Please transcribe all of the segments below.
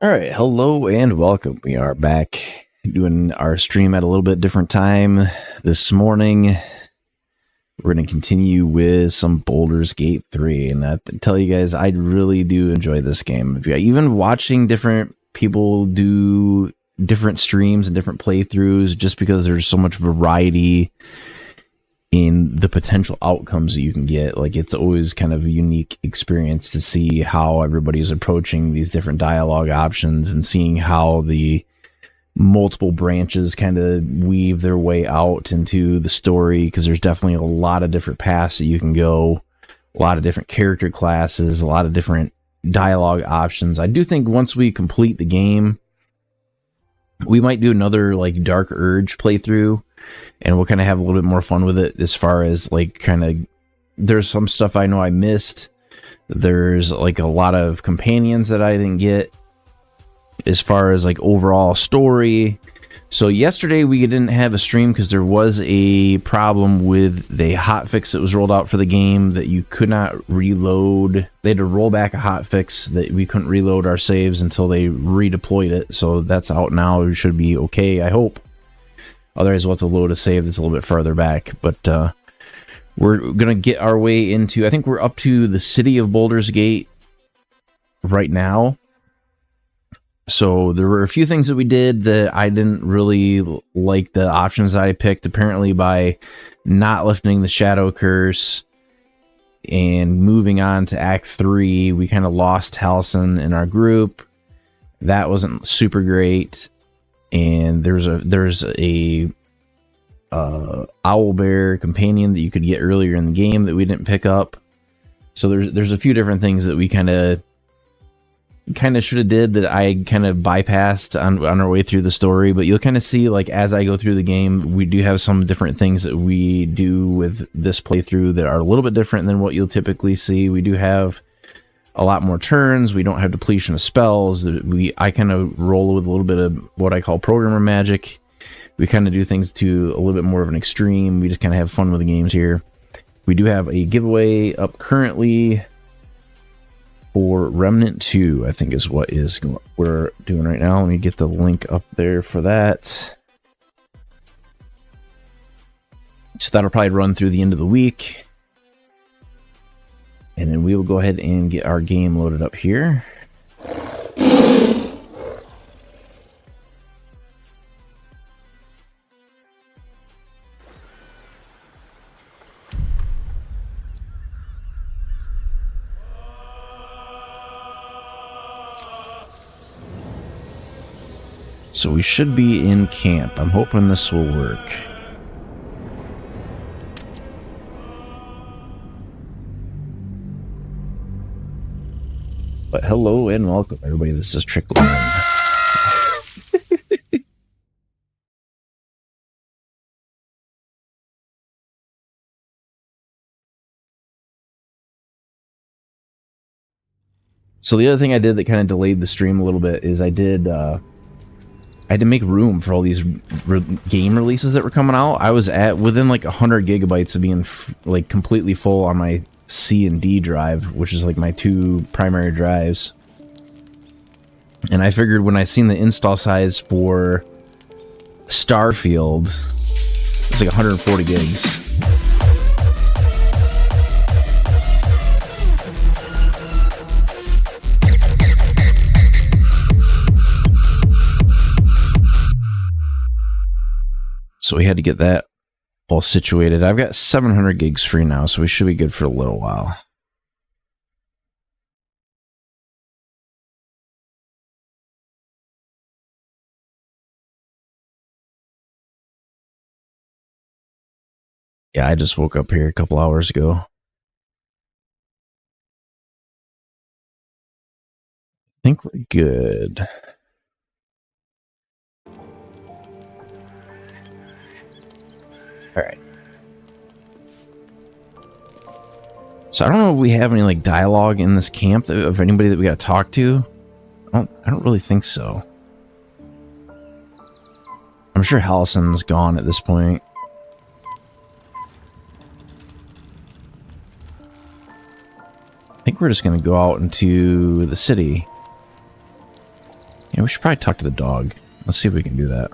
All right, hello and welcome. We are back doing our stream at a little bit different time this morning. We're going to continue with some Baldur's Gate 3, and I have to tell you guys, I really do enjoy this game. Even watching different people do different streams and different playthroughs, just because there's so much variety in the potential outcomes that you can get. Like, it's always kind of a unique experience to see how everybody's approaching these different dialogue options and seeing how the multiple branches kind of weave their way out into the story, because there's definitely a lot of different paths that you can go, a lot of different character classes, a lot of different dialogue options. I do think once we complete the game, we might do another like Dark Urge playthrough, and we'll kind of have a little bit more fun with it, as far as like kind of, there's some stuff I know I missed. There's like a lot of companions that I didn't get as far as like overall story. So yesterday we didn't have a stream because there was a problem with the hotfix that was rolled out for the game, that you could not reload. They had to roll back a hotfix that we couldn't reload our saves until they redeployed it. So that's out now. It should be okay, I hope. Otherwise, we'll have to load a save that's a little bit farther back. But we're going to get our way into... I think we're up to the city of Baldur's Gate right now. So there were a few things that we did that I didn't really like the options that I picked. Apparently, by not lifting the Shadow Curse and moving on to Act 3, we kind of lost Halcyon in our group. That wasn't super great. And there's a owlbear companion that you could get earlier in the game that we didn't pick up. So there's a few different things that we kind of should have did that I kind of bypassed on our way through the story. But you'll kind of see, like, as I go through the game, we do have some different things that we do with this playthrough that are a little bit different than what you'll typically see. We do have a lot more turns. We don't have depletion of spells. I kind of roll with a little bit of what I call programmer magic. We kind of do things to a little bit more of an extreme. We just kind of have fun with the games here. We do have a giveaway up currently for Remnant 2, I think is what we're doing right now. Let me get the link up there for that. So that'll probably run through the end of the week. And then we will go ahead and get our game loaded up here. So we should be in camp. I'm hoping this will work. But hello and welcome, everybody. This is Trickle. So the other thing I did that kind of delayed the stream a little bit is I had to make room for all these game releases that were coming out. I was within like 100 gigabytes of being like completely full on my C and D drive, which is like my two primary drives. And I figured when I seen the install size for Starfield, it's like 140 gigs. So we had to get that all situated. I've got 700 gigs free now, so we should be good for a little while. Yeah, I just woke up here a couple hours ago. I think we're good. All right. So I don't know if we have any like dialogue in this camp of anybody that we got to talk to. I don't really think so. I'm sure Hallison's gone at this point. I think we're just going to go out into the city. Yeah, we should probably talk to the dog. Let's see if we can do that.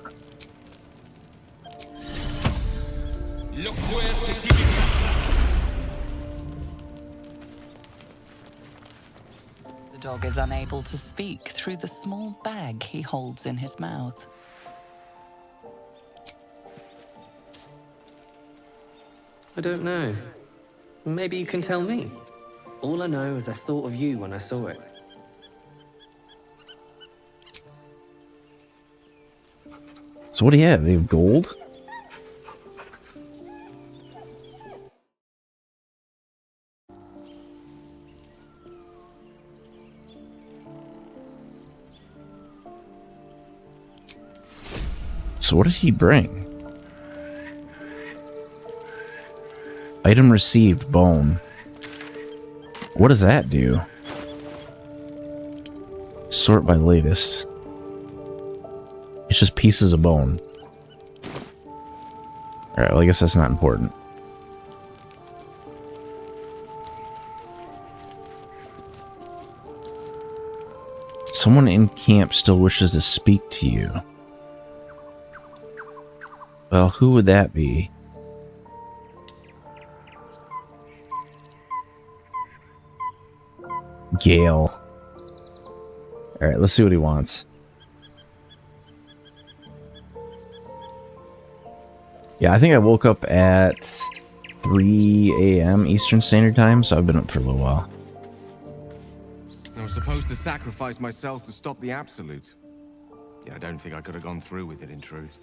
The dog is unable to speak through the small bag he holds in his mouth. I don't know. Maybe you can tell me. All I know is I thought of you when I saw it. So what do you have? Do you have gold? So what did he bring? Item received, bone. What does that do? Sort by latest. It's just pieces of bone. Alright, well I guess that's not important. Someone in camp still wishes to speak to you. Well, who would that be? Gale. Alright, let's see what he wants. Yeah, I think I woke up at 3 a.m. Eastern Standard Time, so I've been up for a little while. I was supposed to sacrifice myself to stop the Absolute. Yeah, I don't think I could have gone through with it, in truth.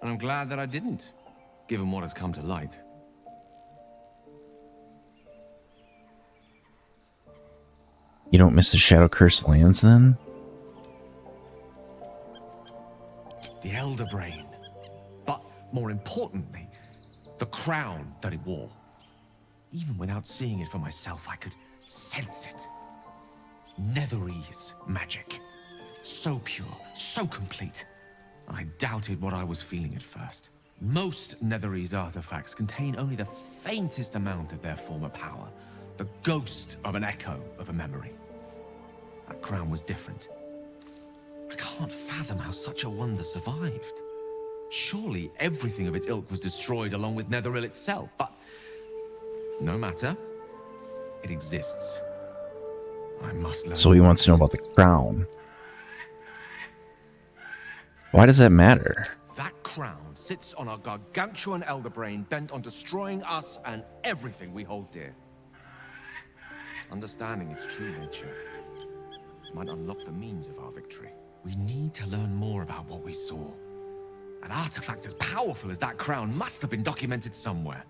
And I'm glad that I didn't, given what has come to light. You don't miss the Shadow Cursed lands, then? The Elder Brain. But, more importantly, the crown that it wore. Even without seeing it for myself, I could sense it. Netherese magic. So pure, so complete. I doubted what I was feeling at first. Most Netherese artifacts contain only the faintest amount of their former power. The ghost of an echo of a memory. That crown was different. I can't fathom how such a wonder survived. Surely everything of its ilk was destroyed along with Netheril itself, but no matter. It exists. I must learn. So he wants to know about the crown. Why does that matter? That crown sits on a gargantuan elder brain bent on destroying us and everything we hold dear. Understanding its true nature might unlock the means of our victory. We need to learn more about what we saw. An artifact as powerful as that crown must have been documented somewhere.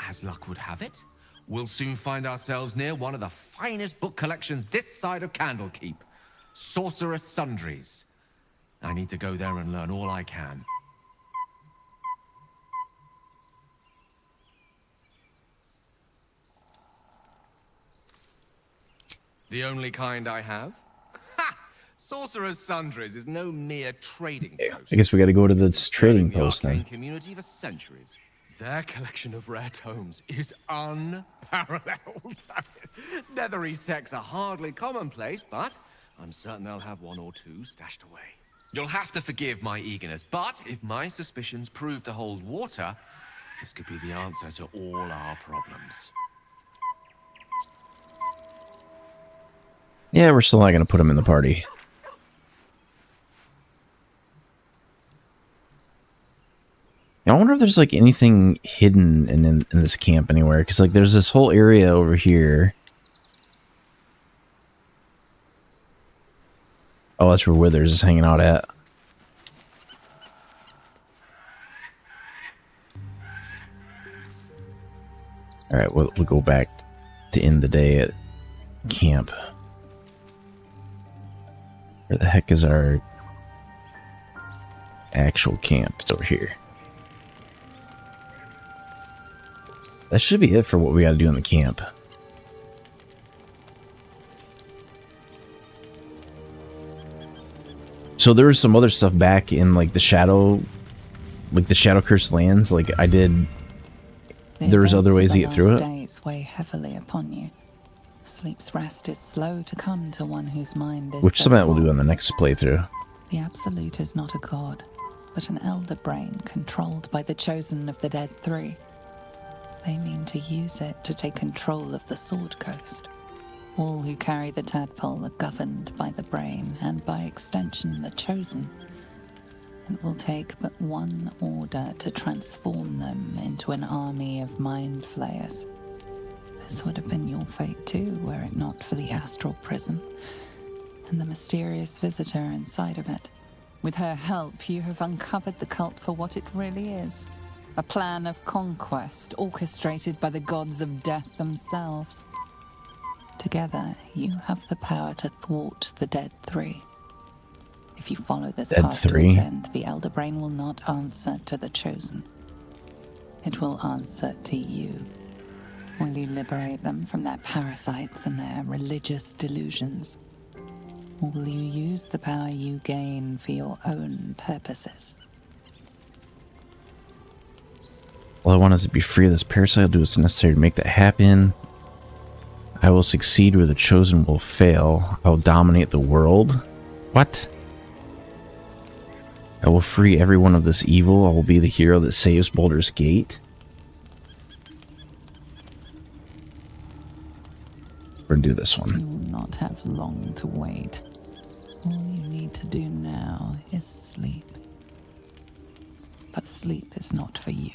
As luck would have it, we'll soon find ourselves near one of the finest book collections this side of Candlekeep. Sorcerous Sundries. I need to go there and learn all I can. The only kind I have? Ha! Sorcerer's Sundries is no mere trading post. I guess we got to go to this It's trading serving the post arcane then. community for centuries. Their collection of rare tomes is unparalleled. Netherese texts are hardly commonplace, but I'm certain they'll have one or two stashed away. You'll have to forgive my eagerness, but if my suspicions prove to hold water, this could be the answer to all our problems. Yeah, we're still not going to put him in the party. I wonder if there's like anything hidden in this camp anywhere, because like there's this whole area over here. Oh, that's where Withers is hanging out at. All right, we'll go back to end the day at camp. Where the heck is our actual camp? It's over here. That should be it for what we got to do in the camp. So there was some other stuff back in like the Shadow Cursed lands. Like I did. There was other ways to get through it. Days weigh heavily upon you. Sleep's rest is slow to come to one whose mind is Which so some of that we'll full. do on the next playthrough. The Absolute is not a god, but an elder brain controlled by the chosen of the Dead Three. They mean to use it to take control of the Sword Coast. All who carry the tadpole are governed by the brain, and by extension the chosen. It will take but one order to transform them into an army of mind flayers. This would have been your fate too, were it not for the astral prison and the mysterious visitor inside of it. With her help, you have uncovered the cult for what it really is. A plan of conquest orchestrated by the gods of death themselves. Together, you have the power to thwart the Dead Three. If you follow this Dead path to Three? its end, the Elder Brain will not answer to the Chosen. It will answer to you. Will you liberate them from their parasites and their religious delusions? Or will you use the power you gain for your own purposes? All I want is to be free of this parasite. I'll do what's necessary to make that happen. I will succeed where the chosen will fail. I will dominate the world. What? I will free everyone of this evil. I will be the hero that saves Baldur's Gate. We're gonna do this one. You will not have long to wait. All you need to do now is sleep. But sleep is not for you.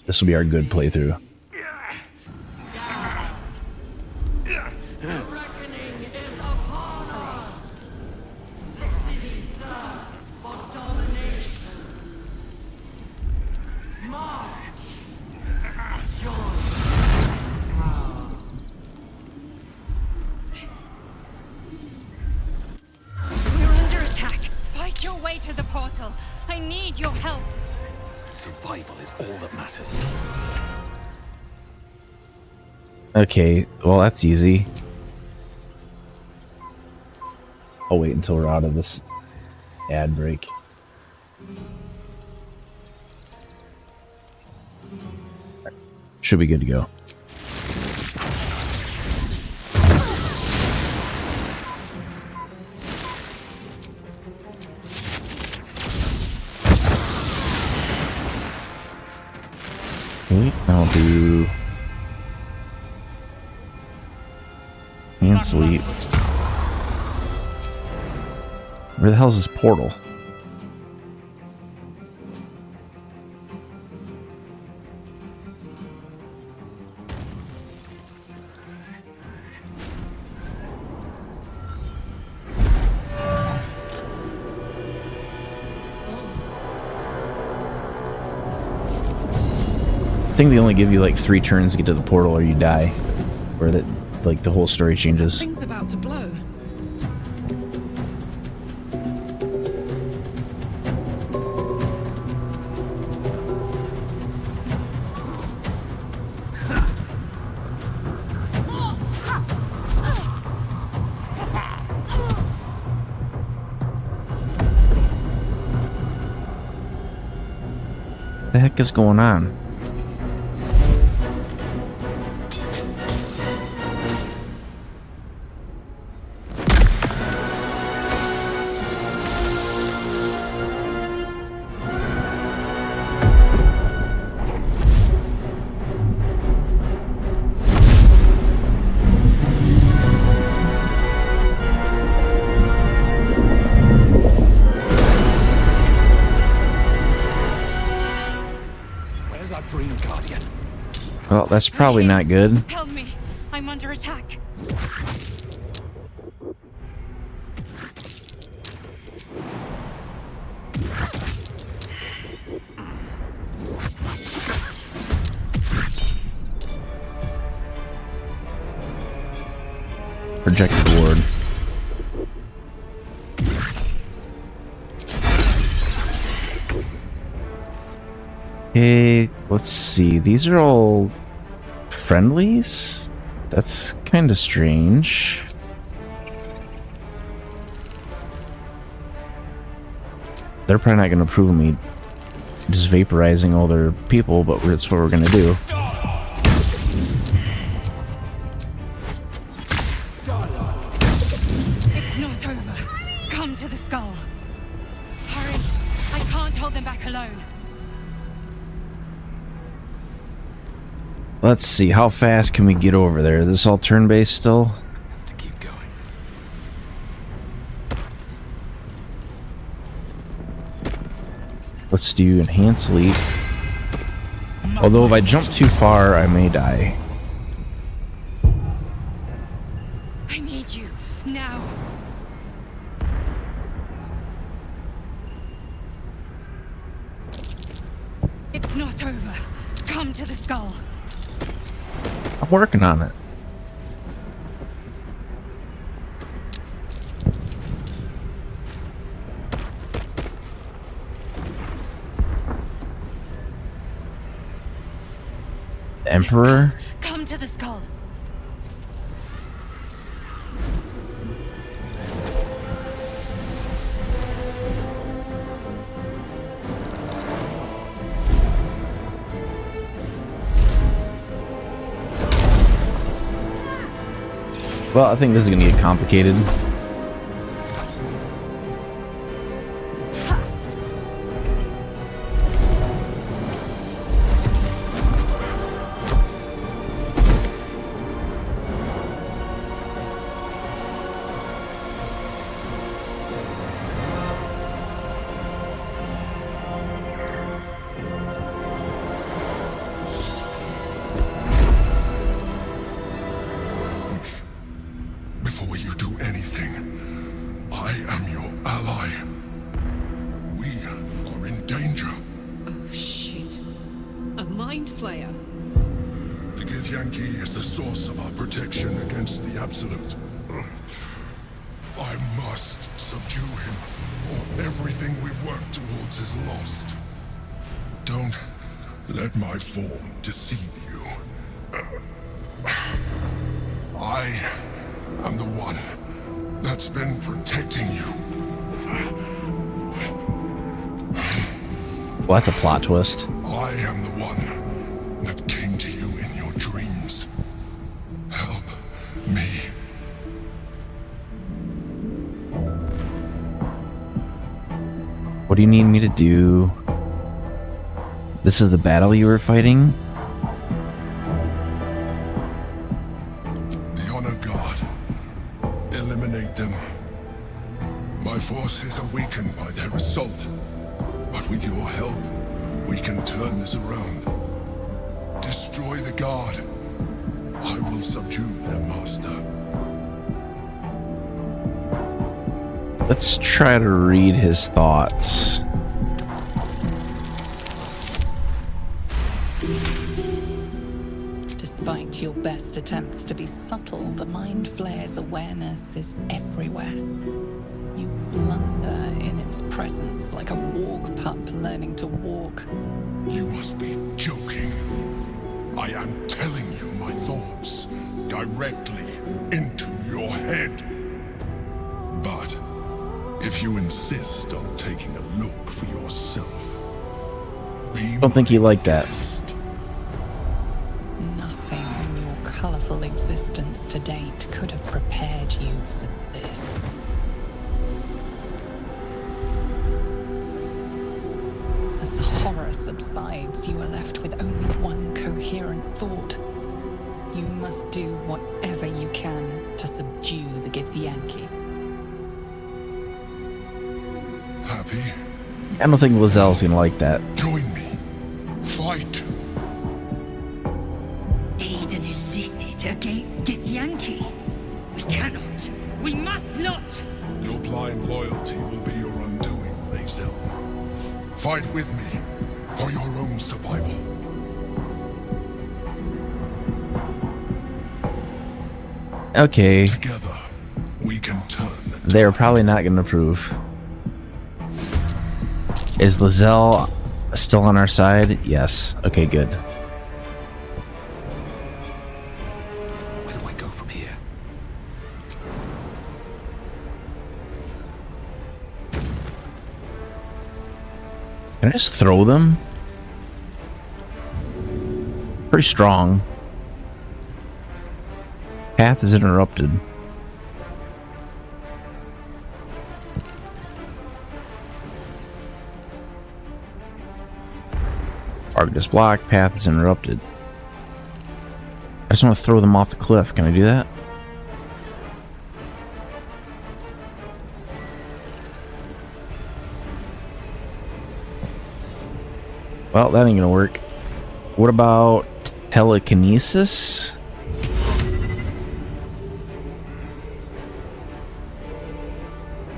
This will be our good playthrough. The reckoning is upon us! The city thirsts for domination. March! Join power. We're under attack. Fight your way to the portal. I need your help. Survival is all that matters. Okay, well that's easy. I'll wait until we're out of this ad break. Should be good to go. Okay, I'll do and sleep. Where the hell is this portal? I think they only give you like 3 turns to get to the portal or you die. Or that like the whole story changes. Thing's about to blow. What the heck is going on? Well, that's probably not good. Help me! I'm under attack. Projected ward. Okay, let's see. These are all friendlies? That's kind of strange. They're probably not going to approve of me just vaporizing all their people, but that's what we're going to do. It's not over. Come to the skull. Hurry! I can't hold them back alone. Let's see, how fast can we get over there? Is this all turn-based still? Have to keep going. Let's do enhanced leap. Although if I jump too far, I may die. I need you now. It's not over. Come to the skull. I'm working on it. Emperor? Come to the skull. Well, I think this is gonna get complicated. Before you do anything, I am your ally. We are in danger. Oh shit. A mind flayer. The Githyanki is the source of our protection against the Absolute. I must subdue him, or everything we've worked towards is lost. Don't let my form deceive you. I am the one that's been protecting you. Well, that's a plot twist. I am the one that came to you in your dreams. Help me. What do you need me to do? This is the battle you were fighting? The Honor Guard. Eliminate them. My forces are weakened by their assault. But with your help, we can turn this around. Destroy the Guard. I will subdue their master. Let's try to read his thoughts. Despite your best attempts to be subtle, the Mind Flayer's awareness is everywhere. You blunder in its presence like a walk pup learning to walk. You must be joking. I am telling you my thoughts directly into your head. But if you insist on taking a look for yourself, be Don't think he liked that. guest. Nothing in your colorful existence to date could have prepared you for this. As the horror subsides, you are left with only one coherent thought. You must do whatever you can to subdue the Githyanki. Happy? I don't think Lazelle's gonna like that. Join me. Fight. need an illicit against Githyanki. We cannot. We must not. Your blind loyalty will be your undoing, Mazel. Fight with me for your own survival. Okay, Together, we can turn the they're probably not going to approve. Is Lizelle still on our side? Yes. Okay, good. Where do I go from here? Can I just throw them? Pretty strong. Path is interrupted. Target is blocked. Path is interrupted. I just want to throw them off the cliff. Can I do that? Well, that ain't gonna work. What about telekinesis?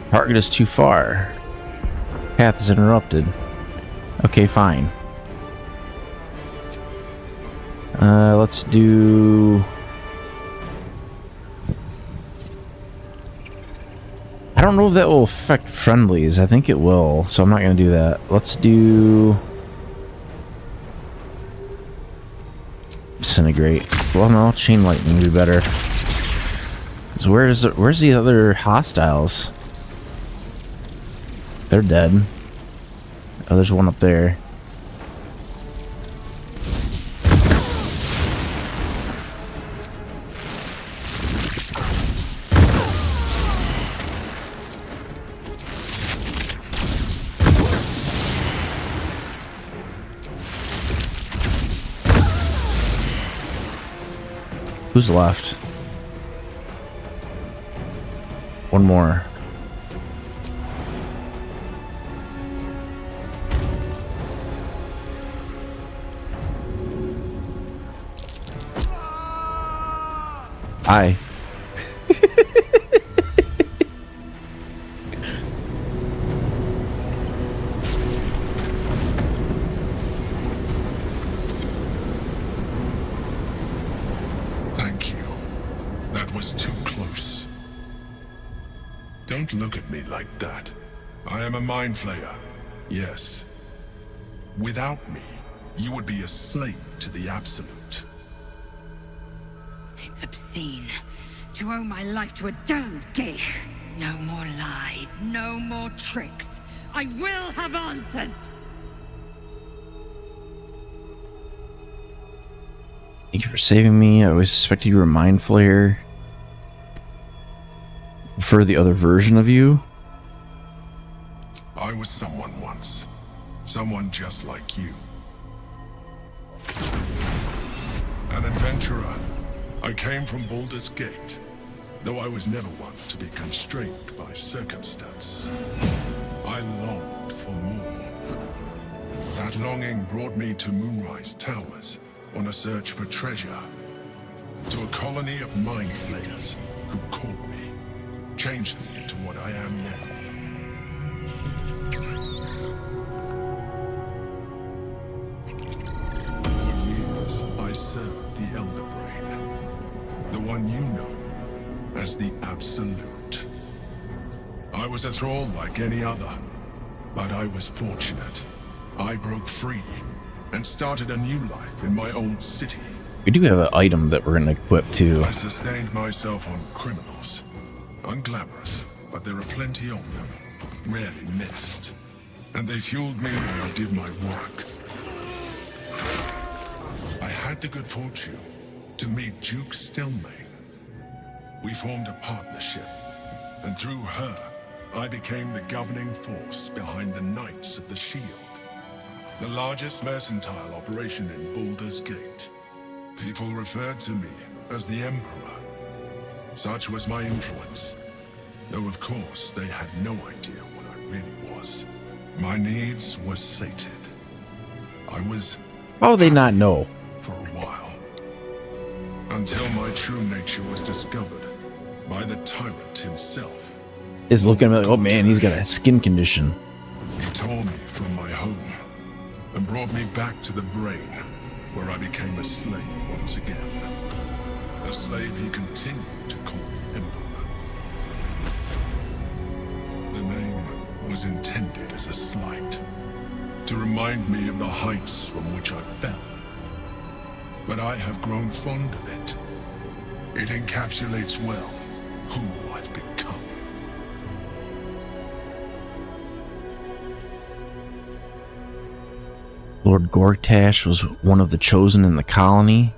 Target is too far. Path is interrupted. Okay, fine. Let's do... I don't know if that will affect friendlies. I think it will, so I'm not going to do that. Let's do... Disintegrate. Well, no, chain lightning would be better. So where's the other hostiles? They're dead. Oh, there's one up there. Who's left? One more. Hi. Thank you. That was too close. Don't look at me like that. I am a mind flayer. Yes. Without me, you would be a slave to the Absolute. It's obscene to owe my life to a damned geich. No more lies, no more tricks. I will have answers. Thank you for saving me. I always suspected you were a mind flayer. For the other version of you. I was someone once. Someone just like you. An adventurer. I came from Baldur's Gate, though I was never one to be constrained by circumstance. I longed for more. That longing brought me to Moonrise Towers on a search for treasure. To a colony of mind flayers who caught me, changed me into what I am now. For years, I served the Elder Brain, the one you know as the Absolute. I was a thrall like any other, but I was fortunate. I broke free and started a new life in my old city. We do have an item that we're going to equip too. I sustained myself on criminals. Unglamorous, but there are plenty of them, rarely missed. And they fueled me when I did my work. I had the good fortune to meet Duke Stelmane. We formed a partnership, and through her, I became the governing force behind the Knights of the Shield, the largest mercantile operation in Baldur's Gate. People referred to me as the Emperor. Such was my influence, though of course they had no idea what I really was. My needs were sated. I was How would they not know? for a while. until my true nature was discovered by the tyrant himself. Is looking at me like, oh man, he's got a skin condition. He tore me from my home and brought me back to the brain, where I became a slave once again. A slave he continued to call Emperor. The name was intended as a slight, to remind me of the heights from which I fell. But I have grown fond of it. It encapsulates well who I've become. Lord Gortash was one of the chosen in the colony.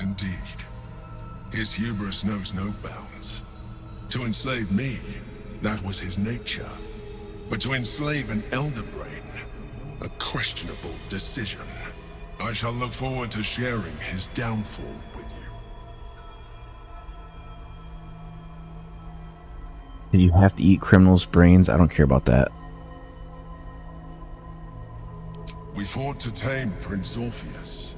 Indeed. His hubris knows no bounds. To enslave me, that was his nature. But to enslave an Elder Brain, a questionable decision. I shall look forward to sharing his downfall with you. Did you have to eat criminals' brains? I don't care about that. We fought to tame Prince Orpheus,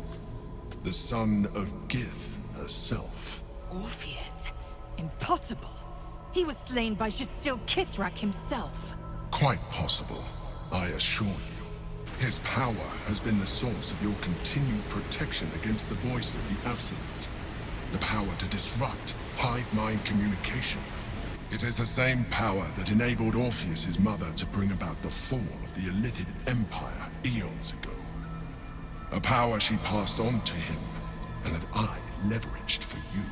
the son of Gith herself. Orpheus? Impossible. He was slain by Justil Kithrak himself. Quite possible, I assure you. His power has been the source of your continued protection against the voice of the Absolute. The power to disrupt hive mind communication. It is the same power that enabled Orpheus's mother to bring about the fall of the Illithid Empire eons ago. A power she passed on to him, and that I leveraged for you.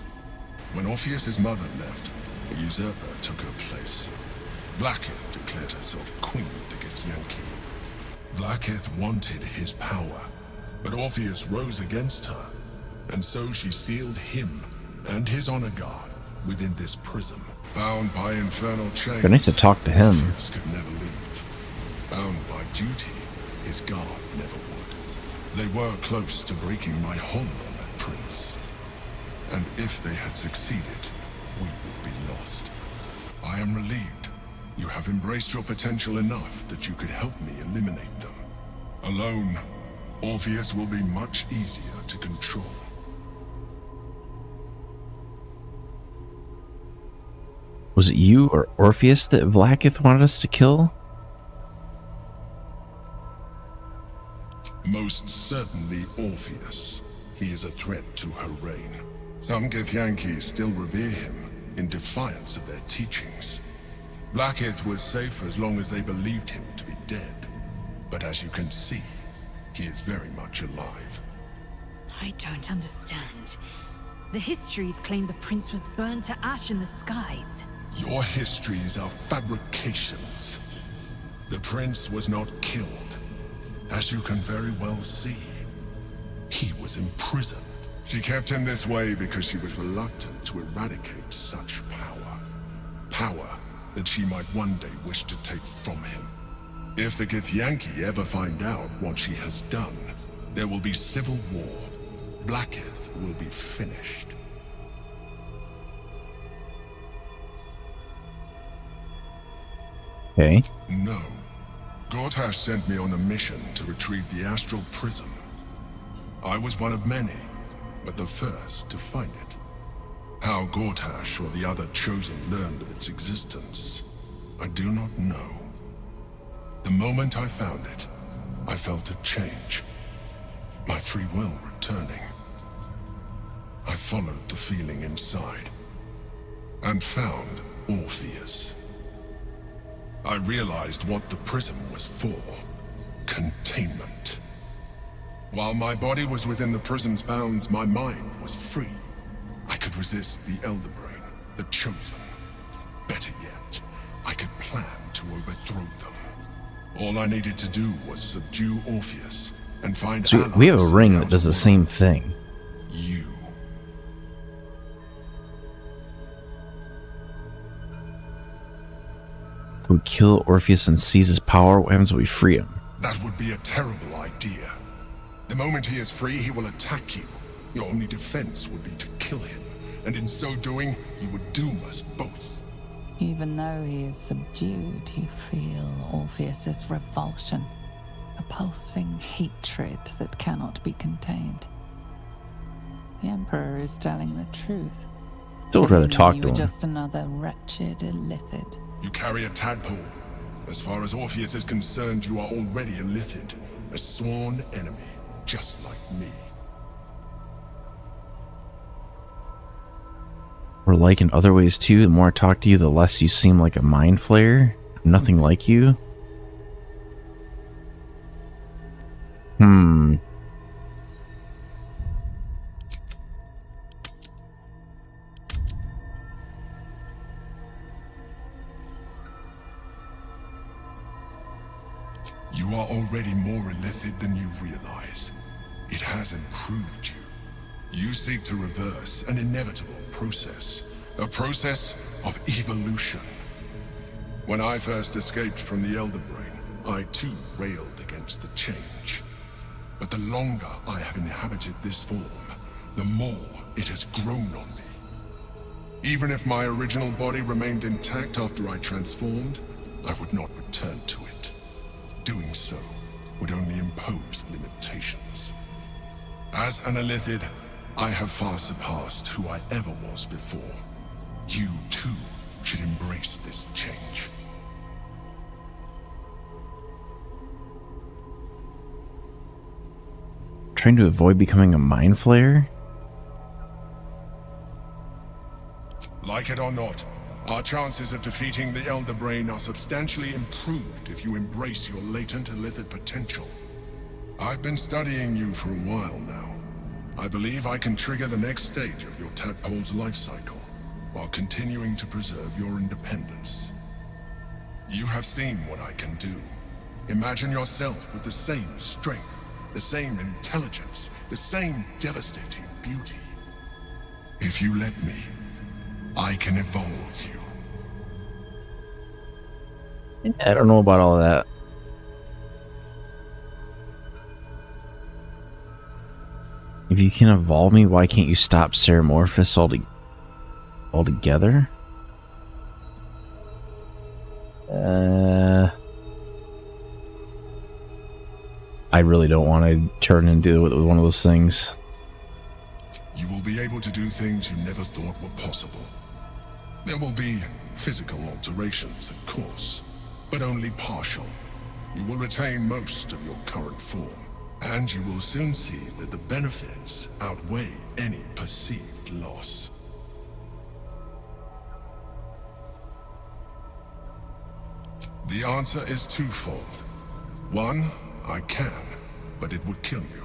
When Orpheus's mother left, a usurper took her place. Blackith declared herself queen of the Githyanki. Blackith wanted his power, but Orpheus rose against her, and so she sealed him and his honor guard within this prison. Bound by infernal chains, But nice to talk to him. Orpheus could never leave. Bound by duty, his guard never would. They were close to breaking my hold on that prince. And if they had succeeded, we would be lost. I am relieved. You have embraced your potential enough that you could help me eliminate them. Alone, Orpheus will be much easier to control. Was it you or Orpheus that Vlaakith wanted us to kill? Most certainly Orpheus. He is a threat to her reign. Some Githyanki still revere him in defiance of their teachings. Blackith was safe as long as they believed him to be dead. But as you can see, he is very much alive. I don't understand. The histories claim the prince was burned to ash in the skies. Your histories are fabrications. The prince was not killed. As you can very well see, he was imprisoned. She kept him this way because she was reluctant to eradicate such power. Power that she might one day wish to take from him. If the Githyanki ever find out what she has done, there will be civil war. Blackith will be finished. Okay. No. Gortash sent me on a mission to retrieve the Astral Prism. I was one of many, but the first to find it. How Gortash or the other chosen learned of its existence, I do not know. The moment I found it, I felt a change. My free will returning. I followed the feeling inside, and found Orpheus. I realized what the prism was for. Containment. While my body was within the prison's bounds, my mind was free. I could resist the Elder Brain, the Chosen. Better yet, I could plan to overthrow them. All I needed to do was subdue Orpheus and find So we have a ring that does the same thing. You. We kill Orpheus and seize his power. What happens when we free him? That would be a terrible idea. The moment he is free, he will attack you. Your only defense would be to kill him, and in so doing, he would doom us both. Even though he is subdued, you feel Orpheus's revulsion. a pulsing hatred that cannot be contained. The Emperor is telling the truth. Still would rather talk You to were him. just another wretched illithid. You carry a tadpole. As far as Orpheus is concerned, you are already a Lithid, a sworn enemy, just like me. Or like in other ways too, the more I talk to you, the less you seem like a mind flayer. Nothing like you. You are already more illithid than you realize. It has improved you. You seek to reverse an inevitable process. A process of evolution. When I first escaped from the Elder Brain, I too railed against the change. But the longer I have inhabited this form, the more it has grown on me. Even if my original body remained intact after I transformed, I would not return to it. Doing so would only impose limitations. As an illithid, I have far surpassed who I ever was before. You too should embrace this change. Trying to avoid becoming a mind flayer? Like it or not, our chances of defeating the Elder Brain are substantially improved if you embrace your latent illithid potential. I've been studying you for a while now. I believe I can trigger the next stage of your tadpole's life cycle, while continuing to preserve your independence. You have seen what I can do. Imagine yourself with the same strength, the same intelligence, the same devastating beauty. If you let me, I can evolve you. I don't know about all that. If you can evolve me, why can't you stop Ceramorphous altogether? I really don't want to turn into one of those things. You will be able to do things you never thought were possible. There will be physical alterations, of course, but only partial. You will retain most of your current form, and you will soon see that the benefits outweigh any perceived loss. The answer is twofold. One, I can, but it would kill you,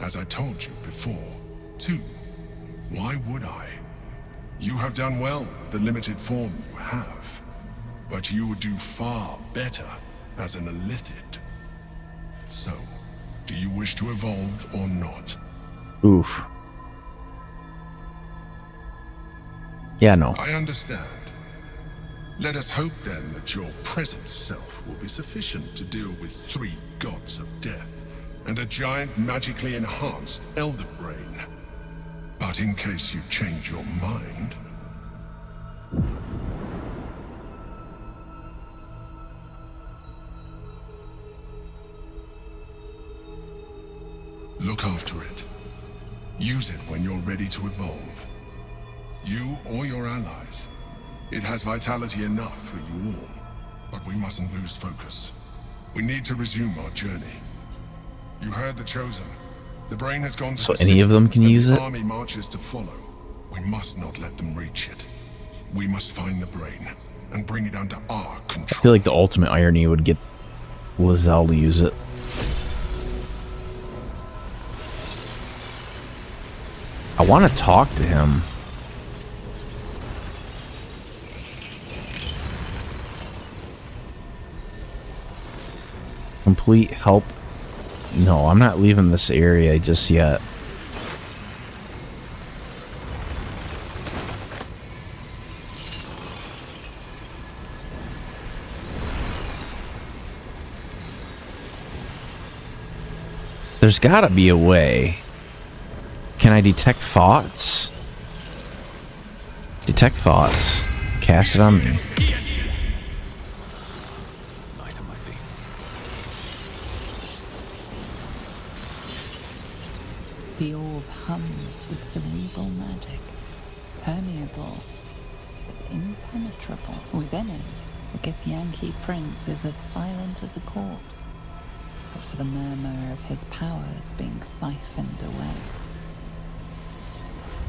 as I told you before. Two, why would I? You have done well with the limited form you have, but you would do far better as an illithid. So, do you wish to evolve or not? Oof. Yeah, no. I understand. Let us hope then that your present self will be sufficient to deal with 3 gods of death and a giant magically enhanced Elder Brain. But in case you change your mind... look after it. Use it when you're ready to evolve. You or your allies. It has vitality enough for you all. But we mustn't lose focus. We need to resume our journey. You heard the Chosen. The brain has gone to So the any of city, them can and use the it? army marches to follow. We must not let them reach it. We must find the brain and bring it under our control. I feel like the ultimate irony would get Lizelle to use it. I want to talk to him. Complete help. No, I'm not leaving this area just yet. There's gotta be a way. Can I detect thoughts? Detect thoughts. Cast it on me. Light on my feet. The orb hums with cerebral magic, permeable, but impenetrable. Within it, the Githyanki prince is as silent as a corpse, but for the murmur of his powers being siphoned away.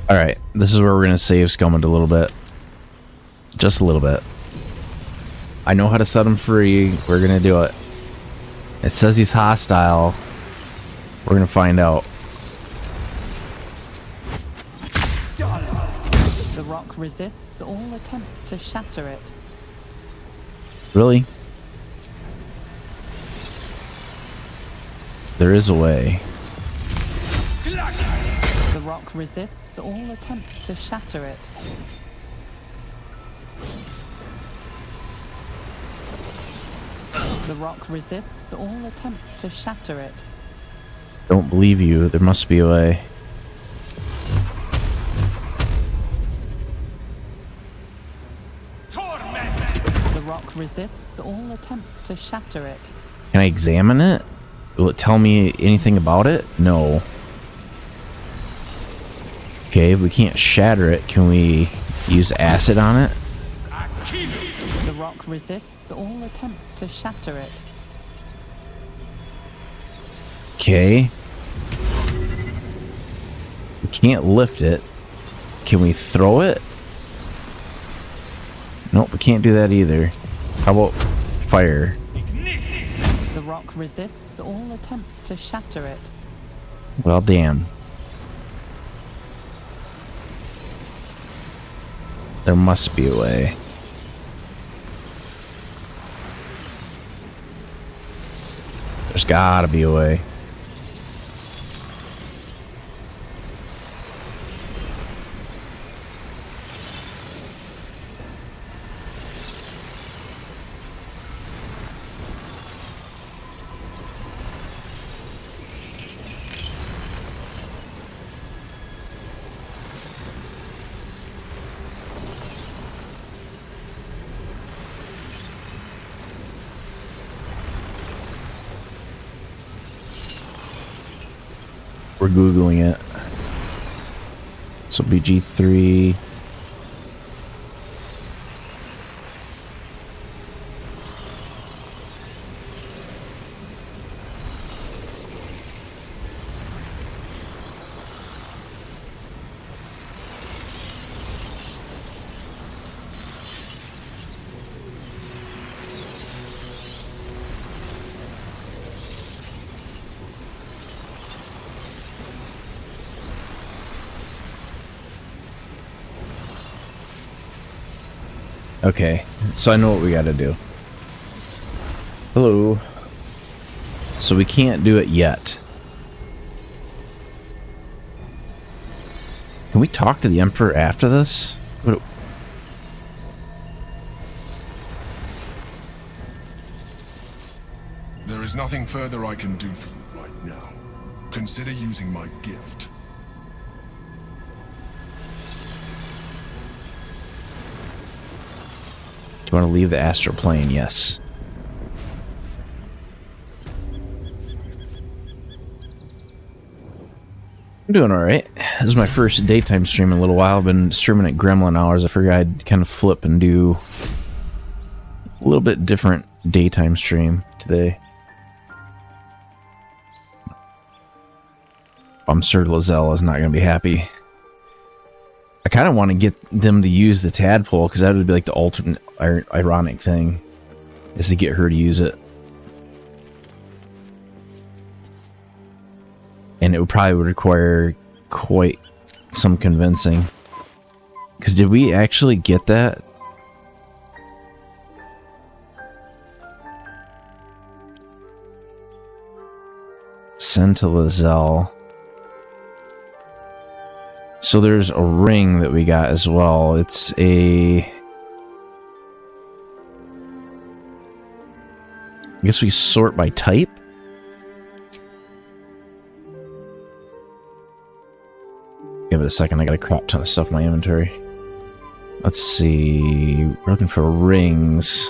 Alright, this is where we're going to save Skummond a little bit. Just a little bit. I know how to set him free. We're going to do it. It says he's hostile. We're going to find out. The rock resists all attempts to shatter it. Really? There is a way. The rock resists all attempts to shatter it. The rock resists all attempts to shatter it. Don't believe you. There must be a way. The rock resists all attempts to shatter it. Can I examine it? Will it tell me anything about it? No. Okay, if we can't shatter it, can we use acid on it? The rock resists all attempts to shatter it. Okay. We can't lift it. Can we throw it? Nope, we can't do that either. How about fire? The rock resists all attempts to shatter it. Well, damn. There must be a way. There's gotta be a way. We're Googling it. So BG3. Okay, so I know what we gotta do. Hello. So we can't do it yet. Can we talk to the Emperor after this? There is nothing further I can do for you right now. Consider using my gift. Do you want to leave the astral plane? Yes. I'm doing alright. This is my first daytime stream in a little while. I've been streaming at Gremlin hours. I figured I'd kind of flip and do a little bit different daytime stream today. I'm sure Lizelle is not going to be happy. I kind of want to get them to use the tadpole, because that would be like the ultimate ironic thing, is to get her to use it. And it would probably require quite some convincing. Because did we actually get that? Send to Lizelle. So there's a ring that we got as well. It's a... I guess we sort by type? Give it a second, I got a crap ton of stuff in my inventory. Let's see... We're looking for rings.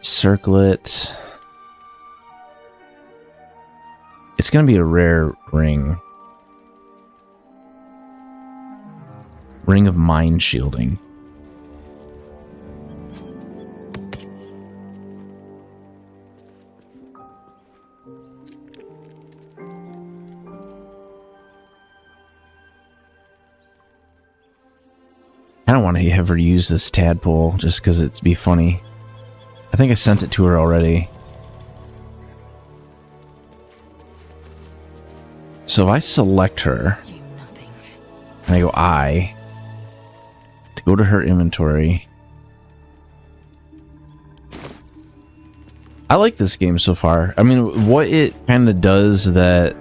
Circlet. It's going to be a rare ring. Ring of Mind Shielding. I don't want to have her use this tadpole just because it'd be funny. I think I sent it to her already. So if I select her, and I go I, to go to her inventory. I like this game so far. I mean, what it kind of does that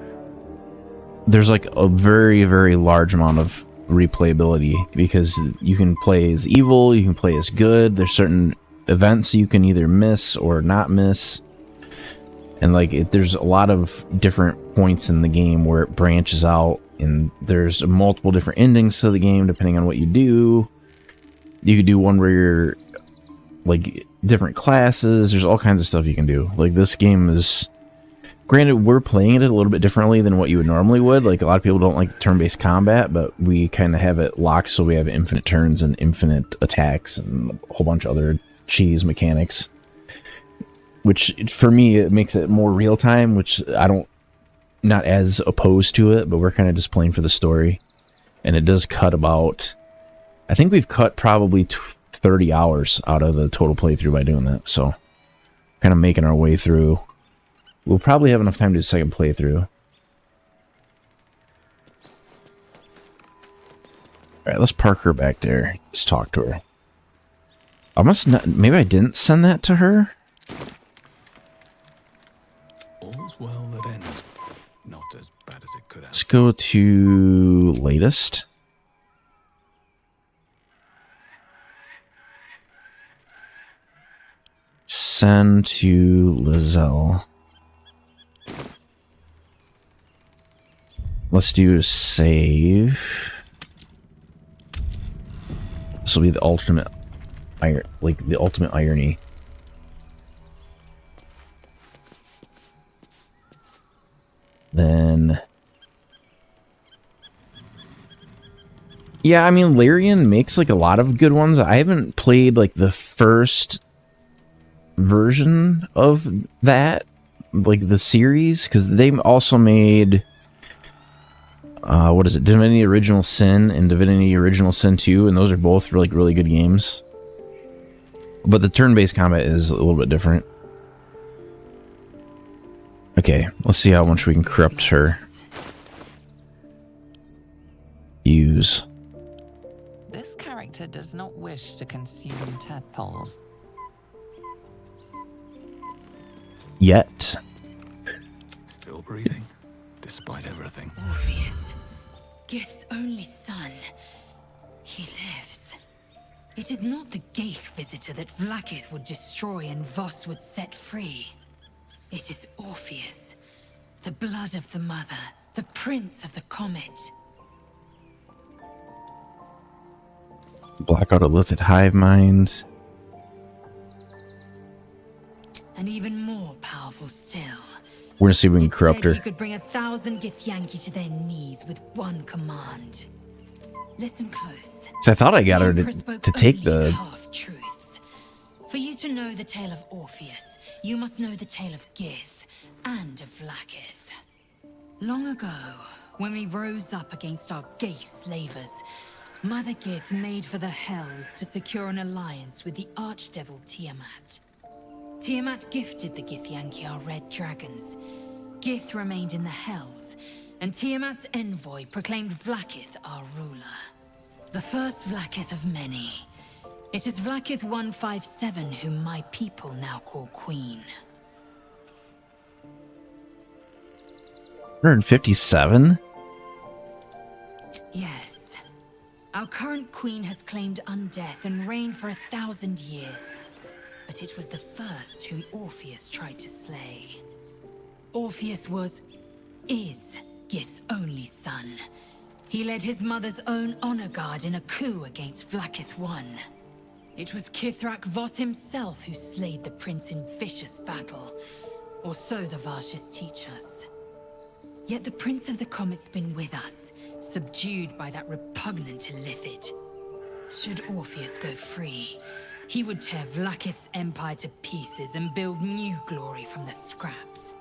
there's like a very, very large amount of replayability because you can play as evil, you can play as good. There's certain events you can either miss or not miss. And like there's a lot of different points in the game where it branches out, and there's multiple different endings to the game depending on what you do. You could do one where you're like different classes. There's all kinds of stuff you can do. Like this game is, granted, we're playing it a little bit differently than what you would normally would. Like a lot of people don't like turn-based combat, but we kind of have it locked so we have infinite turns and infinite attacks and a whole bunch of other cheese mechanics. Which, for me, it makes it more real-time, which not as opposed to it, but we're kind of just playing for the story. And it does cut about, I think we've cut probably 30 hours out of the total playthrough by doing that, so kind of making our way through. We'll probably have enough time to do a second playthrough. Alright, let's park her back there. Let's talk to her. I must not, maybe I didn't send that to her? All's well that ends. Not as bad as it could have. Let's go to latest. Send to Lizelle. Let's do save. This will be the ultimate, the ultimate irony. Then, yeah, I mean, Larian makes like a lot of good ones. I haven't played like the first version of that, like the series, because they also made what is it, Divinity Original Sin and Divinity Original Sin 2, and those are both really, really good games. But the turn-based combat is a little bit different. Okay, let's see how much we can corrupt her. Use. This character does not wish to consume tadpoles. Yet. Still breathing, despite everything. Orpheus, Gith's only son. He lives. It is not the Geich visitor that Vlaakith would destroy and Voss would set free. It is Orpheus, the blood of the mother, the prince of the comet. Blackout Illithid Hive Mind. And even more powerful still. We're gonna see if we can It corrupt said her. you could bring 1,000 Githyanki to their knees with one command. Listen close. So I thought I got The her Emperor spoke to take only the. half-truths. For you to know the tale of Orpheus, you must know the tale of Gith and of Vlaakith. Long ago, when we rose up against our Geich slavers, Mother Gith made for the Hells to secure an alliance with the Archdevil Tiamat. Tiamat gifted the Githyanki our red dragons. Gith remained in the Hells, and Tiamat's envoy proclaimed Vlaakith our ruler. The first Vlaakith of many. It is Vlaakith 157 whom my people now call Queen. 157? Yes. Our current queen has claimed undeath and reigned for 1,000 years. But it was the first whom Orpheus tried to slay. Orpheus is Gith's only son. He led his mother's own honor guard in a coup against Vlaakith I. It was Kithrak Voss himself who slayed the prince in vicious battle, or so the Varshes teach us. Yet the Prince of the Comet's been with us, subdued by that repugnant illithid. Should Orpheus go free, he would tear Vlaakith's empire to pieces and build new glory from the scraps.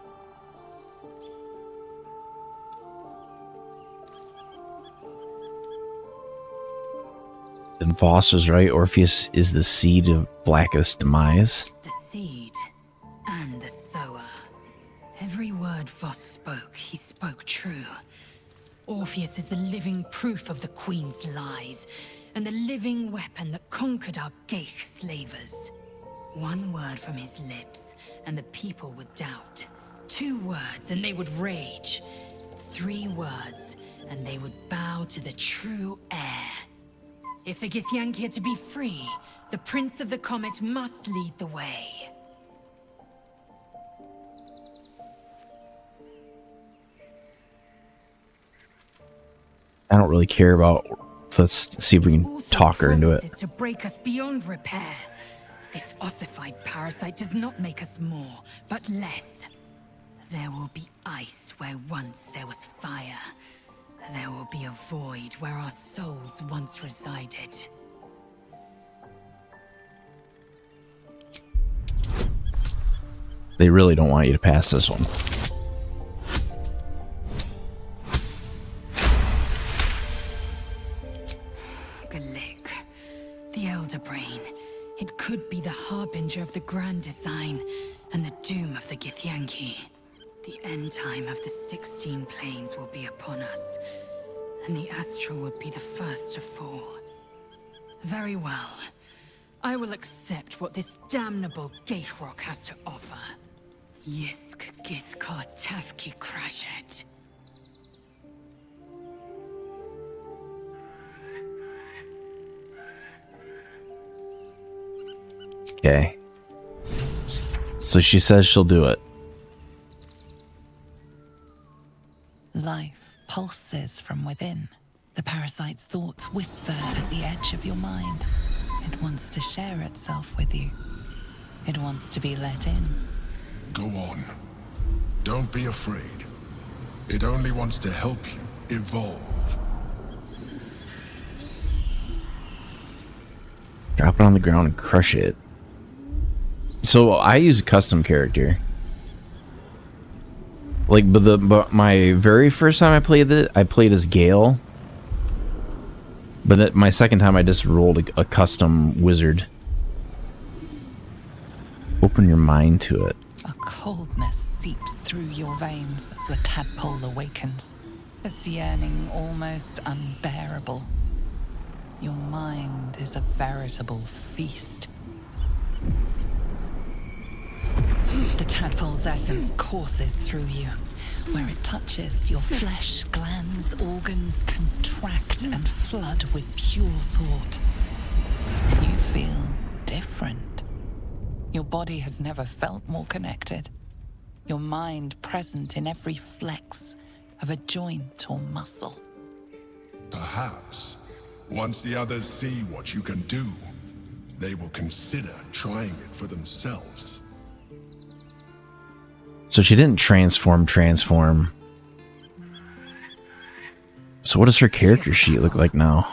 And Voss was right. Orpheus is the seed of Blackith's demise. The seed and the sower. Every word Voss spoke, he spoke true. Orpheus is the living proof of the Queen's lies, and the living weapon that conquered our Geich slavers. One word from his lips, and the people would doubt. 2 words, and they would rage. 3 words, and they would bow to the true heir. If the Githyanki are to be free, the Prince of the Comet must lead the way. I don't really care about. Let's see if we can talk her into it. To break us beyond repair. This ossified parasite does not make us more, but less. There will be ice where once there was fire. There will be a void where our souls once resided. They really don't want you to pass this one. Galik, the Elder Brain. It could be the harbinger of the grand design and the doom of the Githyanki. The end time of the 16 planes will be upon us, and the Astral will be the first to fall. Very well. I will accept what this damnable Geichrok has to offer. Yisk Githkar Tafki Krashet. Okay. So she says she'll do it. Life pulses from within. The parasite's thoughts whisper at the edge of your mind. It wants to share itself with you. It wants to be let in. Go on. Don't be afraid. It only wants to help you evolve. Drop it on the ground and crush it. So I use a custom character. Like, but my very first time I played it, I played as Gale. But my second time, I just rolled a custom wizard. Open your mind to it. A coldness seeps through your veins as the tadpole awakens. Its yearning almost unbearable. Your mind is a veritable feast. The tadpole's essence courses through you. Where it touches, your flesh, glands, organs contract and flood with pure thought. You feel different. Your body has never felt more connected. Your mind present in every flex of a joint or muscle. Perhaps, once the others see what you can do, they will consider trying it for themselves. So she didn't transform. So what does her character sheet look like now?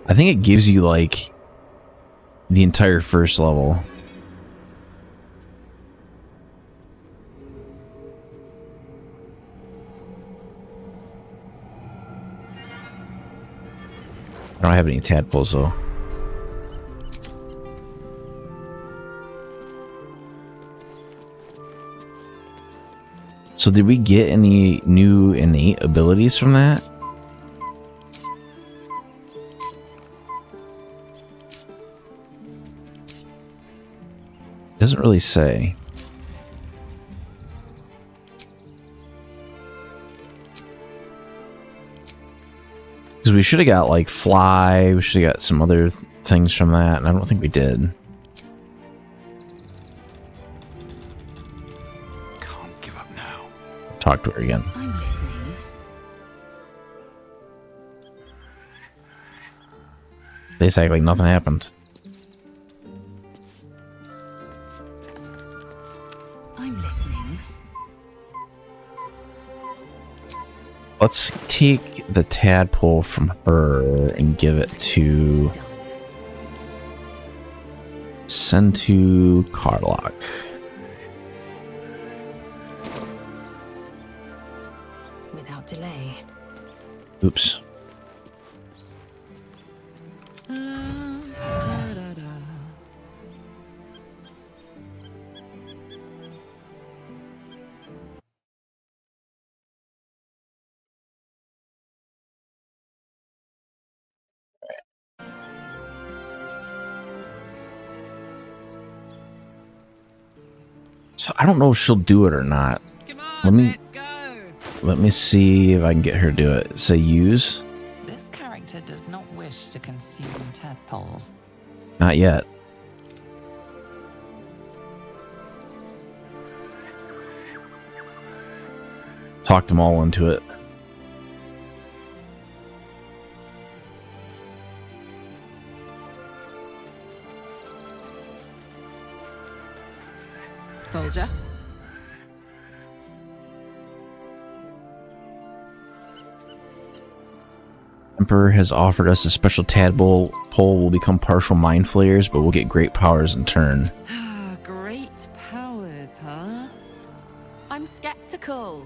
I think it gives you like the entire first level. I don't have any tadpoles though. So did we get any new innate abilities from that? Doesn't really say. Because we should have got like fly. We should have got some other things from that, and I don't think we did. Can't give up now. Talk to her again. I'm listening. They say like nothing happened. I'm listening. Let's take the tadpole from her and give it to... Send to Carlock. Without delay. Oops. So I don't know if she'll do it or not. Come on, let's go. Let me see if I can get her to do it. Say use. This character does not wish to consume tadpoles. Not yet. Talked them all into it. Soldier. Emperor has offered us a special tadpole. Pole will become partial mind flayers, but we'll get great powers in turn. Great powers, huh? I'm skeptical.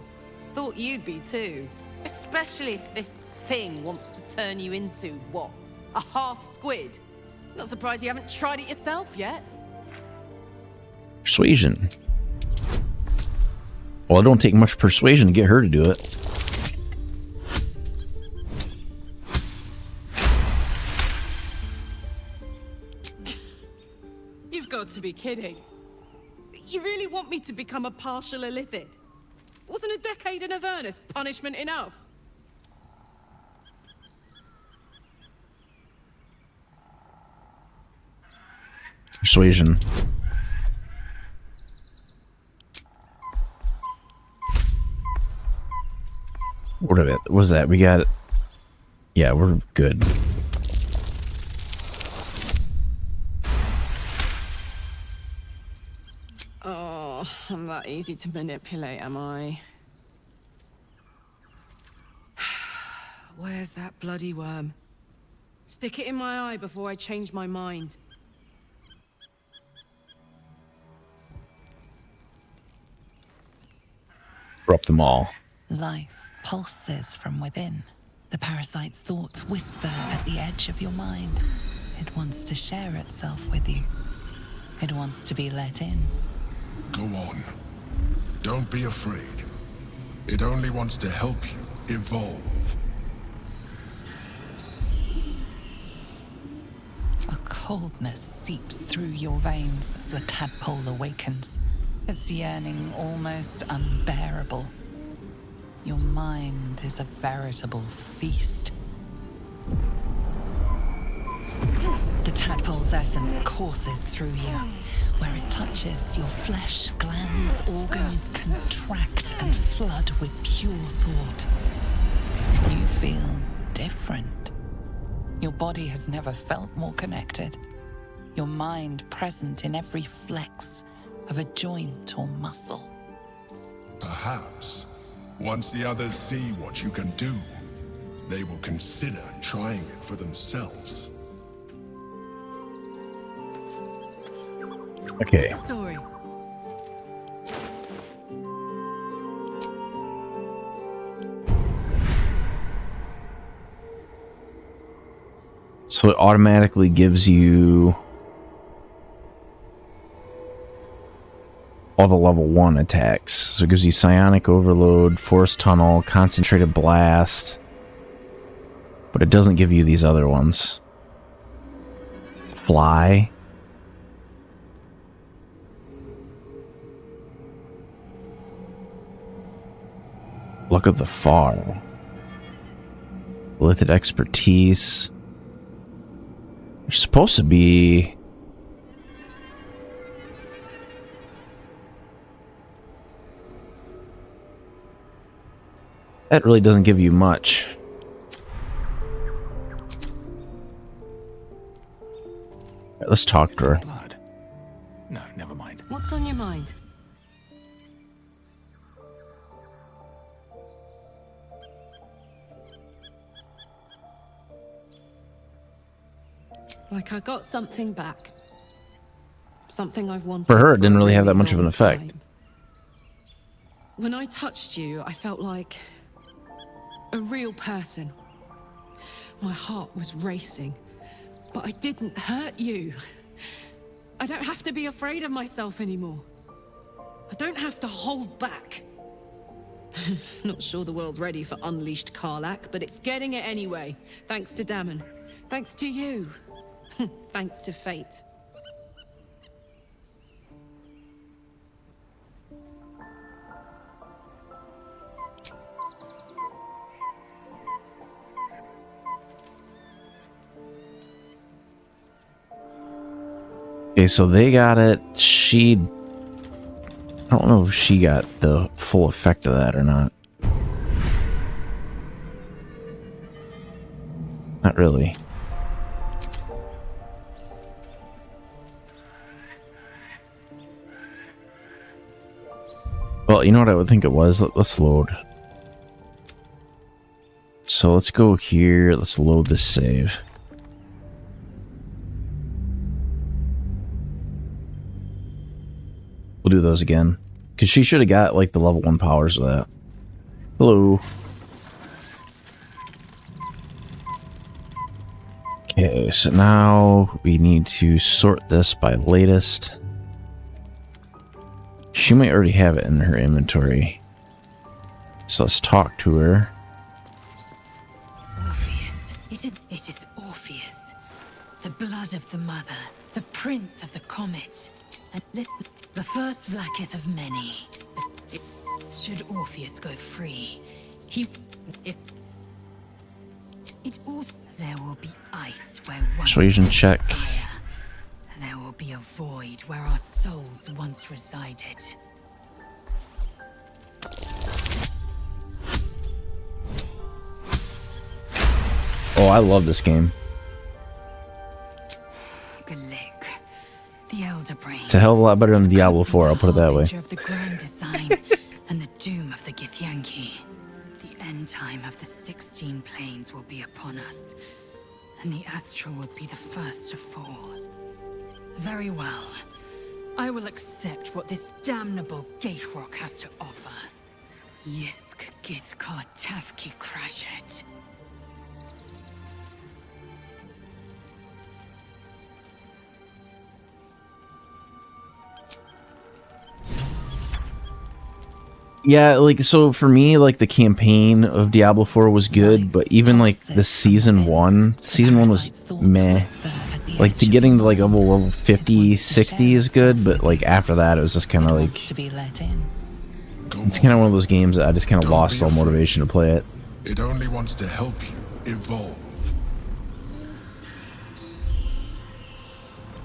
Thought you'd be too. Especially if this thing wants to turn you into, what, a half squid? Not surprised you haven't tried it yourself yet. Persuasion. Well, it don't take much persuasion to get her to do it. You've got to be kidding. You really want me to become a partial illithid? Wasn't a decade in Avernus punishment enough? Persuasion. What was that? We got it. Yeah, we're good. Oh, I'm that easy to manipulate, am I? Where's that bloody worm? Stick it in my eye before I change my mind. Corrupt them all. Life pulses from within. The parasite's thoughts whisper at the edge of your mind. It wants to share itself with you. It wants to be let in. Go on. Don't be afraid. It only wants to help you evolve. A coldness seeps through your veins as the tadpole awakens. Its yearning almost unbearable. Your mind is a veritable feast. The tadpole's essence courses through you. Where it touches, your flesh, glands, organs contract and flood with pure thought. You feel different. Your body has never felt more connected. Your mind present in every flex of a joint or muscle. Perhaps, once the others see what you can do, they will consider trying it for themselves. Okay. Story. So it automatically gives you all the level 1 attacks. So it gives you Psionic Overload, Force Tunnel, Concentrated Blast. But it doesn't give you these other ones. Fly. Look at the far. Lithid expertise. There's supposed to be... That really doesn't give you much. Right, let's talk to her. Blood. No, never mind. What's on your mind? Like I got something back. Something I've wanted. For her, it didn't a really have that much of an long effect. time. When I touched you, I felt like a real person. My heart was racing, but I didn't hurt you. I don't have to be afraid of myself anymore. I don't have to hold back. Not sure the world's ready for unleashed Karlach, but it's getting it anyway. Thanks to Dammon. Thanks to you. Thanks to fate. Okay, so they got it. She... I don't know if she got the full effect of that or not. Not really. Well, you know what I would think it was? Let's load. So let's go here. Let's load this save. We'll do those again. Because she should have got, like, the level 1 powers of that. Hello. Okay, so now we need to sort this by latest. She might already have it in her inventory. So let's talk to her. Orpheus. It is Orpheus. The blood of the mother. The prince of the comet. And the first Vlaakith of many. Should Orpheus go free, there will be ice where once Persuasion check. fire. There will be a void where our souls once resided. Oh, I love this game. Galik, the elder brain. It's a hell of a lot better than Diablo 4, I'll put it that way. Of the grand design and the doom of the Githyanki. The end time of the 16 planes will be upon us, and the astral will be the first to fall. Very well. I will accept what this damnable Gaterock has to offer. Yisk Githkar Tafki Crashet. Yeah, like, so for me, like, the campaign of Diablo 4 was good, but even, like, the Season 1 was meh. Like, to getting to, like, level 50, 60 is good, but, like, after that, it was just kind of, like... It's kind of one of those games that I just kind of lost all motivation to play it. It only wants to help you evolve.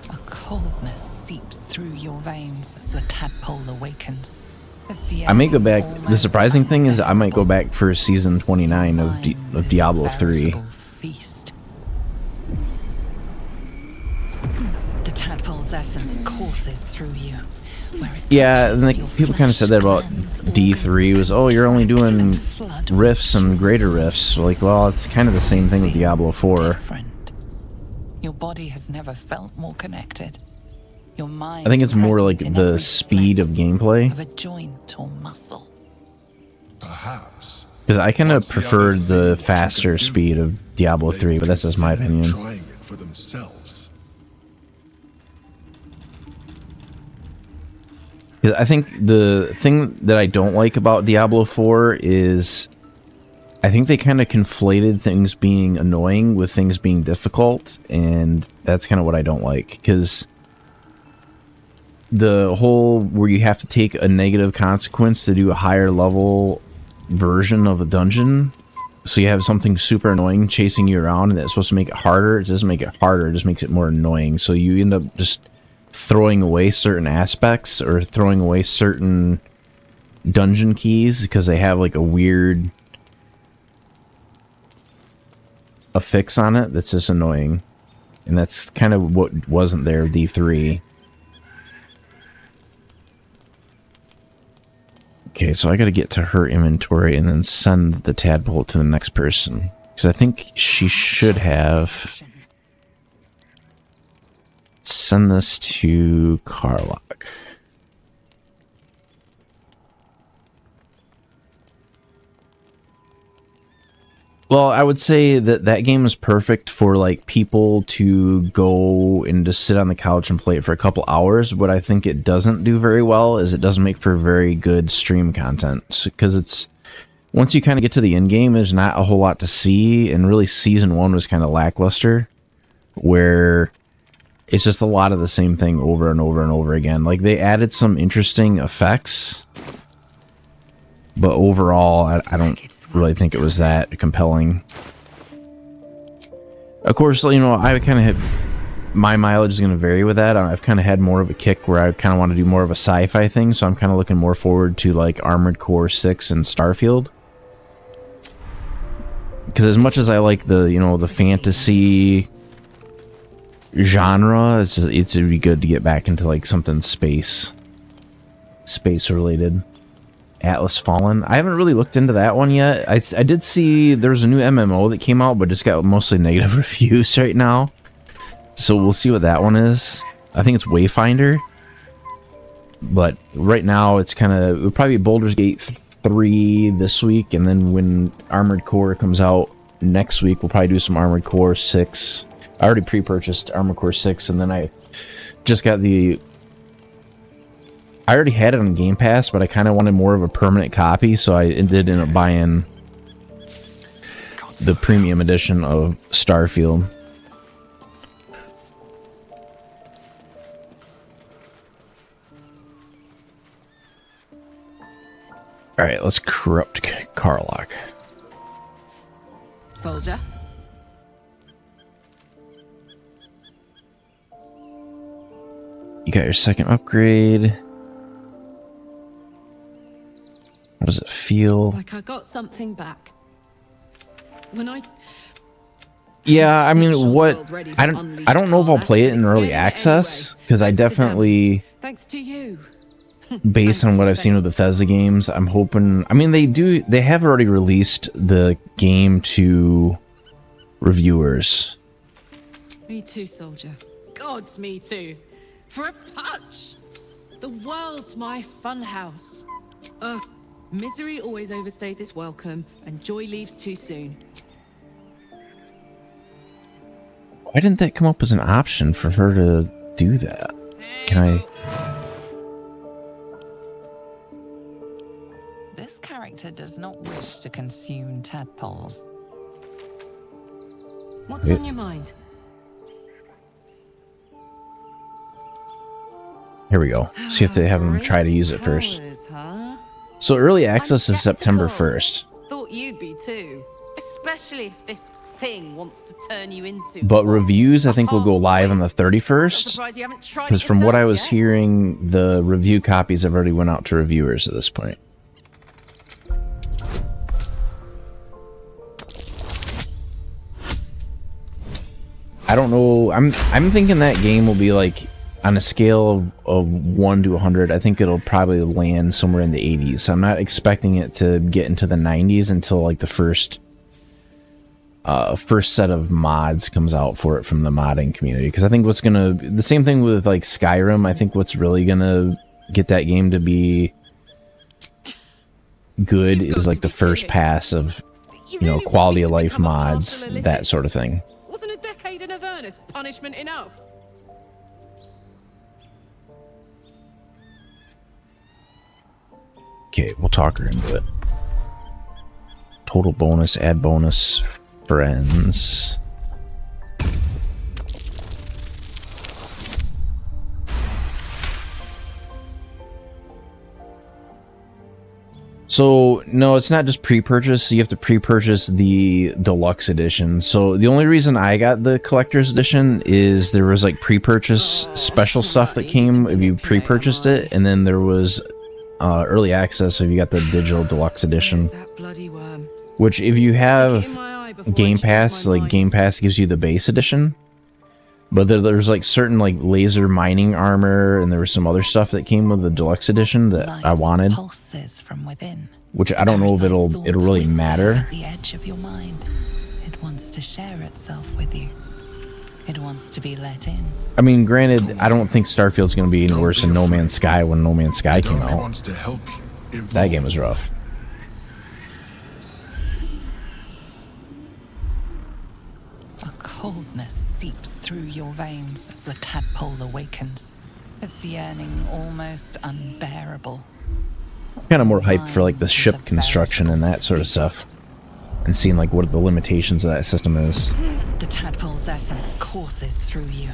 A coldness seeps through your veins as the tadpole awakens. I may go back. The surprising thing is I might go back for Season 29 of Diablo 3. Feast. The tadpole's essence courses through you. Yeah, and like, people kind of said that about D3 was, oh, you're only doing rifts and greater rifts. Like, well, it's kind of the same thing with Diablo 4. Different. Your body has never felt more connected. Your mind I think it's more like present in the every speed of flex gameplay. of a joint or muscle. Perhaps. Because I kind of Once the preferred others see the what you faster can do, speed of Diablo they 3, but that's just my consider opinion. Trying it for themselves. Because I think the thing that I don't like about Diablo 4 is I think they kind of conflated things being annoying with things being difficult, and that's kind of what I don't like. Because the whole where you have to take a negative consequence to do a higher level version of a dungeon, So you have something super annoying chasing you around, and that's supposed to make it harder. It doesn't make it harder, it just makes it more annoying. So you end up just throwing away certain aspects or throwing away certain dungeon keys because they have like a weird affix on it that's just annoying. And that's kind of what wasn't there with D3. Okay, so I gotta get to her inventory and then send the tadpole to the next person. Because I think she should have... Send this to Carlock. Well, I would say that that game is perfect for like people to go and just sit on the couch and play it for a couple hours. What I think it doesn't do very well is it doesn't make for very good stream content, because it's once you kind of get to the end game, there's not a whole lot to see, and really season 1 was kind of lackluster, where it's just a lot of the same thing over and over and over again. Like they added some interesting effects, but overall, I don't really think it was that compelling. Of course, you know, I kind of had my mileage is going to vary with that. I've kind of had more of a kick where I kind of want to do more of a sci-fi thing, so I'm kind of looking more forward to like Armored Core 6 and Starfield. Because as much as I like the, you know, the fantasy genre, it's would be good to get back into like something space related. Atlas Fallen. I haven't really looked into that one yet. I did see there's a new MMO that came out, but just got mostly negative reviews right now. So we'll see what that one is. I think it's Wayfinder. But right now it's kind of... It would probably be Baldur's Gate 3 this week, and then when Armored Core comes out next week, we'll probably do some Armored Core 6. I already pre-purchased Armored Core 6, and then I just got the... I already had it on Game Pass, but I kind of wanted more of a permanent copy, so I did end up buying the premium edition of Starfield. Alright, let's corrupt Carlock. Soldier. You got your second upgrade. How does it feel? Like I got something back. When I... Yeah, I mean, what... I don't know if I'll play it in early access, because I definitely... Thanks to you. Based on what I've seen with Bethesda games, I'm hoping... I mean, they have already released the game to reviewers. Me too, soldier. Gods, me too. For a touch. The world's my funhouse. Misery always overstays its welcome, and joy leaves too soon. Why didn't that come up as an option for her to do that? Can I... This character does not wish to consume tadpoles. What's on your mind? Here we go. See if they have them try to use it first. So early access is September 1st. Thought you'd be too. Especially if this thing wants to turn you into... But reviews, I think, will go live on the 31st. Because from what I was hearing, the review copies have already went out to reviewers at this point. I don't know. I'm thinking that game will be like... On a scale of 1 to 100, I think it'll probably land somewhere in the 80s. So I'm not expecting it to get into the 90s until like the first set of mods comes out for it from the modding community. Because I think what's gonna... The same thing with like Skyrim. I think what's really gonna get that game to be good is like the first pass of, you know, quality of life mods, that sort of thing. Wasn't a decade in Avernus punishment enough? Okay, we'll talk her into it. Total bonus, add bonus, friends. So, no, it's not just pre-purchase. You have to pre-purchase the deluxe edition. So, the only reason I got the collector's edition is there was like pre-purchase special stuff that came if you pre-purchased it, and then there was early access if you got the digital deluxe edition. That bloody worm. Which, if you Stick it have in my eye before I Game change Pass, my like mind. Game Pass gives you the base edition. But there's like certain like laser mining armor, and there was some other stuff that came with the deluxe edition that Life I wanted. pulses from within. Which I don't know if it'll really Whisper matter. at the edge of your mind. It wants to share itself with you. It wants to be let in. I mean, granted, I don't think Starfield's going to be any worse than No Man's Sky when No Man's Sky came Darby out. wants to help you. That game was rough. A coldness seeps through your veins as the tadpole awakens. Its yearning almost unbearable. Kind of more hyped for like the ship construction and that sort of stuff. And seeing like what the limitations of that system is. The tadpole's essence courses through you.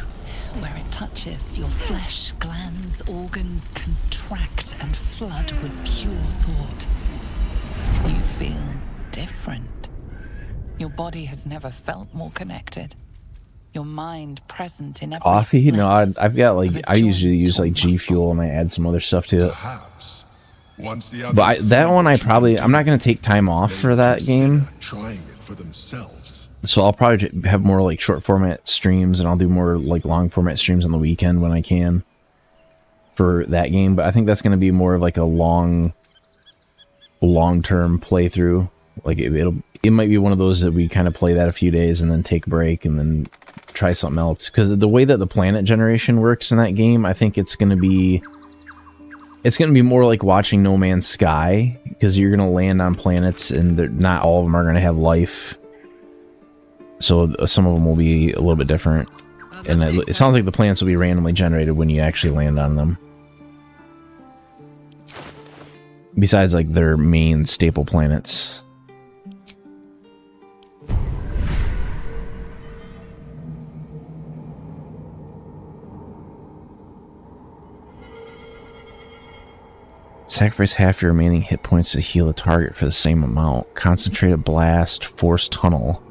Where it touches, your flesh, glands, organs contract and flood with pure thought. You feel different. Your body has never felt more connected. Your mind present in every Coffee? No, flex I've got like, of a I usually joint use or like G muscle. Fuel and I add some other stuff to it. Perhaps. Once the But others that see one I what you probably, can I'm not do, going to take time off they for that consider game. trying it for themselves. So I'll probably have more like short format streams, and I'll do more like long format streams on the weekend when I can for that game. But I think that's going to be more of like a long-term playthrough. Like it might be one of those that we kind of play that a few days and then take a break and then try something else. Because the way that the planet generation works in that game, I think it's going to be more like watching No Man's Sky, because you're going to land on planets and not all of them are going to have life. So some of them will be a little bit different. And it sounds like the planets will be randomly generated when you actually land on them. Besides like their main staple planets. Sacrifice half your remaining hit points to heal a target for the same amount. Concentrated blast, force tunnel.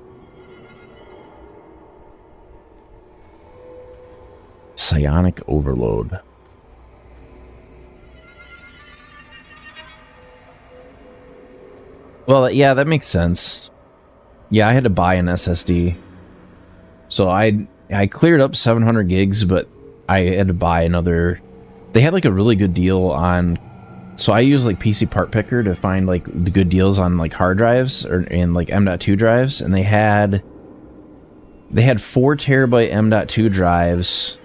Psionic overload. Well, yeah, that makes sense. Yeah, I had to buy an SSD. So I cleared up 700 gigs, but I had to buy another. They had like a really good deal on. So I use like PC Part Picker to find like the good deals on like hard drives or in like M.2 drives, and they had 4 terabyte M.2 drives.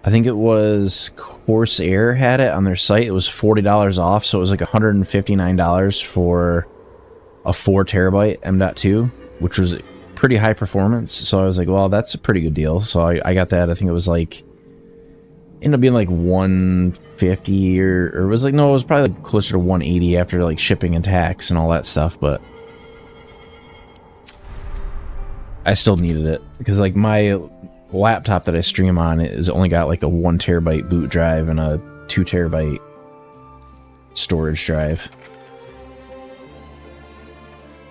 I think it was Corsair had it on their site. It was $40 off, so it was like $159 for a 4 terabyte M.2, which was pretty high performance. So I was like, well, that's a pretty good deal. So I got that. I think it was like, ended up being like 150 or it was like, no, it was probably like closer to 180 after like shipping and tax and all that stuff. But I still needed it because like my laptop that I stream on is only got like a 1 terabyte boot drive and a 2 terabyte storage drive.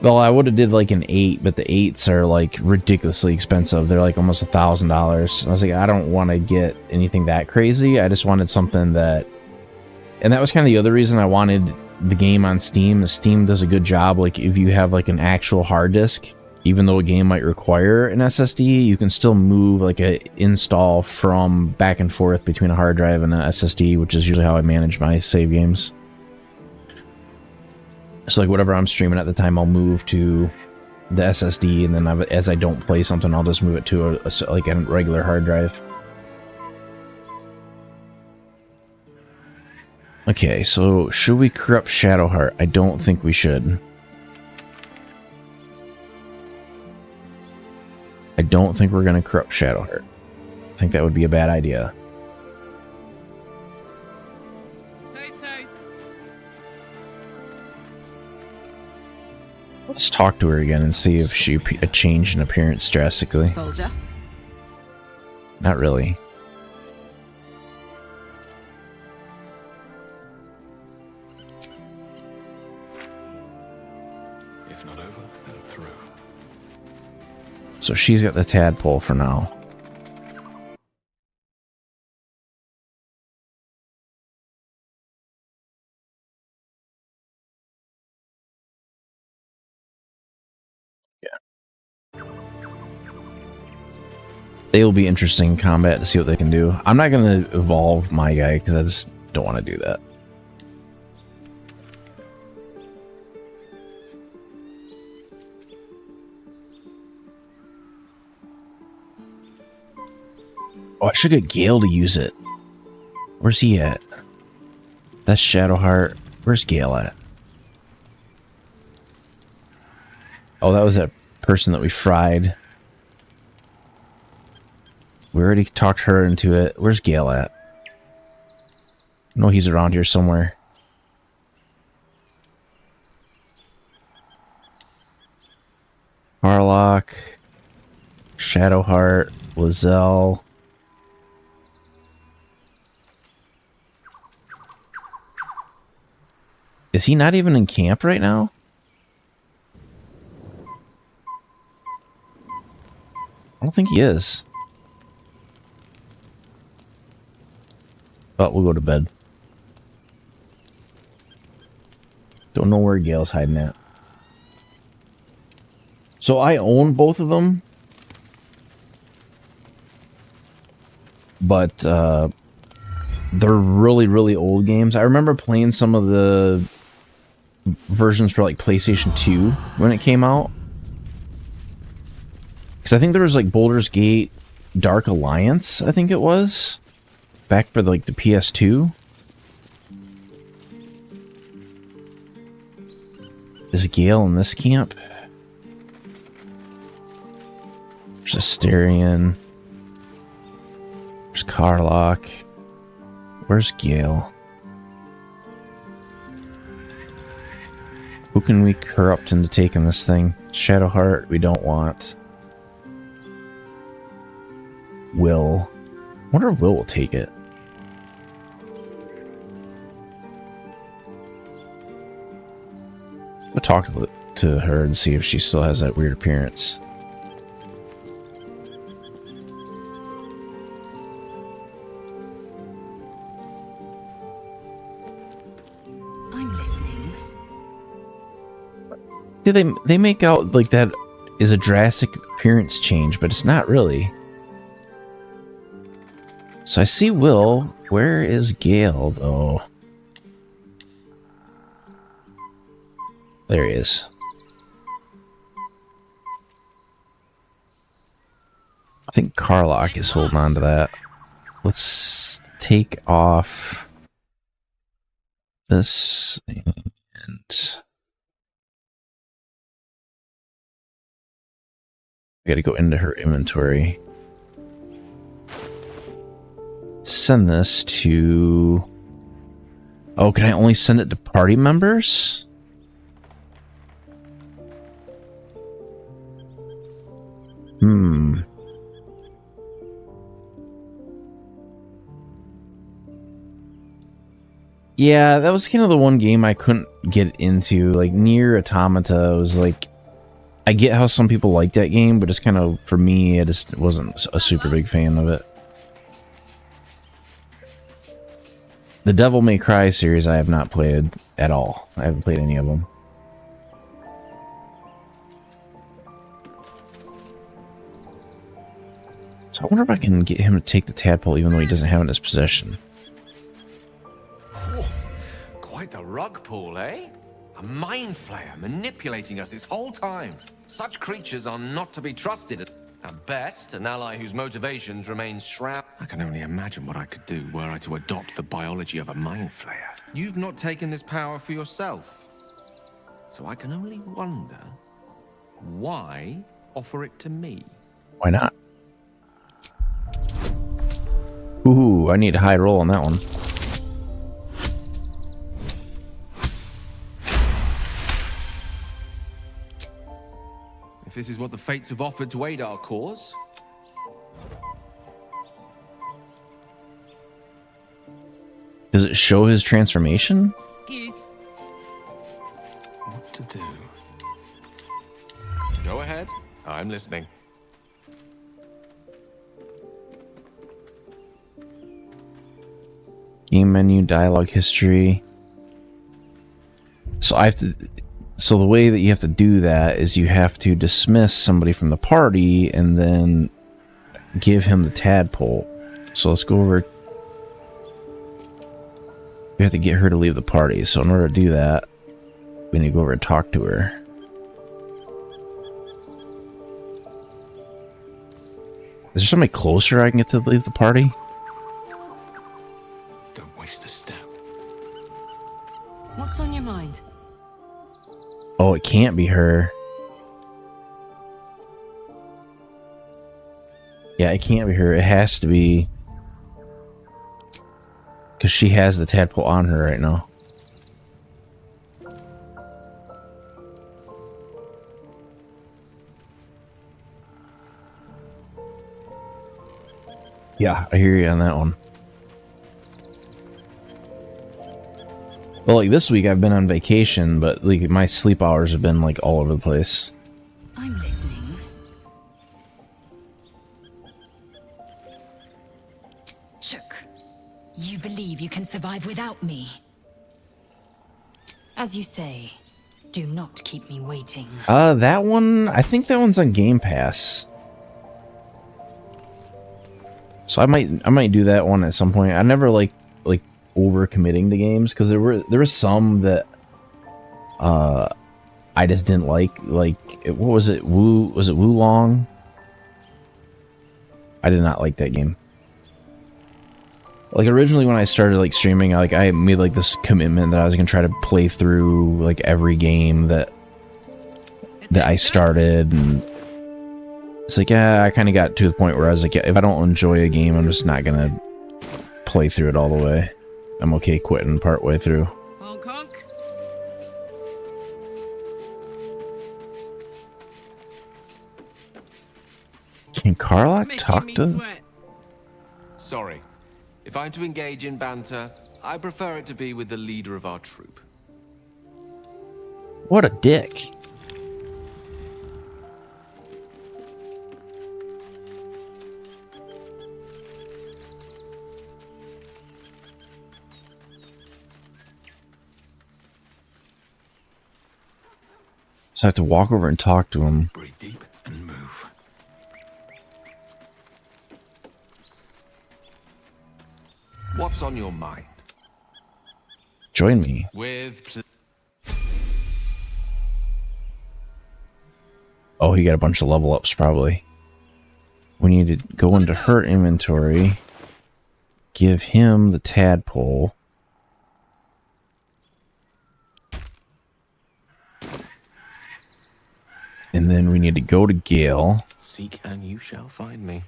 Well, I would have did like an 8, but the 8s are like ridiculously expensive. They're like almost $1,000. I was like, I don't want to get anything that crazy. I just wanted something that, and that was kind of the other reason I wanted the game on Steam. Steam does a good job. Like if you have like an actual hard disk, even though a game might require an SSD, you can still move like a install from back and forth between a hard drive and an SSD, which is usually how I manage my save games. So like whatever I'm streaming at the time, I'll move to the SSD, and then as I don't play something, I'll just move it to like a regular hard drive. Okay, so should we corrupt Shadowheart? I don't think we should. I don't think we're going to corrupt Shadowheart. I think that would be a bad idea. Let's talk to her again and see if she changed in appearance drastically. Soldier. Not really. So she's got the tadpole for now. They will be interesting in combat to see what they can do. I'm not going to evolve my guy because I just don't want to do that. Oh, I should get Gale to use it. Where's he at? That's Shadowheart. Where's Gale at? Oh, that was that person that we fried. We already talked her into it. Where's Gale at? I know he's around here somewhere. Harlock, Shadowheart, Lizelle. Is he not even in camp right now? I don't think he is. But we'll go to bed. Don't know where Gale's hiding at. So I own both of them. But they're really, really old games. I remember playing some of the versions for like PlayStation 2 when it came out. Because I think there was like Baldur's Gate Dark Alliance, I think it was. Back for like the PS2. Is Gale in this camp? There's Asterion. There's Karlach. Where's Gale? Who can we corrupt into taking this thing? Shadowheart, we don't want. Will. I wonder if Will will take it. I'll talk to her and see if she still has that weird appearance. I'm listening. Yeah, they make out like that is a drastic appearance change, but it's not really. So I see Will. Where is Gale, though? There he is. I think Karlach is holding on to that. Let's take off this and we gotta go into her inventory. Send this to... Oh, can I only send it to party members? Yeah, that was kind of the one game I couldn't get into. Like, Nier Automata was like... I get how some people like that game, but it's kind of, for me, I just wasn't a super big fan of it. The Devil May Cry series I have not played at all. I haven't played any of them. So I wonder if I can get him to take the tadpole even though he doesn't have it in his possession. Oh, quite the rug pull, eh? A mind flayer manipulating us this whole time. Such creatures are not to be trusted. At best, an ally whose motivations remain shrouded. I can only imagine what I could do were I to adopt the biology of a mind flayer. You've not taken this power for yourself. So I can only wonder, why offer it to me? Why not? Ooh, I need a high roll on that one. If this is what the fates have offered to aid our cause. Does it show his transformation? Excuse. What to do? Go ahead. I'm listening. Game menu, dialogue history. So I have to. So the way that you have to do that is you have to dismiss somebody from the party and then give him the tadpole. So let's go over. We have to get her to leave the party. So in order to do that, we need to go over and talk to her. Is there somebody closer I can get to leave the party? Don't waste a step. What's on your mind? Oh, it can't be her. Yeah, it can't be her. It has to be... because she has the tadpole on her right now. Yeah, I hear you on that one. Well, like this week I've been on vacation, but like my sleep hours have been like all over the place. I'm listening. Chook, you believe you can survive without me? As you say, do not keep me waiting. That one, I think that one's on Game Pass. So I might do that one at some point. I never like over committing to games because there were some that I just didn't like what was it? Was it Wulong? I did not like that game. Like originally when I started like streaming, I made like this commitment that I was gonna try to play through like every game that I started, and it's like, yeah, I kind of got to the point where I was like, yeah, if I don't enjoy a game, I'm just not gonna play through it all the way. I'm okay quitting part way through. Honk honk. Can Karlach Making talk me to? sweat. Sorry. If I'm to engage in banter, I prefer it to be with the leader of our troop. What a dick. So I have to walk over and talk to him. Breathe deep and move. What's on your mind? Join me. Oh, he got a bunch of level ups probably. We need to go into her inventory. Give him the tadpole. And then we need to go to Gale. Seek and you shall find me.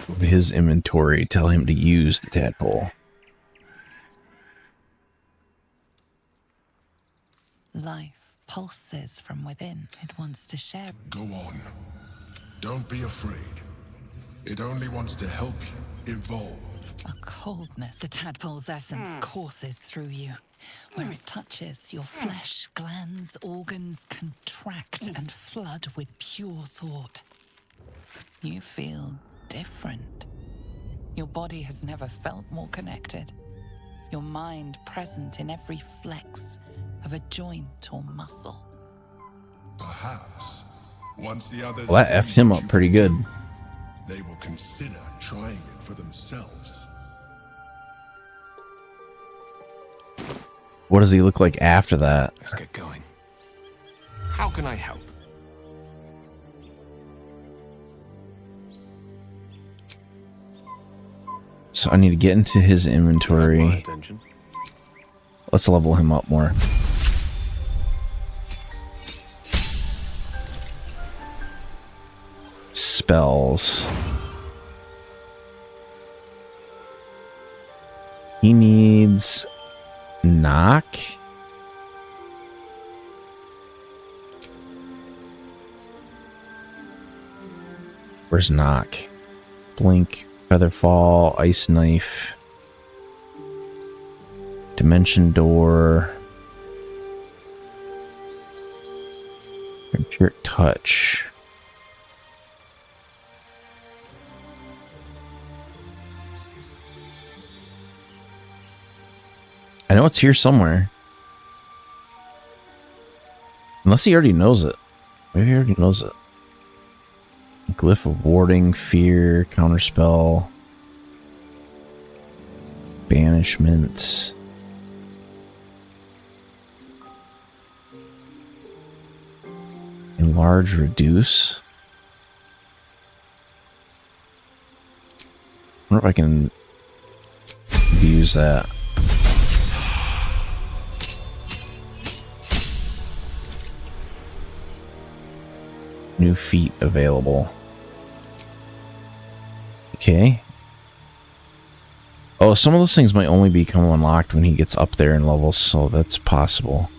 Go to his inventory. Tell him to use the tadpole. Life pulses from within. It wants to share. Go on. Don't be afraid. It only wants to help you evolve. A coldness. The tadpole's essence courses through you. Where it touches, your flesh, glands, organs contract and flood with pure thought. You feel different. Your body has never felt more connected. Your mind present in every flex of a joint or muscle. Perhaps, once the others Well, that effed see him what up you pretty can good. do, they will consider trying it for themselves. What does he look like after that? Let's get going. How can I help? So I need to get into his My inventory. attention. Let's level him up more. Spells. He needs knock. Where's knock? Blink, featherfall, ice knife, dimension door, vampiric touch. I know it's here somewhere. Unless he already knows it. Maybe he already knows it. Glyph of warding, fear, counterspell, banishment. Enlarge, reduce. I wonder if I can use that. New feat available. Okay. Oh, some of those things might only become unlocked when he gets up there in levels, so that's possible.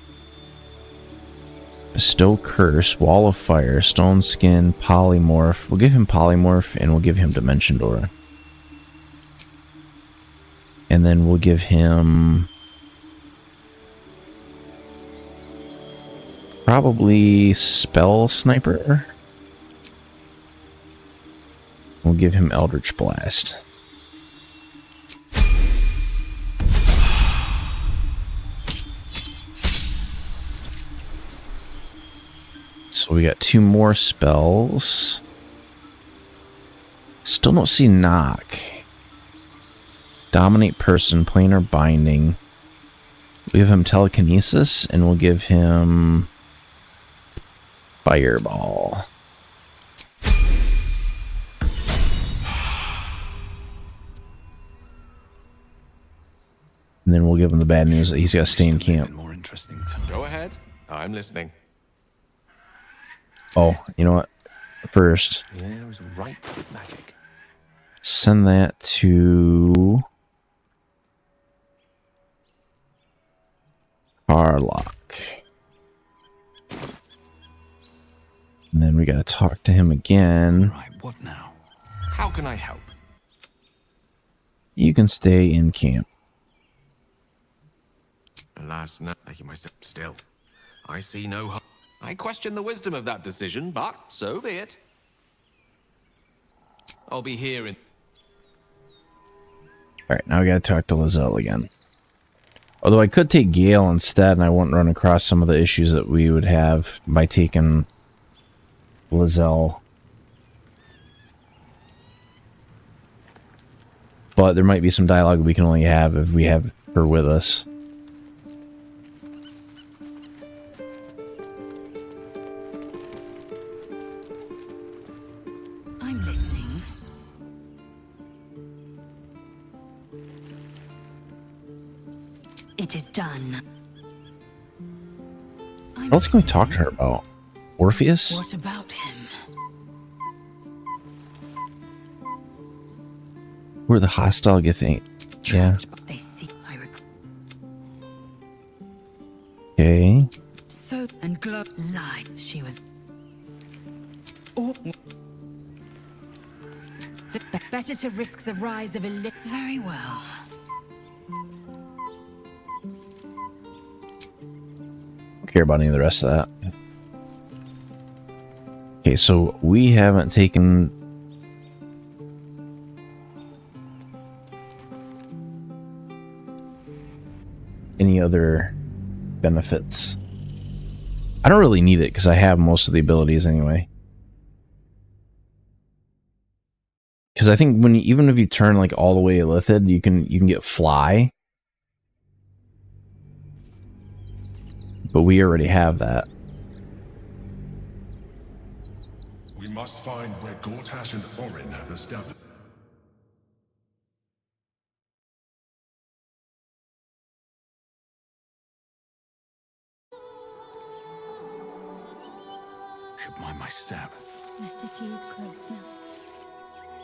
Bestow Curse, Wall of Fire, Stone Skin, Polymorph. We'll give him Polymorph, and we'll give him Dimension Door. And then we'll give him... probably Spell Sniper. We'll give him Eldritch Blast. So we got 2 more spells. Still don't see Knock. Dominate Person, Planar Binding. We give him Telekinesis, and we'll give him Fireball. And then we'll give him the bad news that he's got to stay in camp. More interesting. Go ahead. I'm listening. Oh, you know what? First, There is right with magic. send that to Carlock. And then we gotta talk to him again. Right, what now? How can I help? You can stay in camp. Alas, no, making myself still. I see no harm. I question the wisdom of that decision, but so be it. I'll be here in... Alright, now we gotta talk to Lizelle again. Although I could take Gale instead, and I wouldn't run across some of the issues that we would have by taking Lizelle. But there might be some dialogue we can only have if we have her with us. I'm listening. It is done. What else can we talk to her about? Orpheus? What about him? We're the hostile Githane. Yeah. They see. I Okay. so and glow light. She was. Oh. Better to risk the rise of a very well. Don't care about any of the rest of that. Okay, so we haven't taken any other benefits. I don't really need it because I have most of the abilities anyway. Because I think when even if you turn like all the way Illithid, you can get Fly. But we already have that. We must find where Gortash and Orin have established. Should mind my step. The city is close now.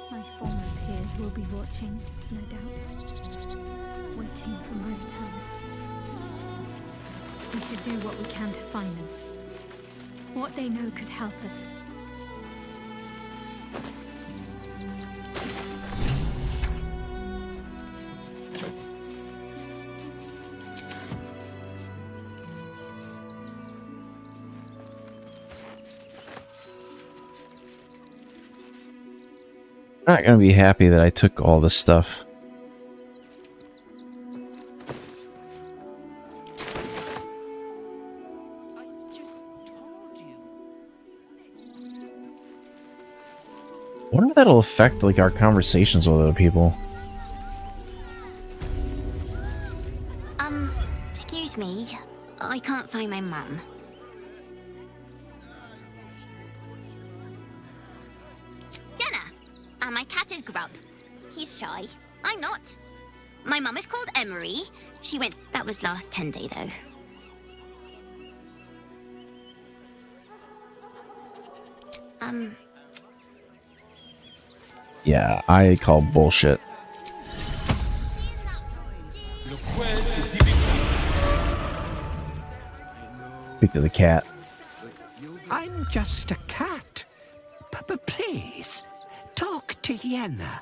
My former peers will be watching, no doubt, waiting for my return. We should do what we can to find them. What they know could help us. Not gonna be happy that I took all this stuff. that'll affect like our conversations with other people. Excuse me. I can't find my mum. Yenna! And my cat is Grub. He's shy. I'm not. My mum is called Emery. She went... That was last 10 day, though. Yeah, I call bullshit. Speak to the cat. I'm just a cat. But please, talk to Yenna.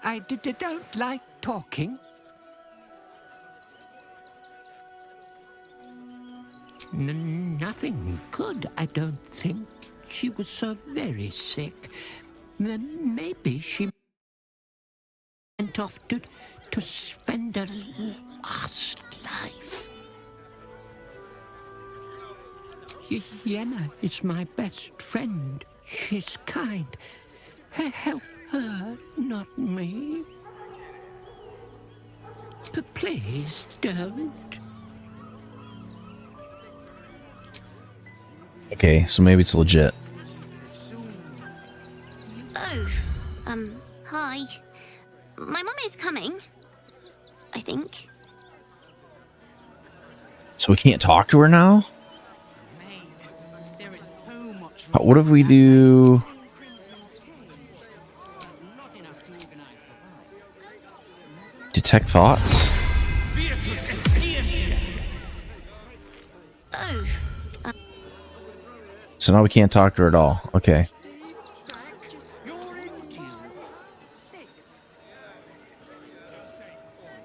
I don't like talking. Nothing good, I don't think. She was so very sick. Maybe she went off to spend her last life. Yenna is my best friend. She's kind. Help her, not me. But please don't. Okay, so maybe it's legit. Oh, hi. My mum is coming. I think. So we can't talk to her now? What if we do... detect thoughts? Oh. So now we can't talk to her at all. Okay.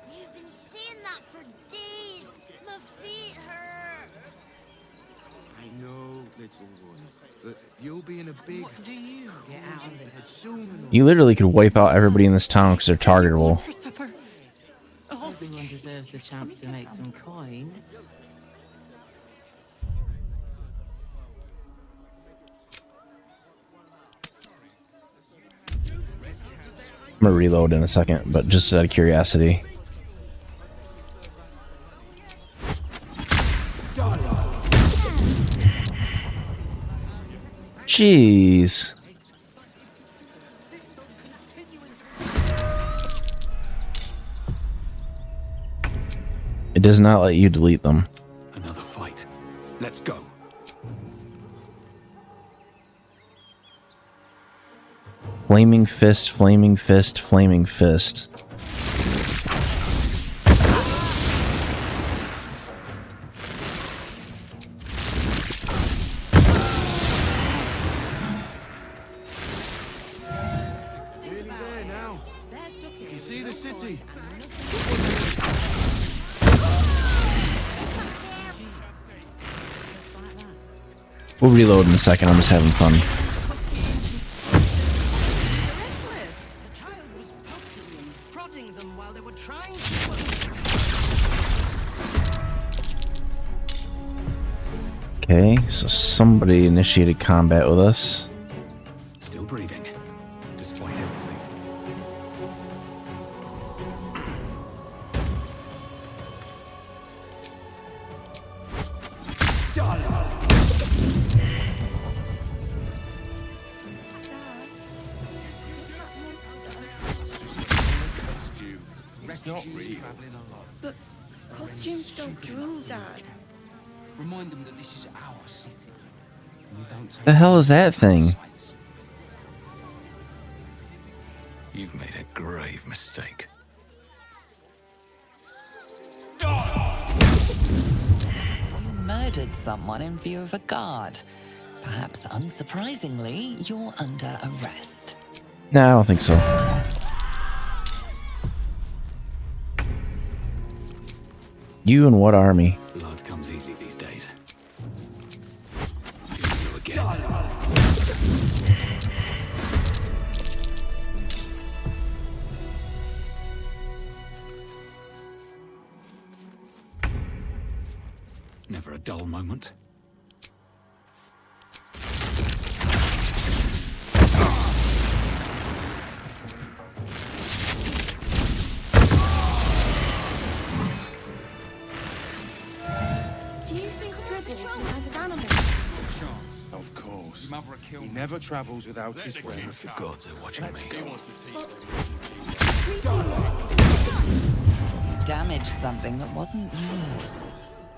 You've been saying that for days. My feet hurt. I know, little one, but you'll be in a big... What do you get out of this? Soon enough. You literally could wipe out everybody in this town because they're targetable. For supper. Everyone deserves the chance to make some coin. I'm gonna reload in a second, but just out of curiosity. Jeez. It does not let you delete them. Another fight. Let's go. Flaming fist, flaming fist, flaming fist. Nearly there now. You see the city? We'll reload in a second. I'm just having fun. The child was poking them, prodding them while they were trying to... Okay, so somebody initiated combat with us. Still breathing, despite everything. Refugees traveling a lot. But costumes don't drool, Dad. Remind them that this is our city. We don't take The hell is that thing? sides. You've made a grave mistake. You murdered someone in view of a guard. Perhaps unsurprisingly, you're under arrest. No, I don't think so. You and what army? Blood comes easy these days. Here we go again. Never a dull moment. never travels without his friend. If the gods are watching me. Damaged something that wasn't yours.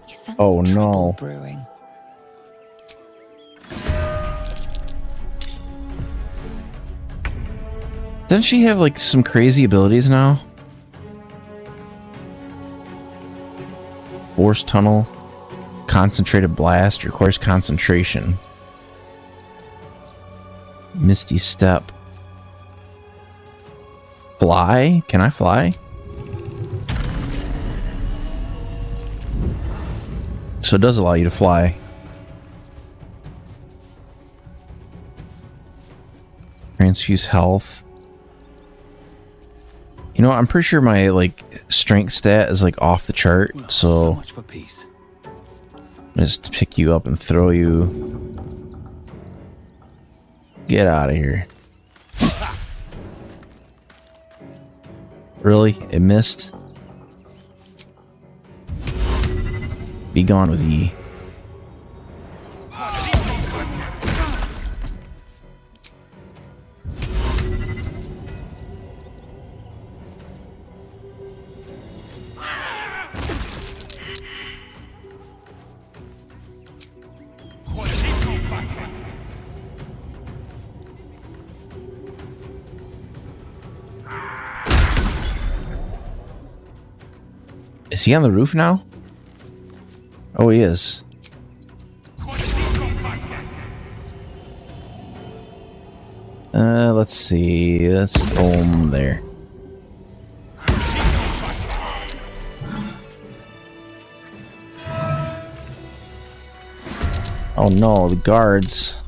You sense Oh, trouble no. brewing. Doesn't she have like some crazy abilities now? Force tunnel, concentrated blast, requires concentration. Misty step. Fly? Can I fly? So it does allow you to fly. Transfuse health. You know, I'm pretty sure my like strength stat is like off the chart, so much for peace. just pick you up and throw you. Get out of here. Really? It missed? Be gone with ye. Is he on the roof now? Oh, he is. Let's see. Let's throw him there. Oh no, the guards.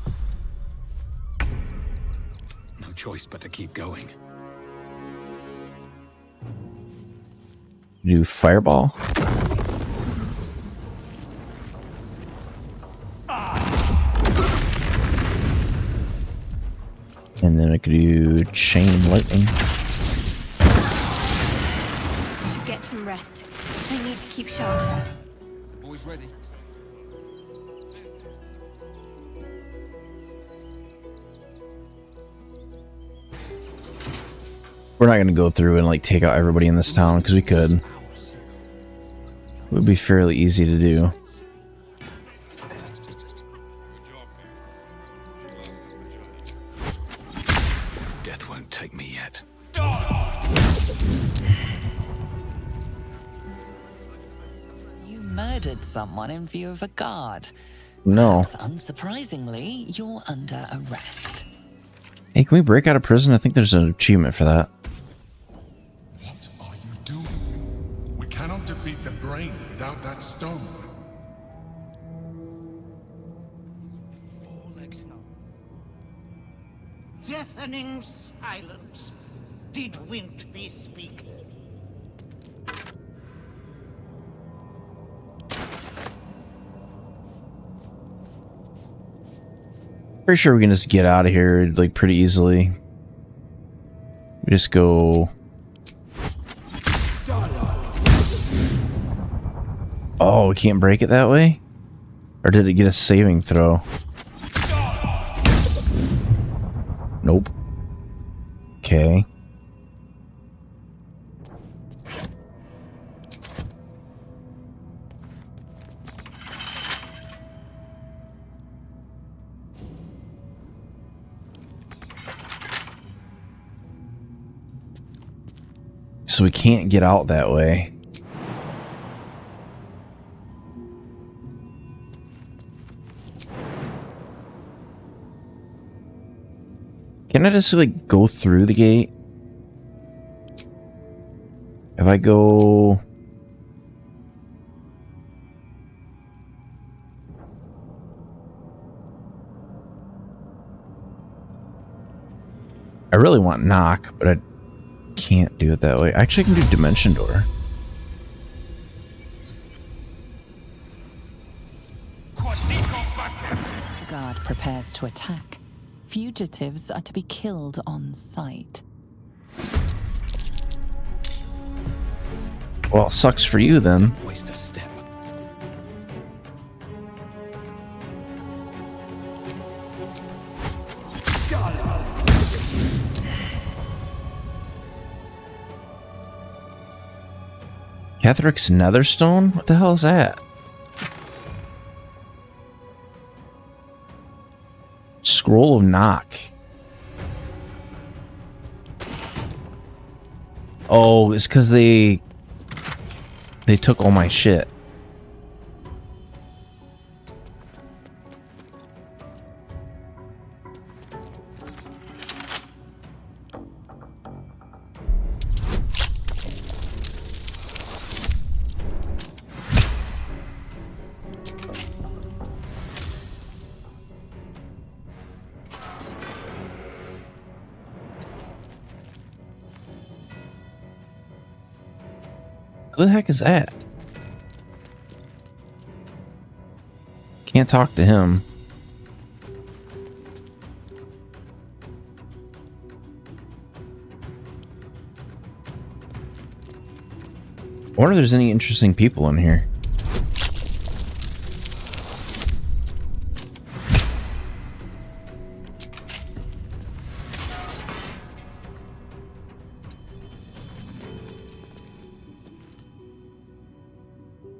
No choice but to keep going. Do fireball. And then I could do chain lightning. Get some rest. I need to keep sharp. The boy's ready. We're not going to go through and like take out everybody in this town because we could. It would be fairly easy to do. Death won't take me yet. You murdered someone in view of a guard. No. Perhaps unsurprisingly, you're under arrest. Hey, can we break out of prison? I think there's an achievement for that. What are you doing? We cannot defeat the brain without that stone. Deafening silence. Did Wint be speaking? Pretty sure we can just get out of here like pretty easily. We just go. Oh, we can't break it that way? Or did it get a saving throw? Nope. Okay. So we can't get out that way. Can I just like go through the gate? If I go... I really want knock, but I can't do it that way. Actually, I can do dimension door. The guard prepares to attack. Fugitives are to be killed on sight. Well, it sucks for you then. Waste a step. Ketheric's Netherstone? What the hell is that? Scroll of Knock. Oh, it's because they took all my shit. Who the heck is that? Can't talk to him. I wonder if there's any interesting people in here.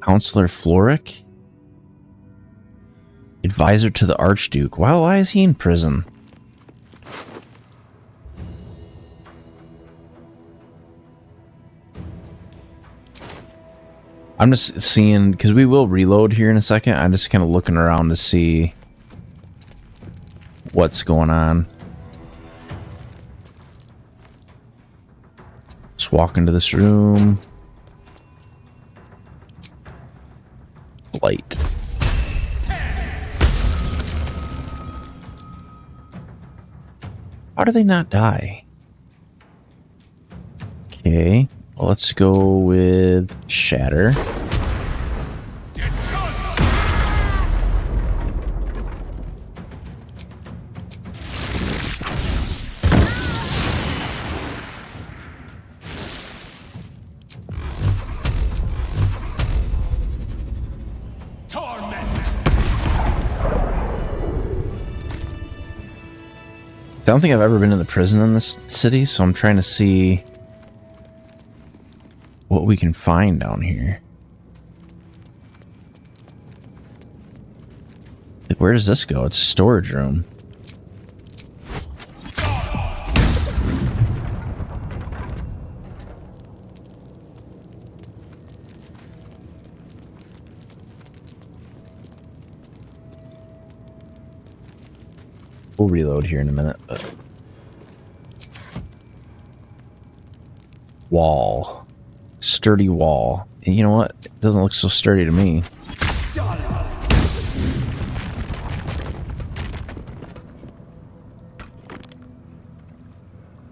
Counselor Floric? Advisor to the Archduke. Why is he in prison? I'm just seeing, because we will reload here in a second. I'm just kind of looking around to see what's going on. Just walk into this room. Light. How do they not die? Okay, well, let's go with Shatter. I don't think I've ever been in the prison in this city, so I'm trying to see what we can find down here. Like, where does this go? It's a storage room. We'll reload here in a minute. But... wall. Sturdy wall. And you know what? It doesn't look so sturdy to me.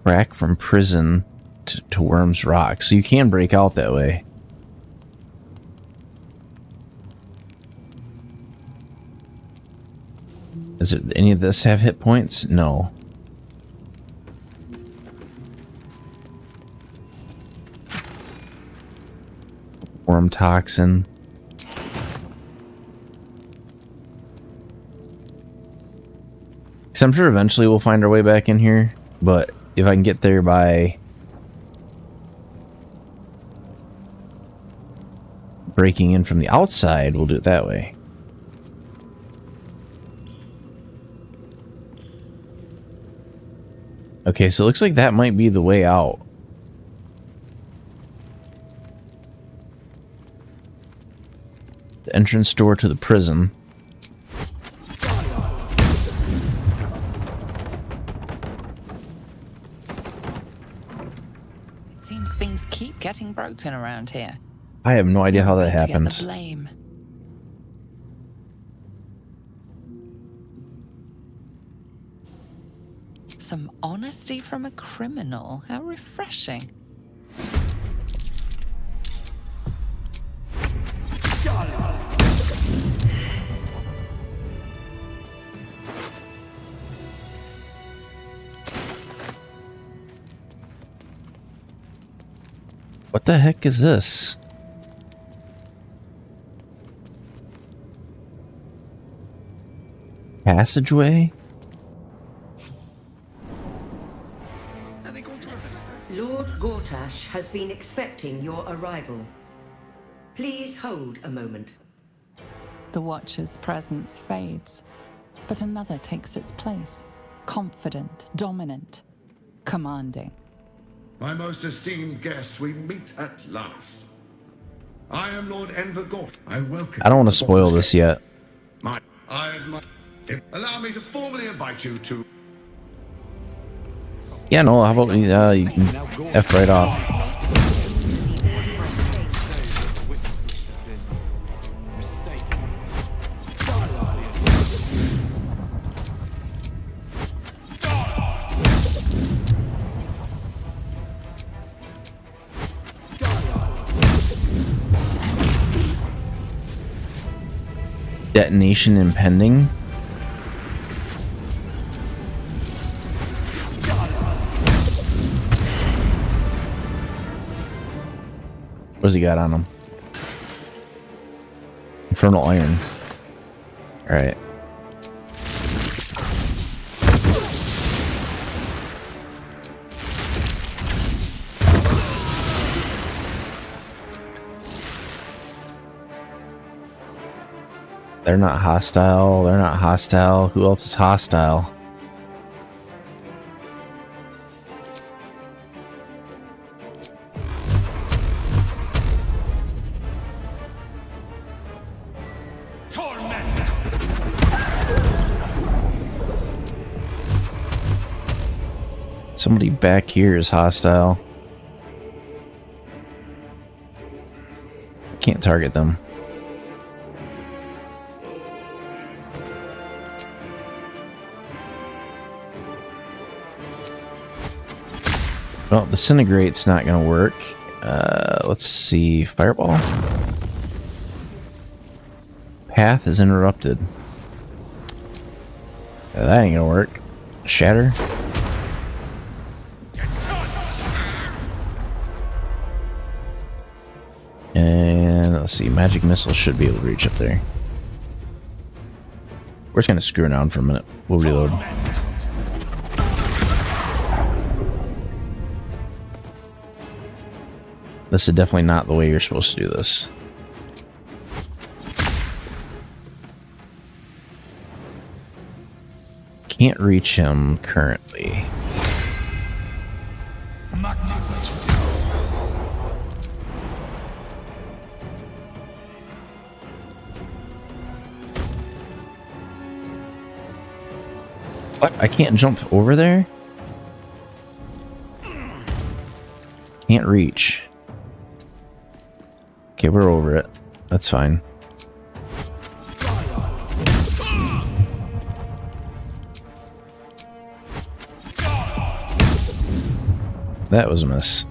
Crack from prison to Worm's Rock. So you can break out that way. Does it, any of this have hit points? No. Worm toxin. Because I'm sure eventually we'll find our way back in here, but if I can get there by breaking in from the outside, we'll do it that way. Okay, so it looks like that might be the way out. The entrance door to the prison. It seems things keep getting broken around here. I have no idea how that happened. To get the blame. Some honesty from a criminal. How refreshing. What the heck is this? Passageway? Lord Gortash has been expecting your arrival. Please hold a moment. The Watcher's presence fades, but another takes its place. Confident, dominant, commanding. My most esteemed guest, we meet at last. I am Lord Envergor. I welcome I don't want you to spoil Baldur's this Gate. yet. Allow me to formally invite you to... Yeah, no, how about you can F right off. Detonation impending. What's he got on him? Infernal Iron. Alright. They're not hostile. They're not hostile. Who else is hostile? Somebody back here is hostile. Can't target them. Well, Disintegrate's not going to work. Let's see. Fireball. Path is interrupted. That ain't going to work. Shatter. And let's see. Magic Missile should be able to reach up there. We're just going to screw around for a minute. We'll reload. This is definitely not the way you're supposed to do this. Can't reach him currently. What? I can't jump over there? Can't reach. Okay, we're over it. That's fine. That was a miss.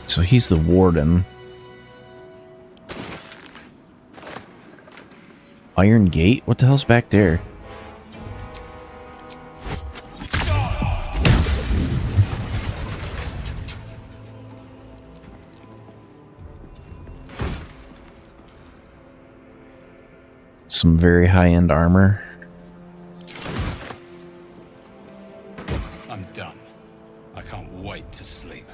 So he's the warden. Iron Gate? What the hell's back there? Some very high-end armor. I'm done. I can't wait to sleep.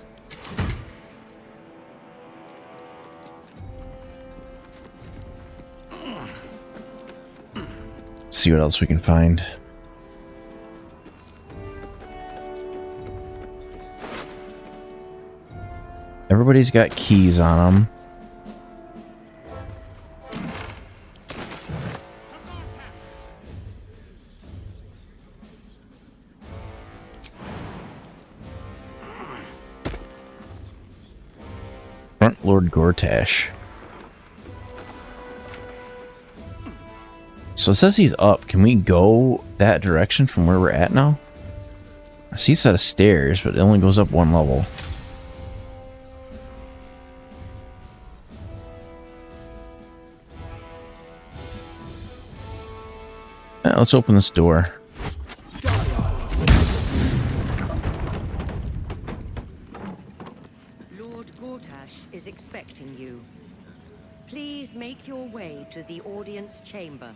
See what else we can find. Everybody's got keys on them. Front Lord Gortash. So it says he's up. Can we go that direction from where we're at now? I see a set of stairs, but it only goes up one level. Let's open this door. Lord Gortash is expecting you. Please make your way to the audience chamber.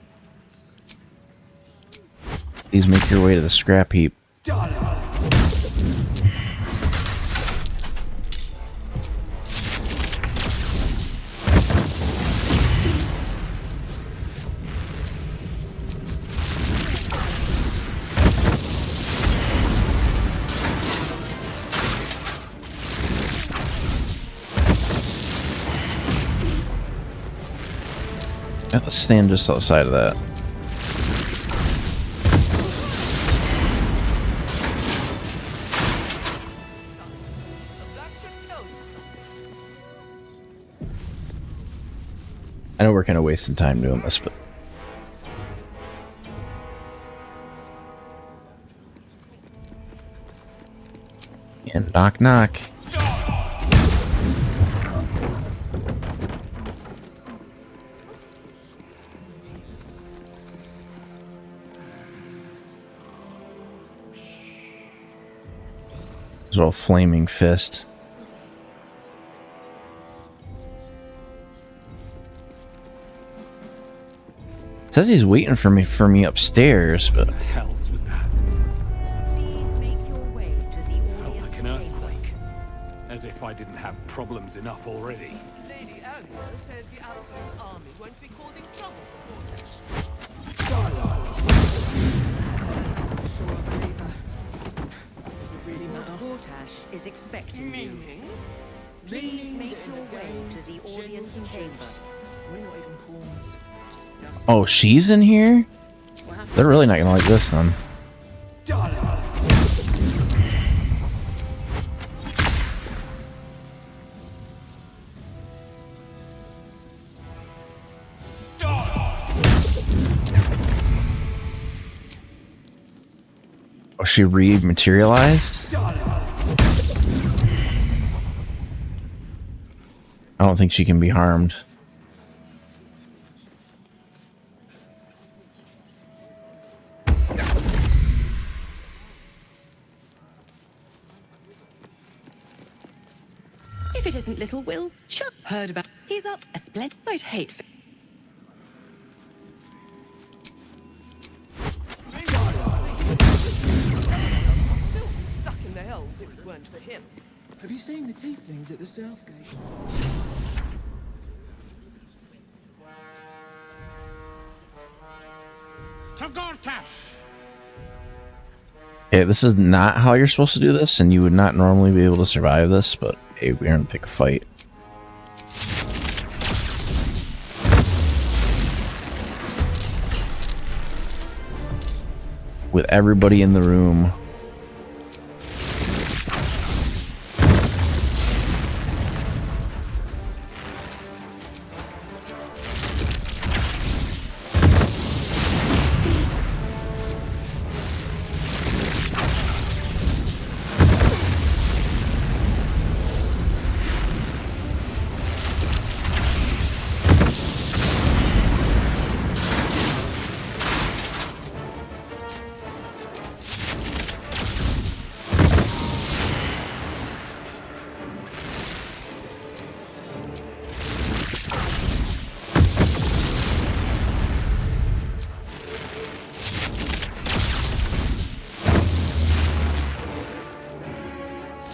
Please make your way to the scrap heap. Yeah, let's stand just outside of that. I know we're kind of wasting time doing this, but... And knock knock. His little flaming fist. It says he's waiting for me upstairs, but What the hell was that? Please make your way to the Felt audience like an chamber. earthquake. As if I didn't have problems enough already. Lady Alia says the Absolute's army won't be causing trouble before this. Sure, I believe her. You really Lord matter. Gortash is expecting you. Meaning? Please Meaning make that your in the way games, to the generals audience and chamber. troops, we're not even pawns. Just dust. oh, she's in here? What happens They're really not gonna like this then. Oh, she rematerialized? I don't think she can be harmed. If it isn't little Will's Chuck heard about, he's up a splendid. I'd hate for. still stuck in the hells if it weren't for him. Have you seen the tieflings at the south gate? To Gortash! Okay, this is not how you're supposed to do this, and you would not normally be able to survive this, but hey, we're gonna pick a fight. With everybody in the room.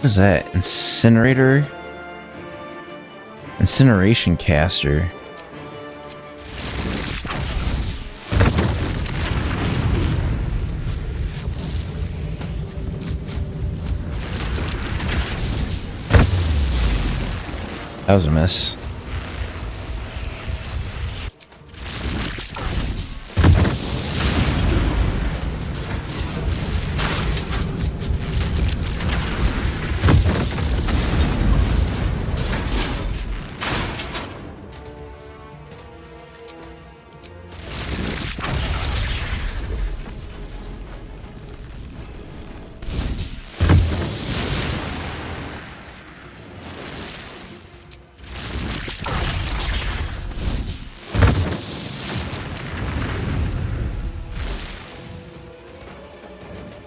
What is that? Incinerator? Incineration caster. That was a miss.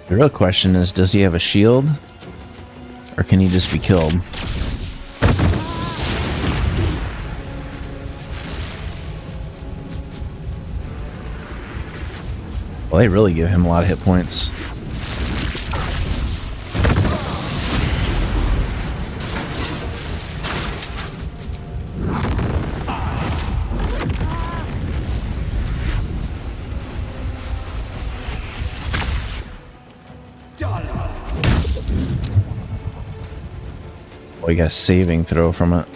The real question is, does he have a shield? Or can he just be killed? Well, they really give him a lot of hit points. Oh, we got a saving throw from it.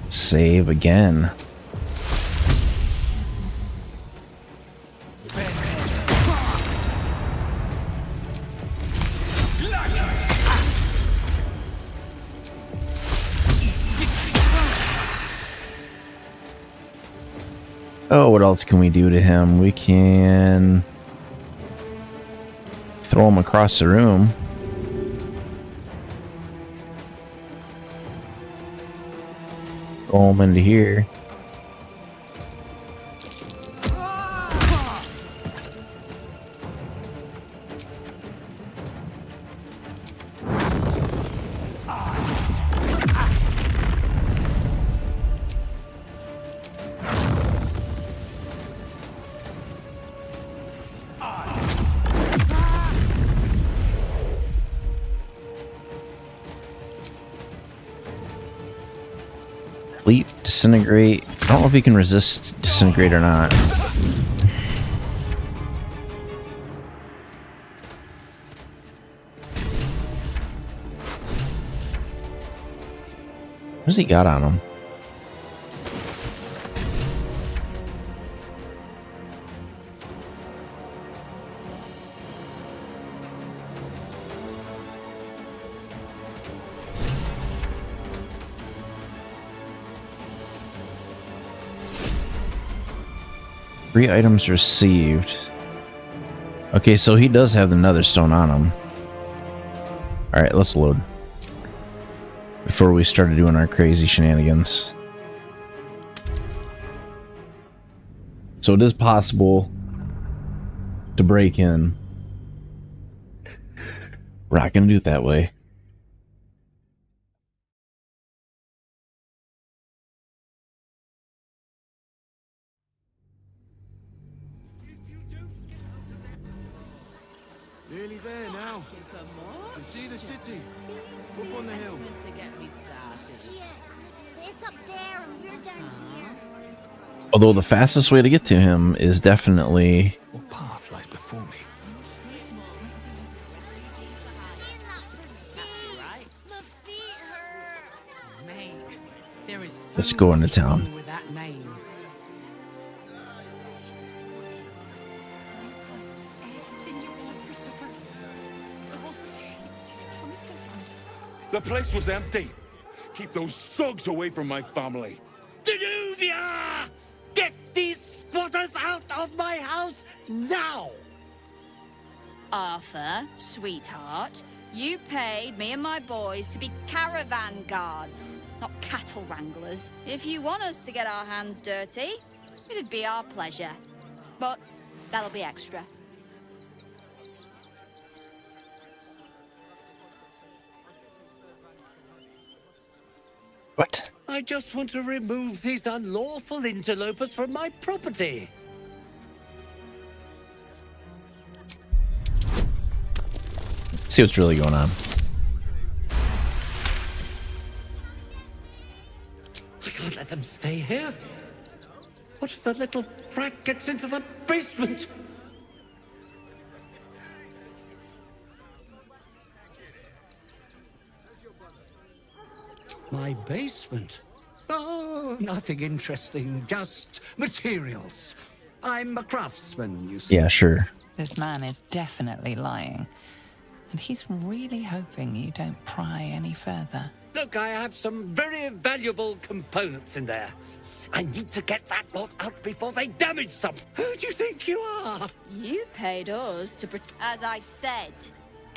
Save again. Oh, what else can we do to him? We can throw him across the room. Throw him into here. Sleep, disintegrate. I don't know if he can resist disintegrate or not. What's he got on him? Three items received. Okay, so he does have the nether stone on him. Alright, let's load. Before we started doing our crazy shenanigans. So it is possible to break in. We're not going to do it that way. Nearly there now. You see the city? Up on the hill. Shit. It's up there and we're down here. Although the fastest way to get to him is definitely... What path lies before me? Let's go into town. The place was empty. Keep those thugs away from my family. Danuvia! Get these squatters out of my house now! Arthur, sweetheart, you paid me and my boys to be caravan guards, not cattle wranglers. If you want us to get our hands dirty, it'd be our pleasure. But that'll be extra. What? I just want to remove these unlawful interlopers from my property. See what's really going on. I can't let them stay here. What if the little brat gets into the basement? My basement? Oh, nothing interesting, just materials. I'm a craftsman, you see. Yeah, sure. This man is definitely lying. And he's really hoping you don't pry any further. Look, I have some very valuable components in there. I need to get that lot out before they damage something. Who do you think you are? You paid us to protect, as I said.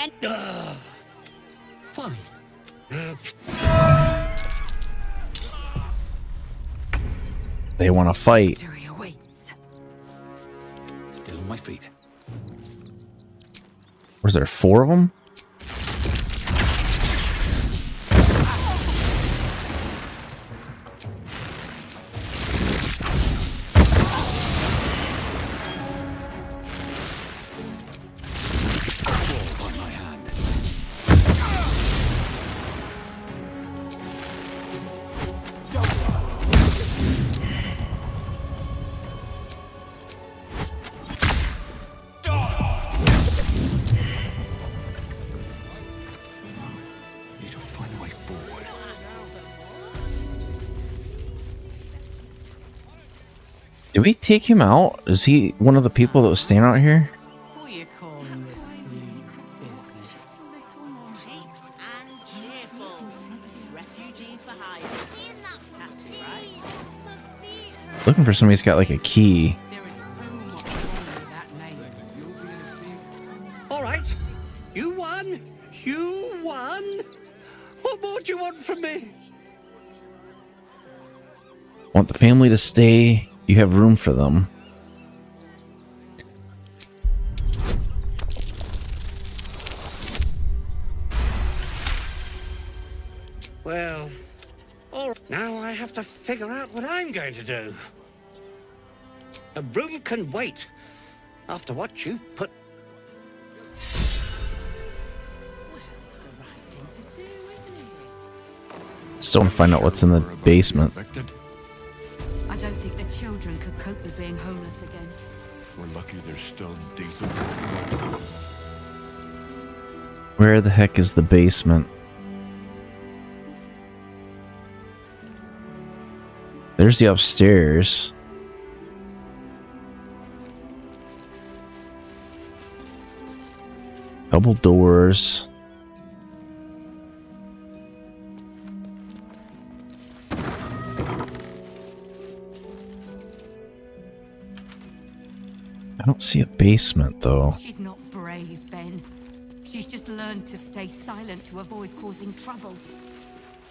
And fine. They want to fight. Victory awaits. Still on my feet. Was there 4 of them? Did we take him out? Is he one of the people that was staying out here? What are you calling this new business? Cheap and cheerful. Refugees for hire. Catchy, right? Looking for somebody who's got like a key. There is so much wrong with that name. All right. You won. You won. What more do you want from me? Want the family to stay. You have room for them. Well, all right. Now I have to figure out what I'm going to do. A room can wait. After what you've put... Still want to find out what's in the basement. I don't think the children could cope with being homeless again. We're lucky they're still decent. Where the heck is the basement? There's the upstairs. Double doors. I don't see a basement, though. She's not brave, Ben. She's just learned to stay silent to avoid causing trouble.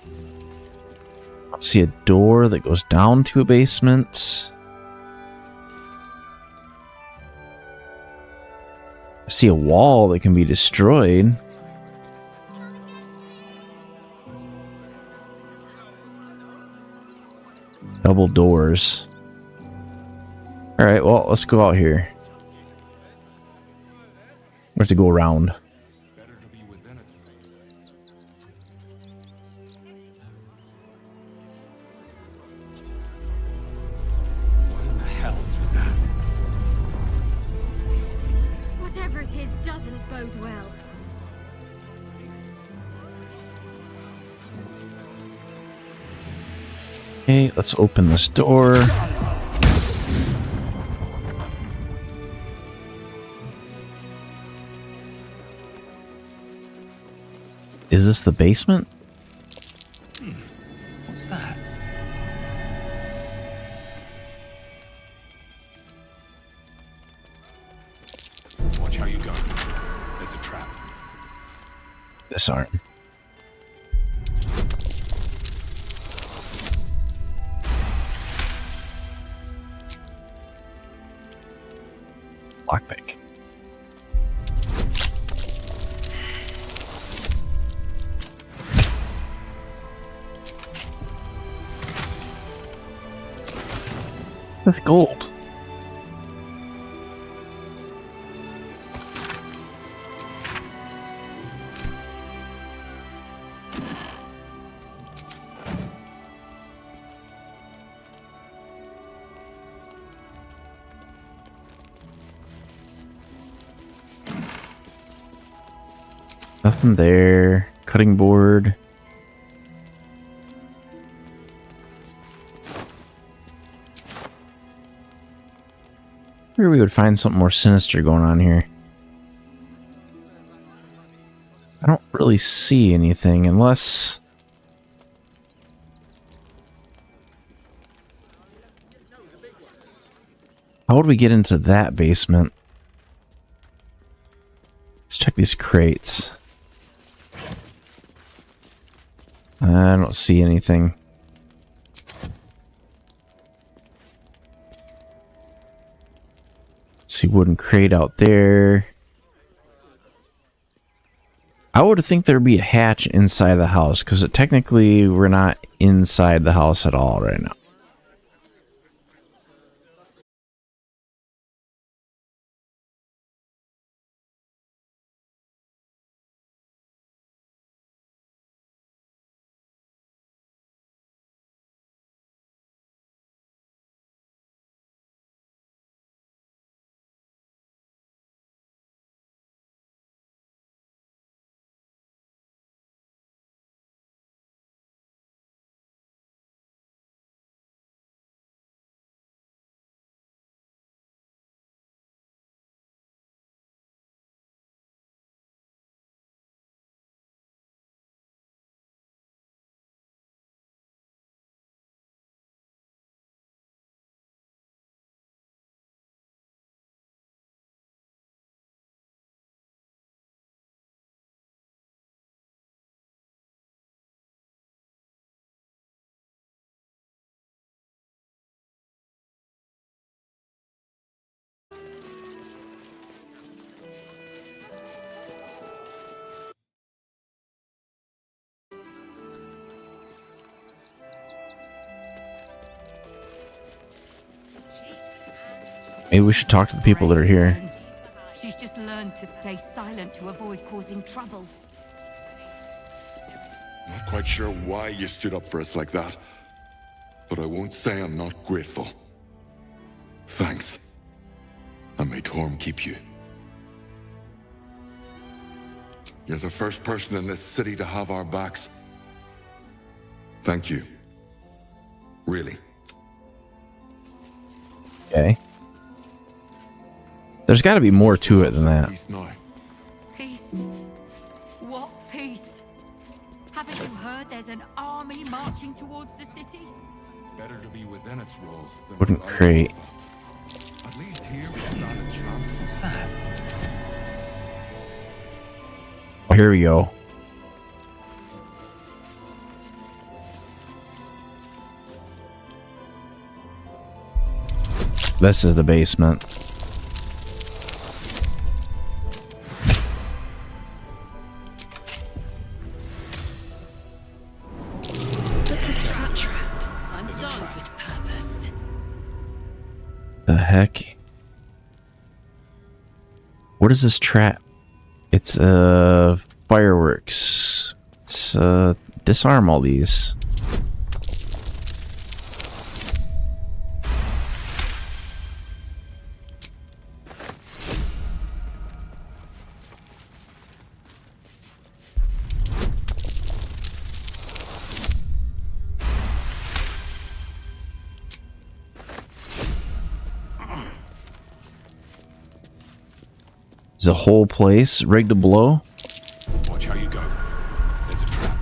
I don't see a door that goes down to a basement. I see a wall that can be destroyed. Double doors. Alright, well, let's go out here. We have to go around. What in the hells was that? Whatever it is doesn't bode well. Okay, let's open this door. Is this the basement? What's that? Watch how you go. There's a trap. Disarm. Lockpick. That's gold. Nothing there. Cutting board. Maybe we would find something more sinister going on here. I don't really see anything unless... How would we get into that basement? Let's check these crates. I don't see anything. See wooden crate out there. I would think there'd be a hatch inside the house because technically we're not inside the house at all right now. Maybe we should talk to the people that are here. She's just learned to stay silent to avoid causing trouble. Not quite sure why you stood up for us like that, but I won't say I'm not grateful. Thanks. And may Torm keep you. You're the first person in this city to have our backs. Thank you. Really. Okay. There's got to be more to it than that. Peace now. Peace? What peace? Haven't you heard there's an army marching towards the city? Better to be within its walls than Wouldn't without. create. At least here we stand a chance. What's that? Oh, here we go. This is the basement. Time to dance. With purpose. The heck? What is this trap? It's fireworks. It's disarm all these. Is the whole place rigged to blow? Watch how you go. There's a trap.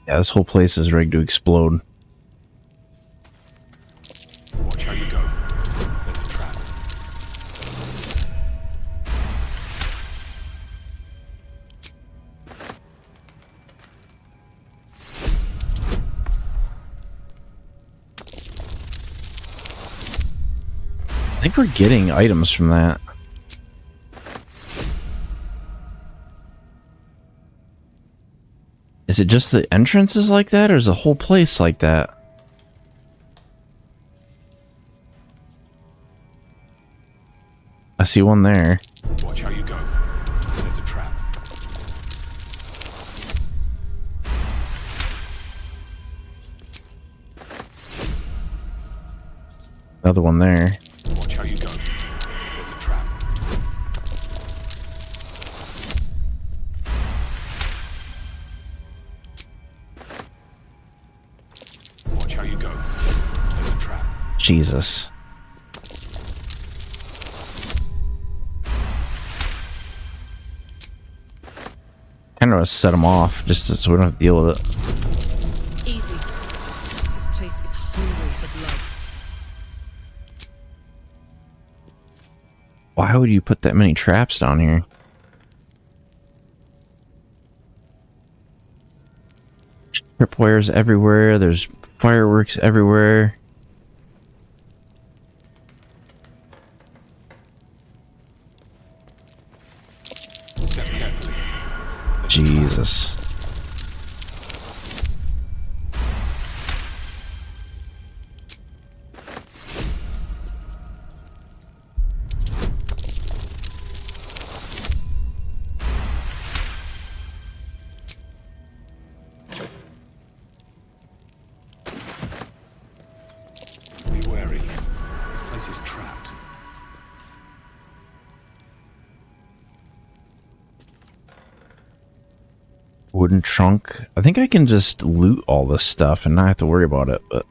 Yeah, this whole place is rigged to explode. Watch how you go. There's a trap. I think we're getting items from that. Is it just the entrances like that, or is the whole place like that? I see one there. Watch how you go. There's a trap. Another one there. Watch how you go. There's a trap. Watch how you go. There's a trap. Jesus. Kind of want to set them off just so we don't have to deal with it. Easy. This place is hungry for blood. Why would you put that many traps down here? Tripwires everywhere. There's fireworks everywhere. Step carefully. Jesus. Be wary. This place is trapped. Wooden trunk. I think I can just loot all this stuff and not have to worry about it, but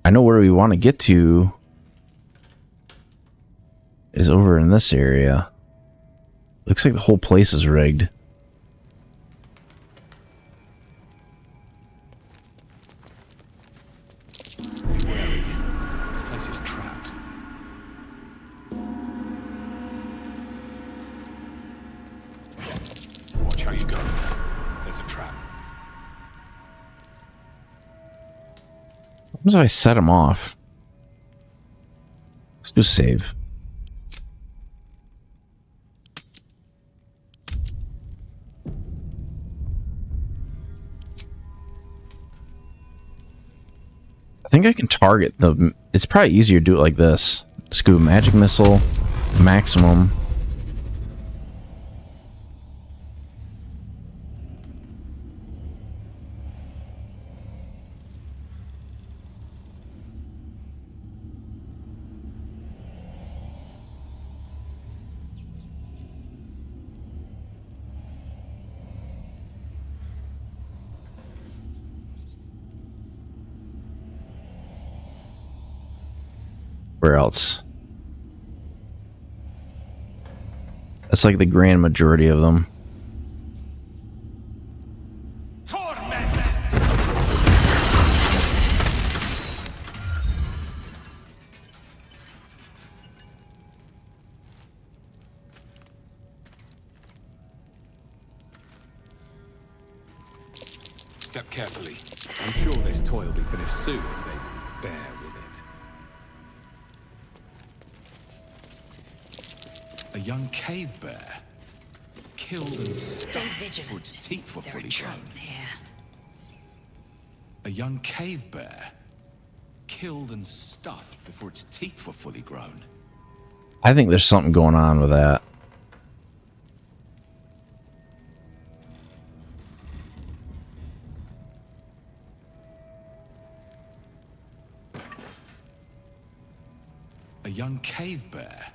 I know where we want to get to is over in this area. Looks like the whole place is rigged. Be wary. This place is trapped. What if I set him off? Let's do save. I think I can target the... It's probably easier to do it like this. Just go magic missile, maximum. Where else? That's like the grand majority of them. Step carefully. I'm sure this toy will be finished soon if they bear with it. A young cave bear. Killed and stuffed before its teeth were fully grown. A young cave bear. Killed and stuffed before its teeth were fully grown. I think there's something going on with that. A young cave bear.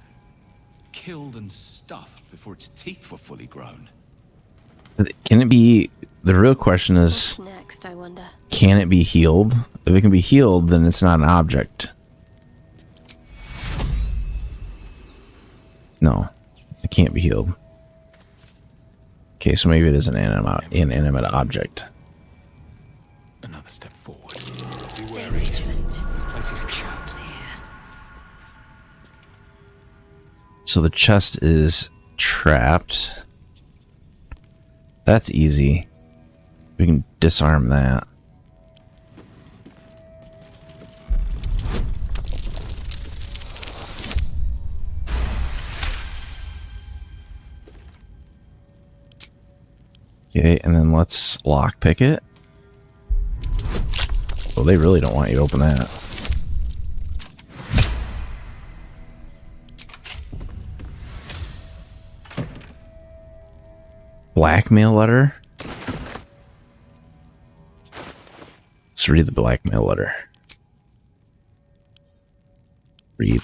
Killed and stuffed before its teeth were fully grown. Can it be... The real question is... What's next, I wonder? Can it be healed? If it can be healed, then it's not an object. No. It can't be healed. Okay, so maybe it is an inanimate object. Another step forward. Be wary. This place is trapped. So the chest is trapped. That's easy. We can disarm that. Okay, and then let's lockpick it. Oh, they really don't want you to open that. Blackmail letter? Let's read the blackmail letter. Read.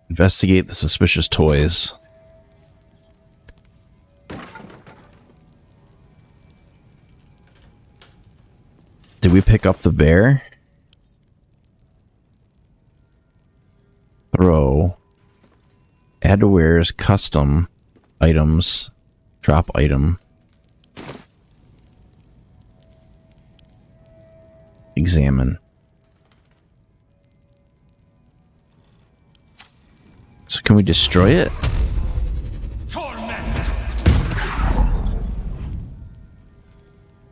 Investigate the suspicious toys. Did we pick up the bear? Throw. Add to wares, custom items, drop item. Examine. So can we destroy it?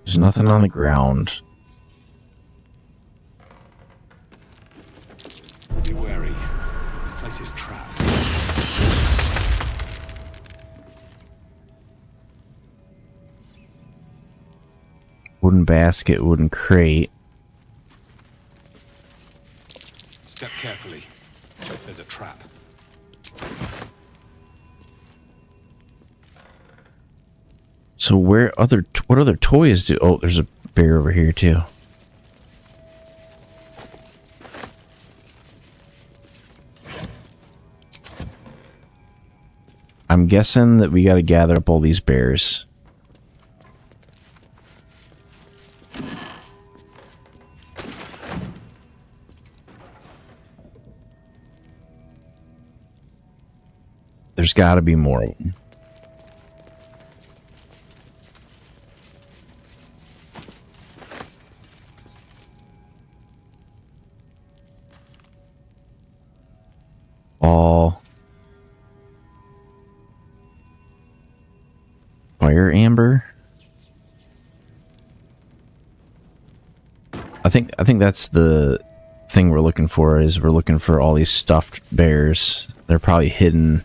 There's nothing on the ground. Be wary. This place is trapped. Wooden basket, wooden crate. Step carefully. There's a trap. So what other toys do... Oh, there's a bear over here too. I'm guessing that we got to gather up all these bears. There's got to be more of them. All amber. I think that's the thing we're looking for. Is we're looking for all these stuffed bears. They're probably hidden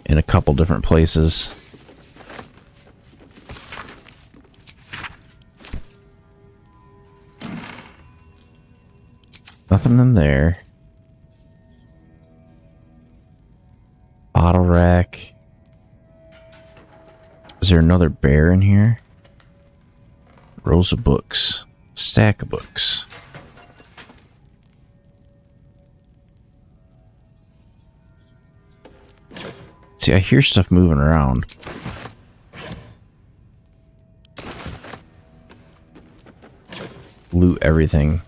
in a couple different places. Nothing in there. Bottle rack. Is there another bear in here? Rows of books. Stack of books. See, I hear stuff moving around. Loot everything.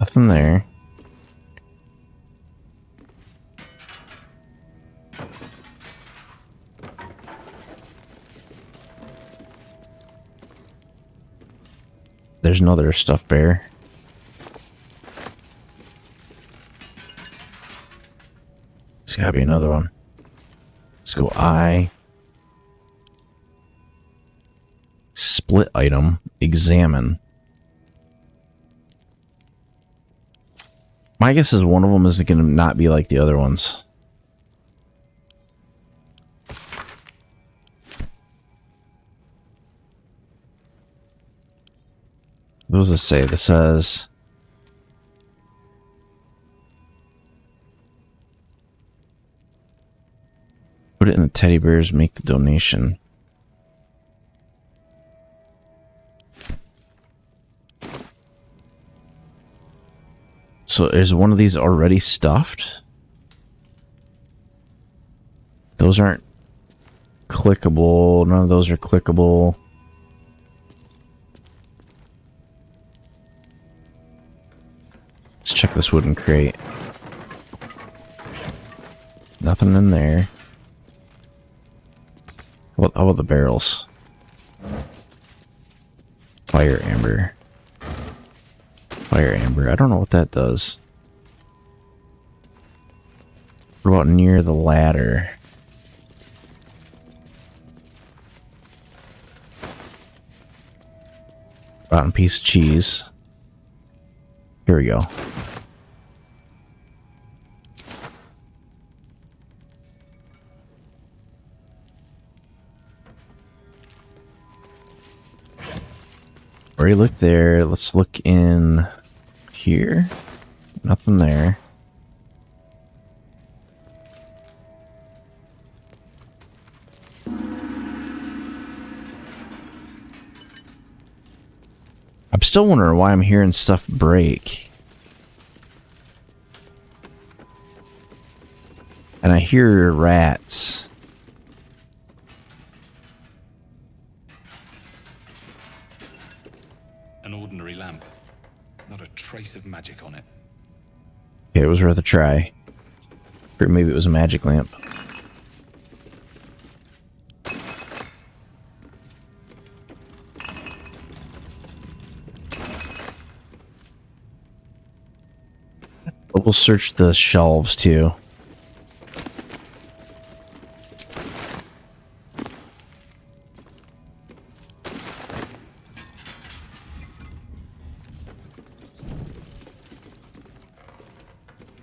Nothing there. There's another stuffed bear. There's gotta be another one. Let's go I. Split item. Examine. My guess is one of them is going to not be like the other ones. What does this say? This says... Put it in the teddy bears, make the donation. So is one of these already stuffed? Those aren't clickable. None of those are clickable. Let's check this wooden crate. Nothing in there. How about the barrels? Fire amber. Fire amber. I don't know what that does. What about near the ladder? Rotten piece of cheese. Here we go. Already looked there. Let's look in here. Nothing there. I'm still wondering why I'm hearing stuff break. And I hear rats. An ordinary lamp. Not a trace of magic on it. Okay, it was worth a try. Or maybe it was a magic lamp. We'll search the shelves too.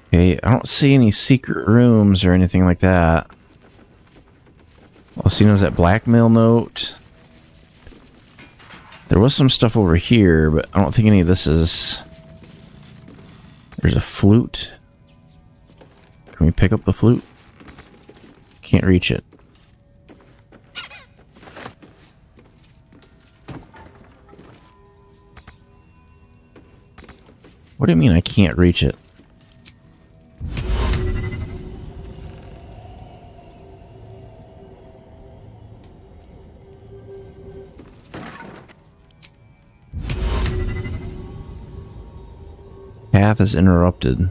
Okay, I don't see any secret rooms or anything like that. All I see is that blackmail note. There was some stuff over here, but I don't think any of this is... There's a flute. Can we pick up the flute? Can't reach it. What do you mean I can't reach it? Path is interrupted.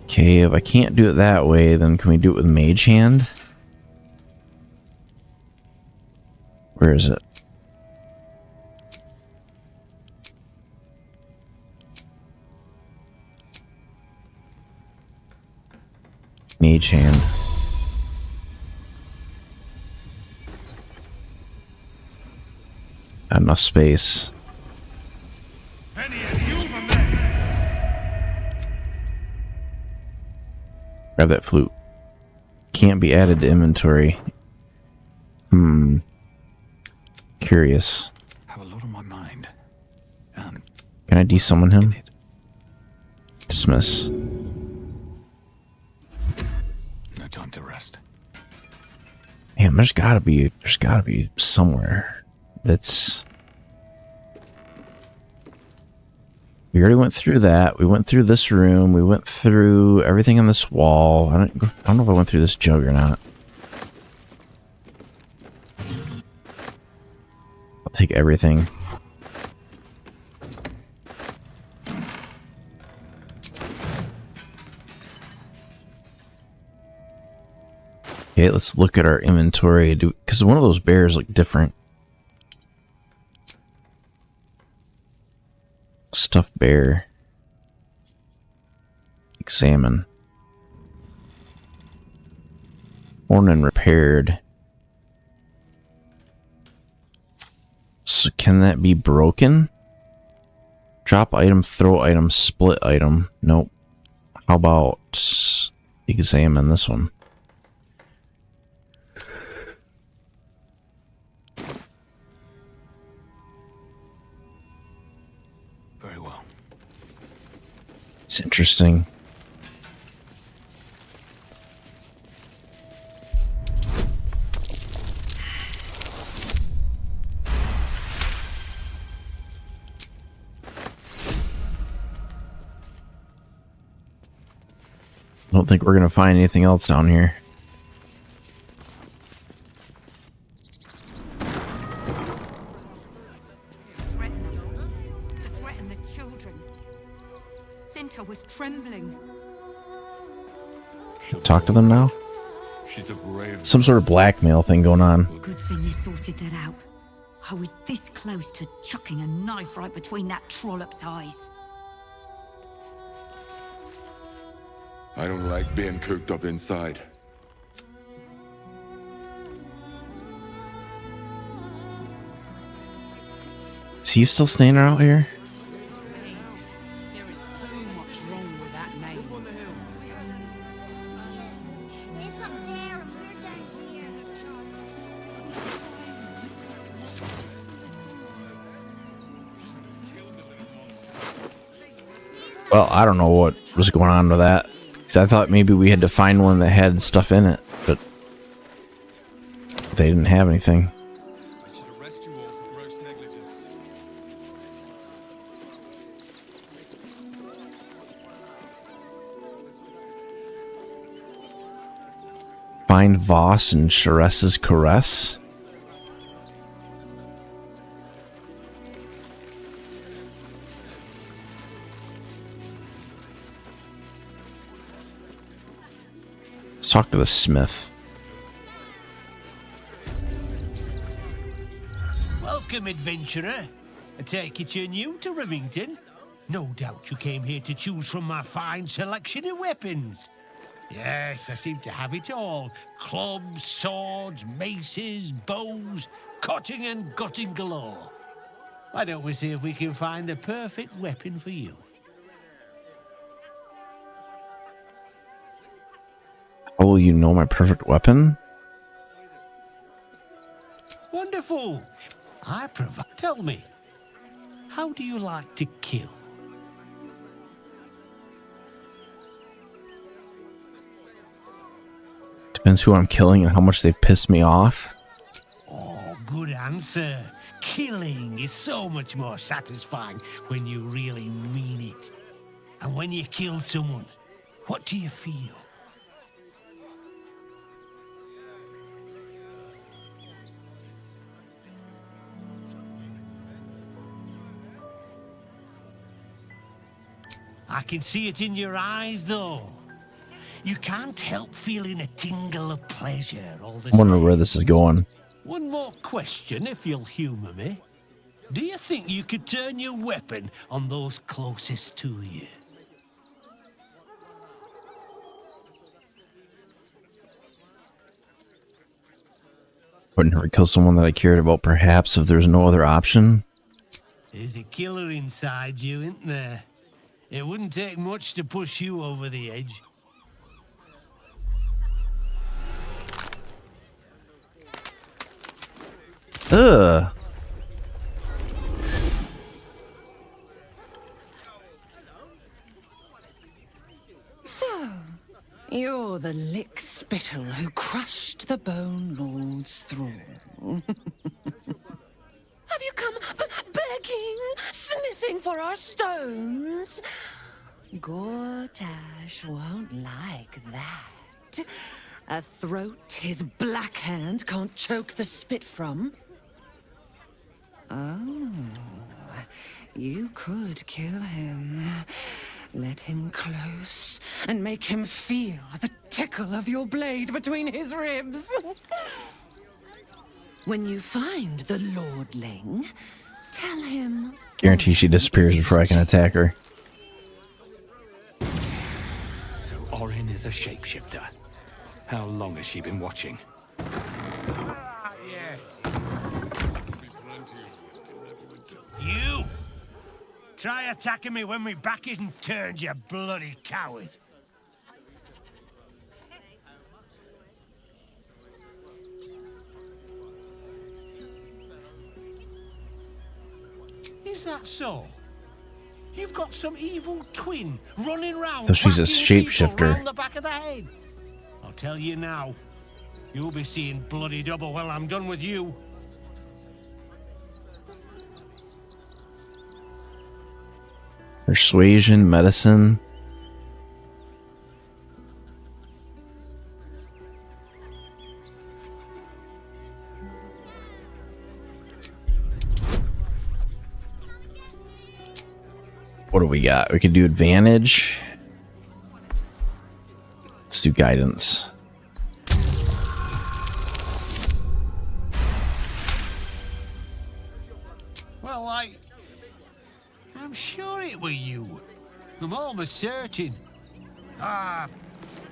'Kay, Okay, if I can't do it that way, then can we do it with Mage Hand? Where is it? Mage Hand. Not enough space. Grab that flute. Can't be added to inventory. Curious. Have a lot on my mind. Can I desummon him? Dismiss. No time to rest. Damn, there's gotta be somewhere that's... We already went through that. We went through this room. We went through everything on this wall. I don't know if I went through this jug or not. I'll take everything. Okay, let's look at our inventory. Because one of those bears look different. Stuffed bear. Examine. Worn and repaired. So can that be broken? Drop item, throw item, split item. Nope. How about examine this one? Very well. It's interesting. I don't think we're going to find anything else down here. To threaten the children. Cinta was trembling. Talk to them now? She's a brave... Some sort of blackmail thing going on. Good thing you sorted that out. I was this close to chucking a knife right between that trollop's eyes. I don't like being cooped up inside. Is he still standing out here? There is so much wrong with that name. It's up there and we're down here. Well, I don't know what was going on with that. Because I thought maybe we had to find one that had stuff in it, but they didn't have anything. I should arrest you all for gross negligence. Find Voss and Sharess's caress. Let's talk to the smith. Welcome, adventurer. I take it you're new to Rivington. No doubt you came here to choose from my fine selection of weapons. Yes, I seem to have it all. Clubs, swords, maces, bows, cutting and gutting galore. Why don't we see if we can find the perfect weapon for you? How will you know my perfect weapon? Wonderful. I provide. Tell me, how do you like to kill? Depends who I'm killing and how much they've pissed me off. Oh, good answer. Killing is so much more satisfying when you really mean it. And when you kill someone, what do you feel? I can see it in your eyes, though. you can't help feeling a tingle of pleasure all the I wonder same. where this is going. One more question, if you'll humour me. Do you think you could turn your weapon on those closest to you? Wouldn't hurt to kill someone that I cared about, perhaps, if there's no other option. There's a killer inside you, isn't there? It wouldn't take much to push you over the edge. Ugh. So, you're the lick spittle who crushed the Bone Lord's thrall. Have you come begging, sniffing for our stones? Gortash won't like that. A throat his black hand can't choke the spit from. Oh, you could kill him. Let him close and make him feel the tickle of your blade between his ribs. When you find the Lordling, tell him... Guarantee she disappears before I can attack her. So Orin is a shapeshifter. How long has she been watching? You! Try attacking me when my back isn't turned, you bloody coward! Is that so? You've got some evil twin running round. So she's a whacking people shapeshifter. round the back of the head. I'll tell you now, you'll be seeing bloody double when I'm done with you. Persuasion, medicine. What do we got? We can do advantage. Let's do guidance. Well, I'm sure it were you. I'm almost certain. Ah,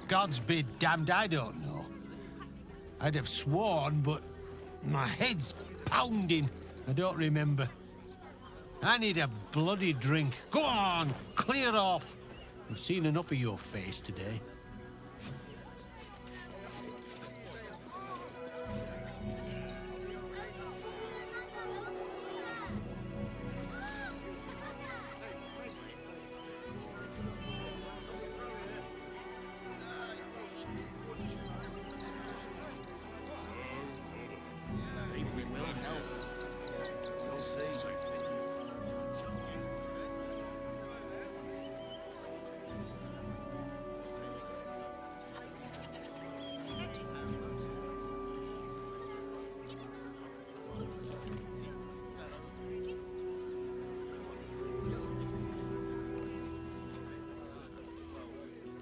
God's be damned, I don't know. I'd have sworn, but my head's pounding. I don't remember. I need a bloody drink. Go on, clear off. I've seen enough of your face today.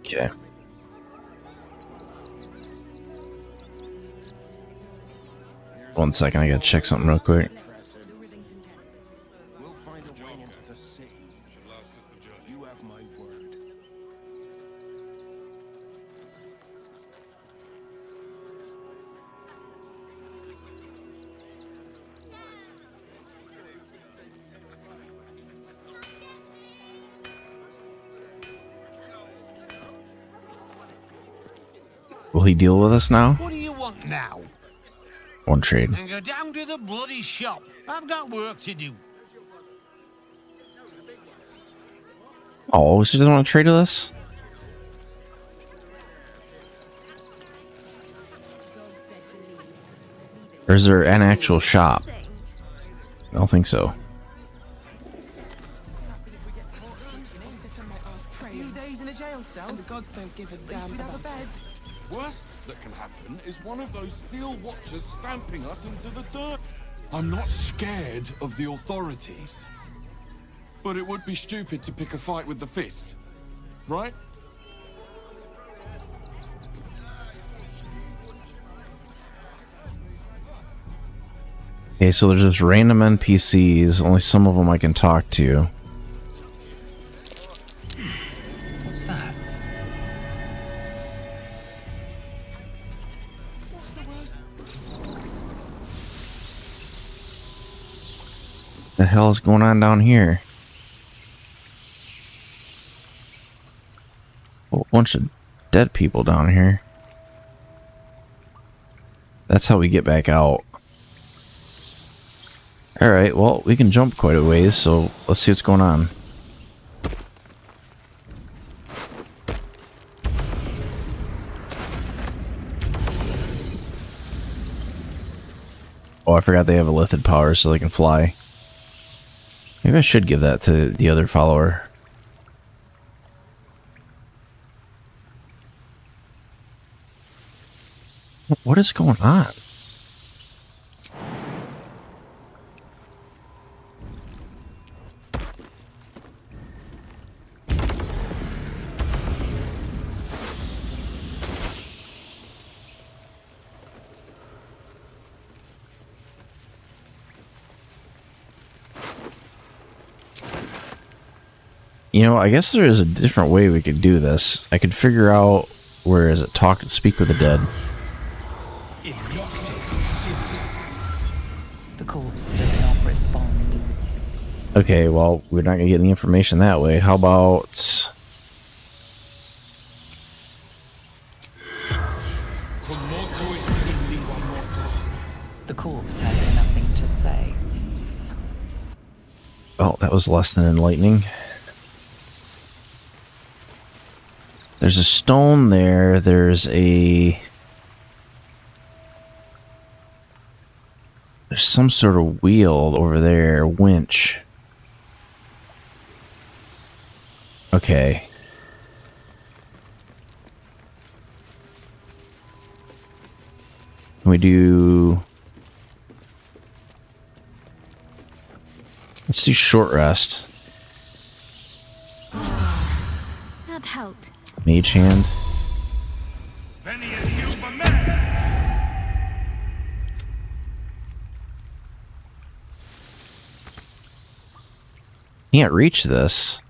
Okay. One second, I gotta check something real quick. We'll find a way into the city. You have my word. Will he deal with us now? What do you want now? One trade. And go down to the bloody shop. I've got work to do. Oh, she doesn't want to trade with us? Or is there an actual shop? I don't think so. Few days in a jail cell, and the gods don't give a damn. We'd have a bed. Worst that can happen is one of those steel watchers stamping us into the dirt. I'm not scared of the authorities. But it would be stupid to pick a fight with the fist, right? Okay, so there's just random NPCs. Only some of them I can talk to. What's that? The hell is going on down here? A whole bunch of dead people down here. That's how we get back out. Alright, well, we can jump quite a ways, so let's see what's going on. Oh, I forgot they have a lifted power so they can fly. Maybe I should give that to the other follower. What is going on? You know, I guess there is a different way we could do this. I could figure out where is it speak with the dead. The corpse does not respond. Okay, well, we're not gonna get any information that way. How about The corpse has nothing to say. oh, that was less than enlightening. There's a stone there. There's some sort of wheel over there. Winch. Okay. Can we do... Let's do short rest. That helped. Mage hand. Can't reach this.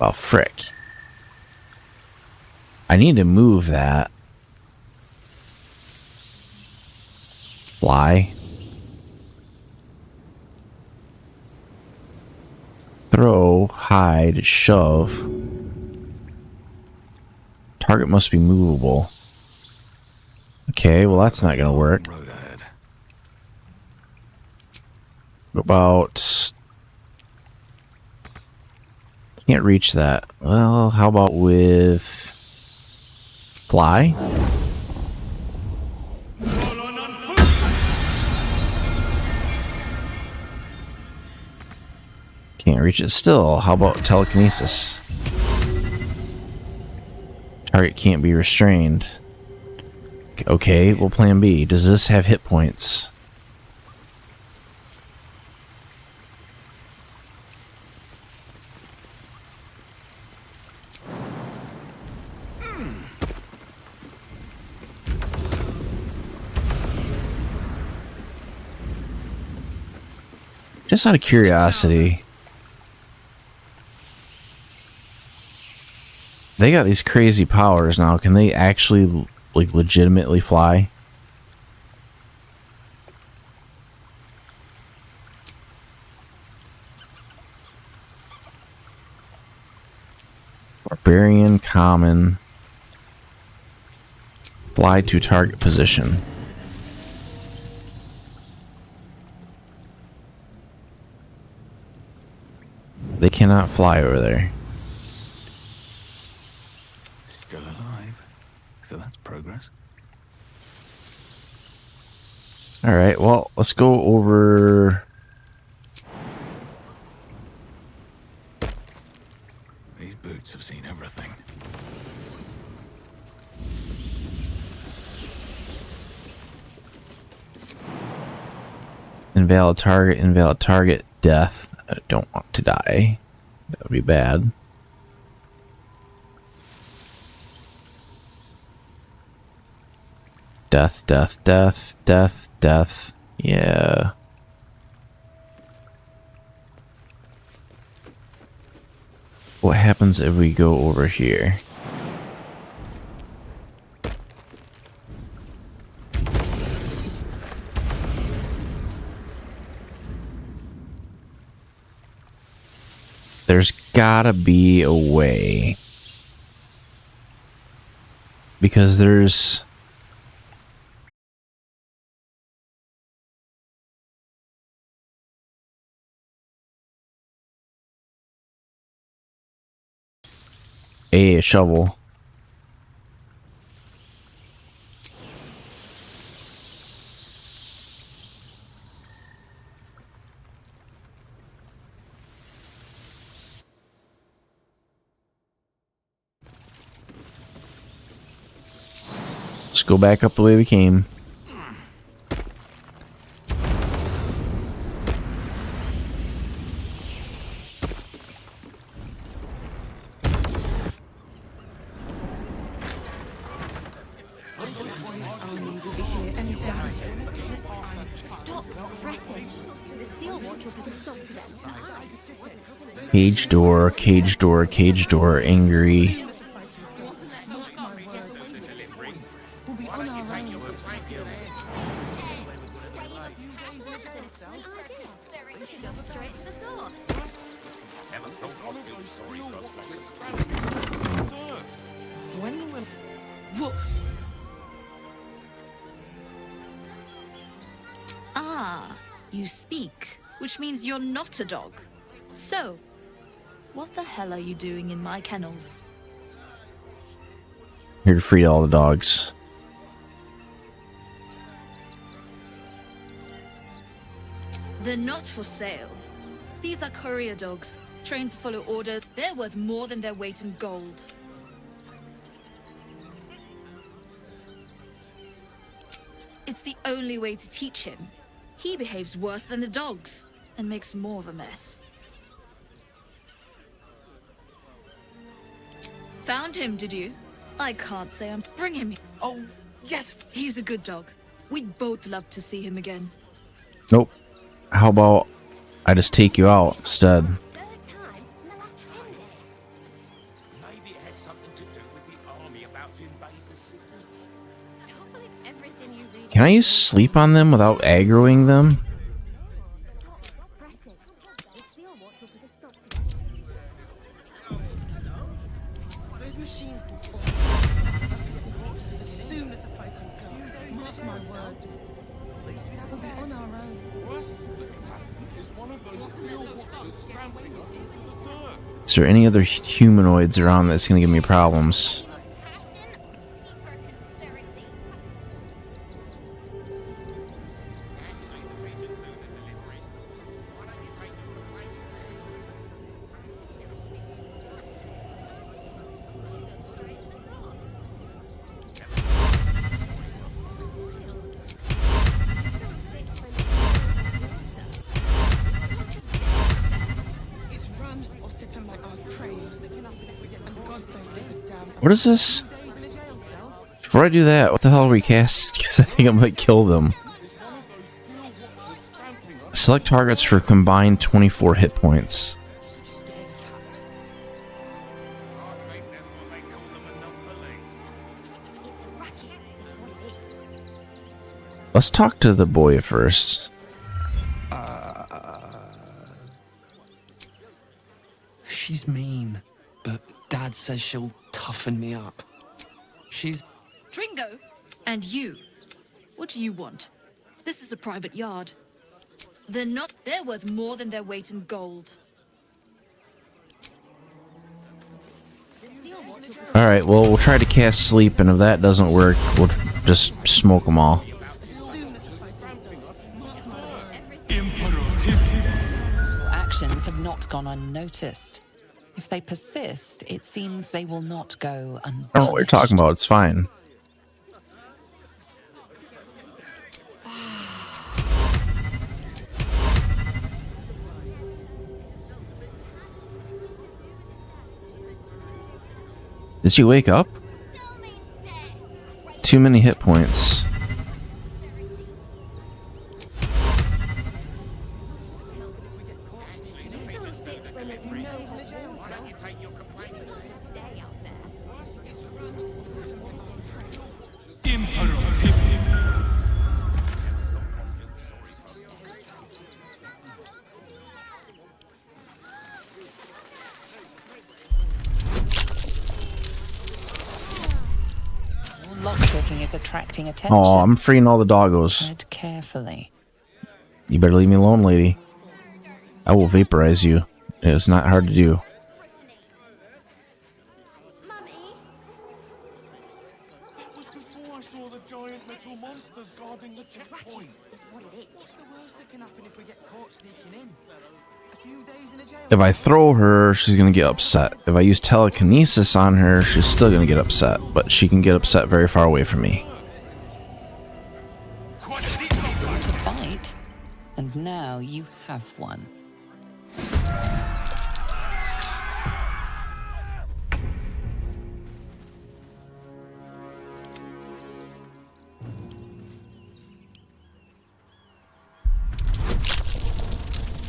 Oh, frick. I need to move that. Fly. Throw, hide, shove. Target must be movable. Okay, well that's not gonna work. What about... Can't reach that. Well, how about with... Fly? Can't reach it still. How about telekinesis? Target can't be restrained. Okay, well, plan B. Does this have hit points? Just out of curiosity, they got these crazy powers now. Can they actually, like, legitimately fly? Barbarian, common. Fly to target position. They cannot fly over there. Still alive. So that's progress. Alright, well, let's go over... These boots have seen everything. Invalid target, death. I don't want to die. That would be bad. Death, death, death, death, death. Yeah. What happens if we go over here? There's gotta be a way. Because there's... a shovel. Let's go back up the way we came. Stop fretting. The Steel Watchers have stopped them. Cage door, cage door, cage door, angry. Woof. Ah, you speak, which means you're not a dog. So, what the hell are you doing in my kennels? Here to free all the dogs. They're not for sale. These are courier dogs, trained to follow orders. They're worth more than their weight in gold. It's the only way to teach him. He behaves worse than the dogs, and makes more of a mess. Found him, did you? I can't say I'm... Bring him here. Oh, yes! He's a good dog. We'd both love to see him again. Nope. How about I just take you out instead? Maybe it has something to do with the army about to invade the city. Don't believe everything you read. Can I sleep on them without aggroing them? Those machines will fall. As soon as the fighting starts, mark my words. At least we'd have a bit on our own. Is there any other humanoids around that's gonna give me problems? It's run or sit on my ass praying. And the gods don't give a damn. What is this? Before I do that, what the hell are we casting? Because I think I might kill them. Select targets for combined 24 hit points. Let's talk to the boy first. She's mean, but Dad says she'll toughen me up. She's... Dringo? And you? What do you want? This is a private yard. They're not... They're worth more than their weight in gold. Alright, well, we'll try to cast sleep, and if that doesn't work, we'll just smoke them all. Your actions have not gone unnoticed. If they persist, it seems they will not go unpunished. I don't know what you're talking about, it's fine. Did she wake up? Too many hit points. is attracting attention. Oh, I'm freeing all the doggos. Tread carefully. You better leave me alone, lady. I will vaporize you. It's not hard to do. Before I saw the giant metal monsters guarding the checkpoint. What's the worst that can happen if we get caught sneaking in? A few days in a jail. If I throw her, she's going to get upset. If I use telekinesis on her, she's still going to get upset. But she can get upset very far away from me. Sought a fight, and now you have one.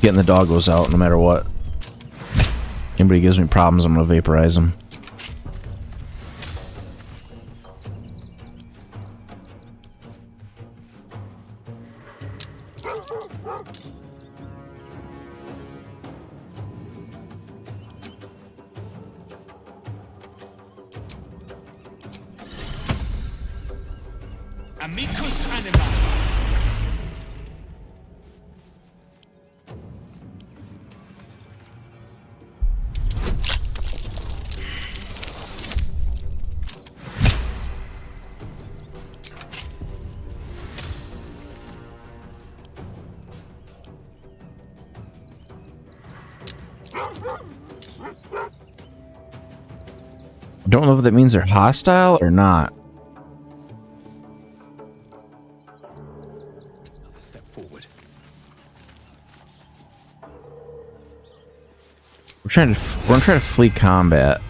Getting the doggos out no matter what. Anybody gives me problems, I'm going to vaporize them. Amicus animalis. I don't know if that means they're hostile or not. Step forward. We're trying to flee combat.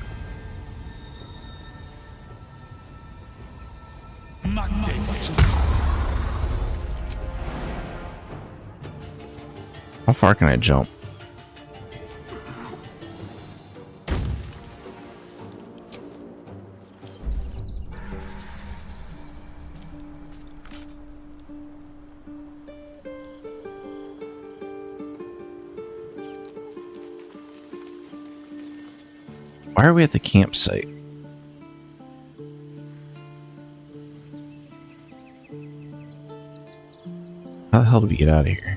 How far can I jump? Why are we at the campsite? How the hell do we get out of here?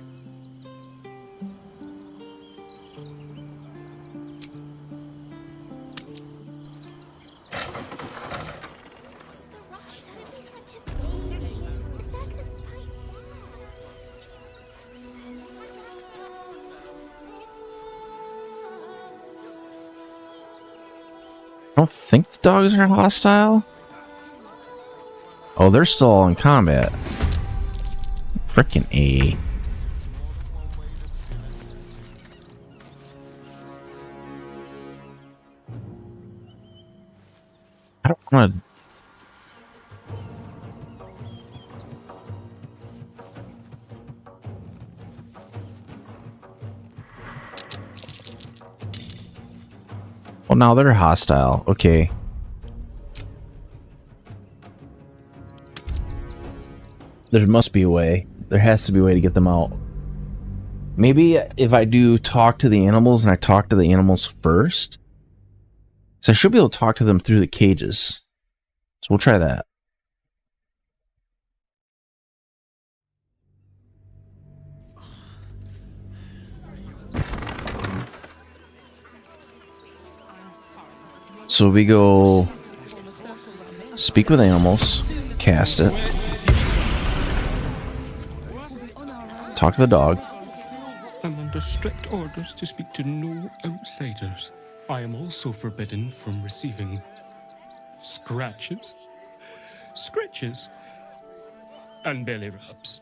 I don't think the dogs are hostile. Oh, they're still all in combat. Frickin' A. I don't want to... Well, now they're hostile. Okay. There must be a way. There has to be a way to get them out. Maybe if I do talk to the animals and I talk to the animals first. So I should be able to talk to them through the cages. So we'll try that. So we go speak with animals, cast it, talk to the dog. I'm under strict orders to speak to no outsiders. I am also forbidden from receiving scratches, scritches, and belly rubs.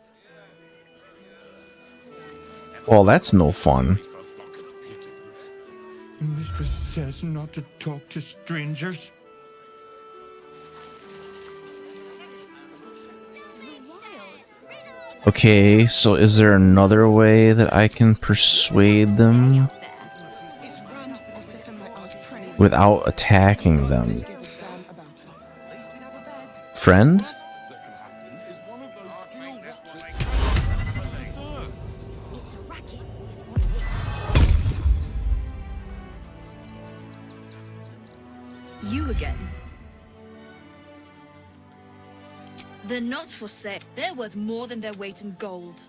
Well, that's no fun. Mistress says not to talk to strangers. Okay, so is there another way that I can persuade them without attacking them? Friend? You again. They're not for sale. They're worth more than their weight in gold.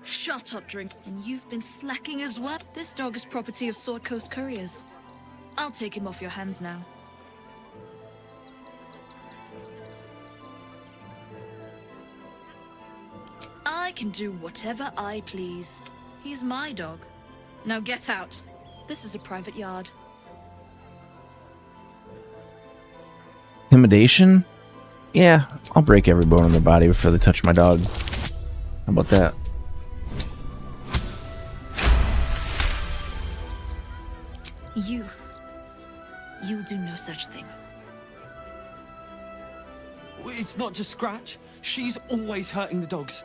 Shut up, Drink. And you've been slacking as well. This dog is property of Sword Coast Couriers. I'll take him off your hands now. I can do whatever I please. He's my dog. Now get out. This is a private yard. Intimidation? Yeah, I'll break every bone in their body before they touch my dog. How about that? You'll do no such thing. It's not just Scratch. She's always hurting the dogs.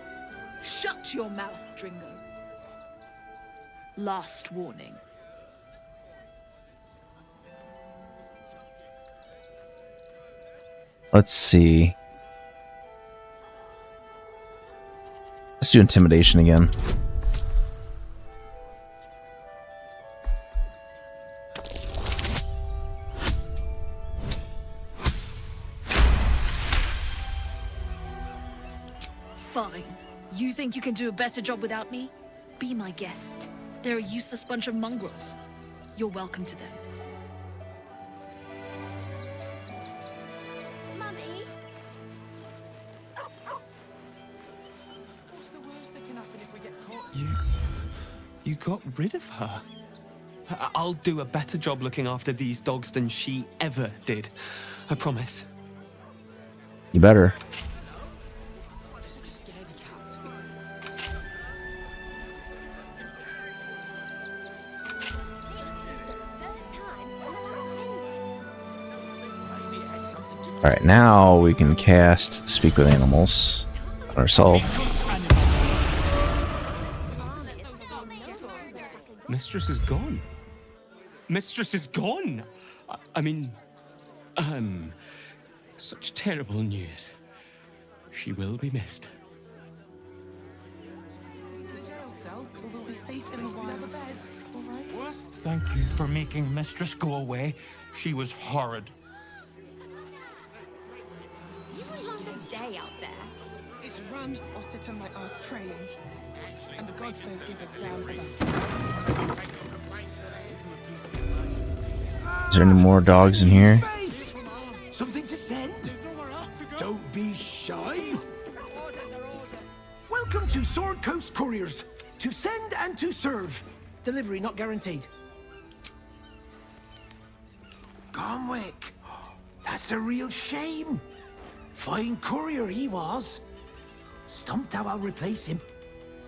Shut your mouth, Dringo. Last warning. Let's see. Let's do intimidation again. Fine. You think you can do a better job without me? Be my guest. They're a useless bunch of mongrels. You're welcome to them. Mummy? What's the worst that can happen if we get caught? You got rid of her. I'll do a better job looking after these dogs than she ever did. I promise. You better. Alright, now we can cast Speak with Animals on ourselves. Mistress is gone. Mistress is gone! I mean, such terrible news. She will be missed. We'll be safe in a while. All right? Thank you for making Mistress go away. She was horrid. You won't last a day out there. It's run or sit on my ass praying. And the gods don't give a damn about. Is there any more dogs in here? Something to send? Don't be shy. Welcome to Sword Coast Couriers. To send and to serve. Delivery not guaranteed. Comwick. That's a real shame. Fine courier he was. Stumped how I'll replace him.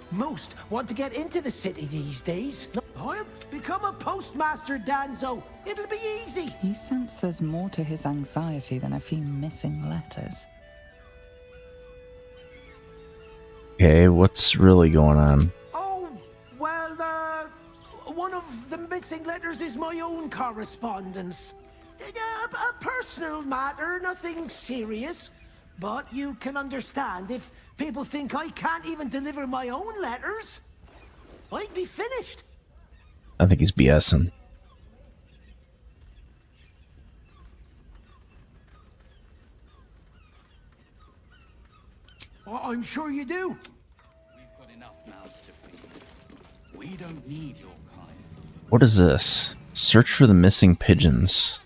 Most want to get into the city these days. I'll become a postmaster, Danzo. It'll be easy. You sense there's more to his anxiety than a few missing letters. Okay, what's really going on? Oh, well, one of the missing letters is my own correspondence. A personal matter, nothing serious. But you can understand if people think I can't even deliver my own letters, I'd be finished. I think he's BSing. I'm sure you do. We've got enough mouths to feed. We don't need your kind. What is this? Search for the missing pigeons.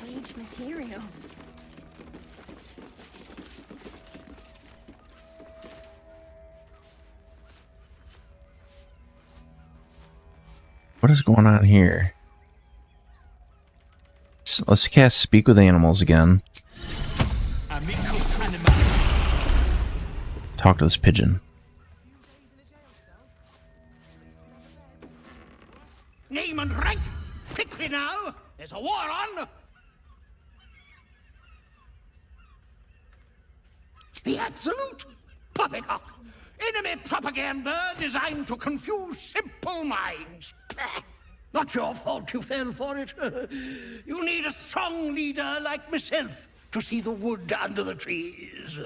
Page material. What is going on here? Let's cast Speak with Animals again. Talk to this pigeon. Name and rank! Quickly now! There's a war on! The absolute poppycock! Enemy propaganda designed to confuse simple minds. Not your fault you fell for it. You need a strong leader like myself to see the wood under the trees.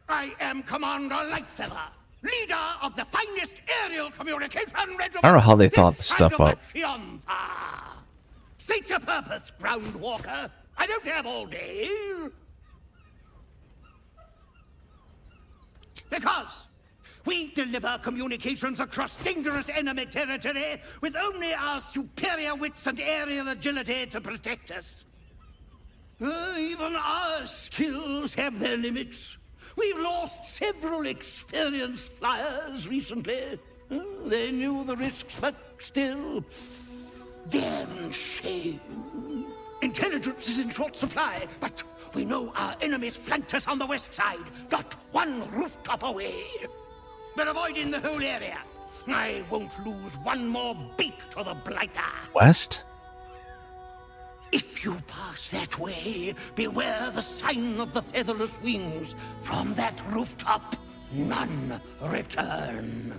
I am Commander Lightfeather, leader of the finest aerial communication regiment. I don't know how they thought this stuff up. State your purpose, ground walker. I don't have all day. Because we deliver communications across dangerous enemy territory with only our superior wits and aerial agility to protect us. Even our skills have their limits. We've lost several experienced flyers recently. They knew the risks, but still, damn shame. Intelligence is in short supply, but we know our enemies flanked us on the west side, not one rooftop away. They're avoiding the whole area. I won't lose one more beak to the blighter. West? If you pass that way, beware the sign of the featherless wings. From that rooftop, none return.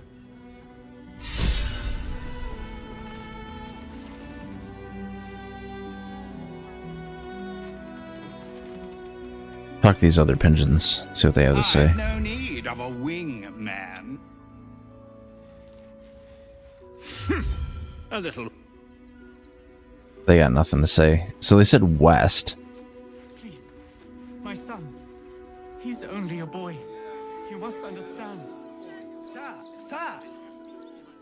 Talk to these other pigeons, see what they have to say. I've no need of a wing man. A little. They got nothing to say. So they said west. Please, my son. He's only a boy. You must understand. Sir,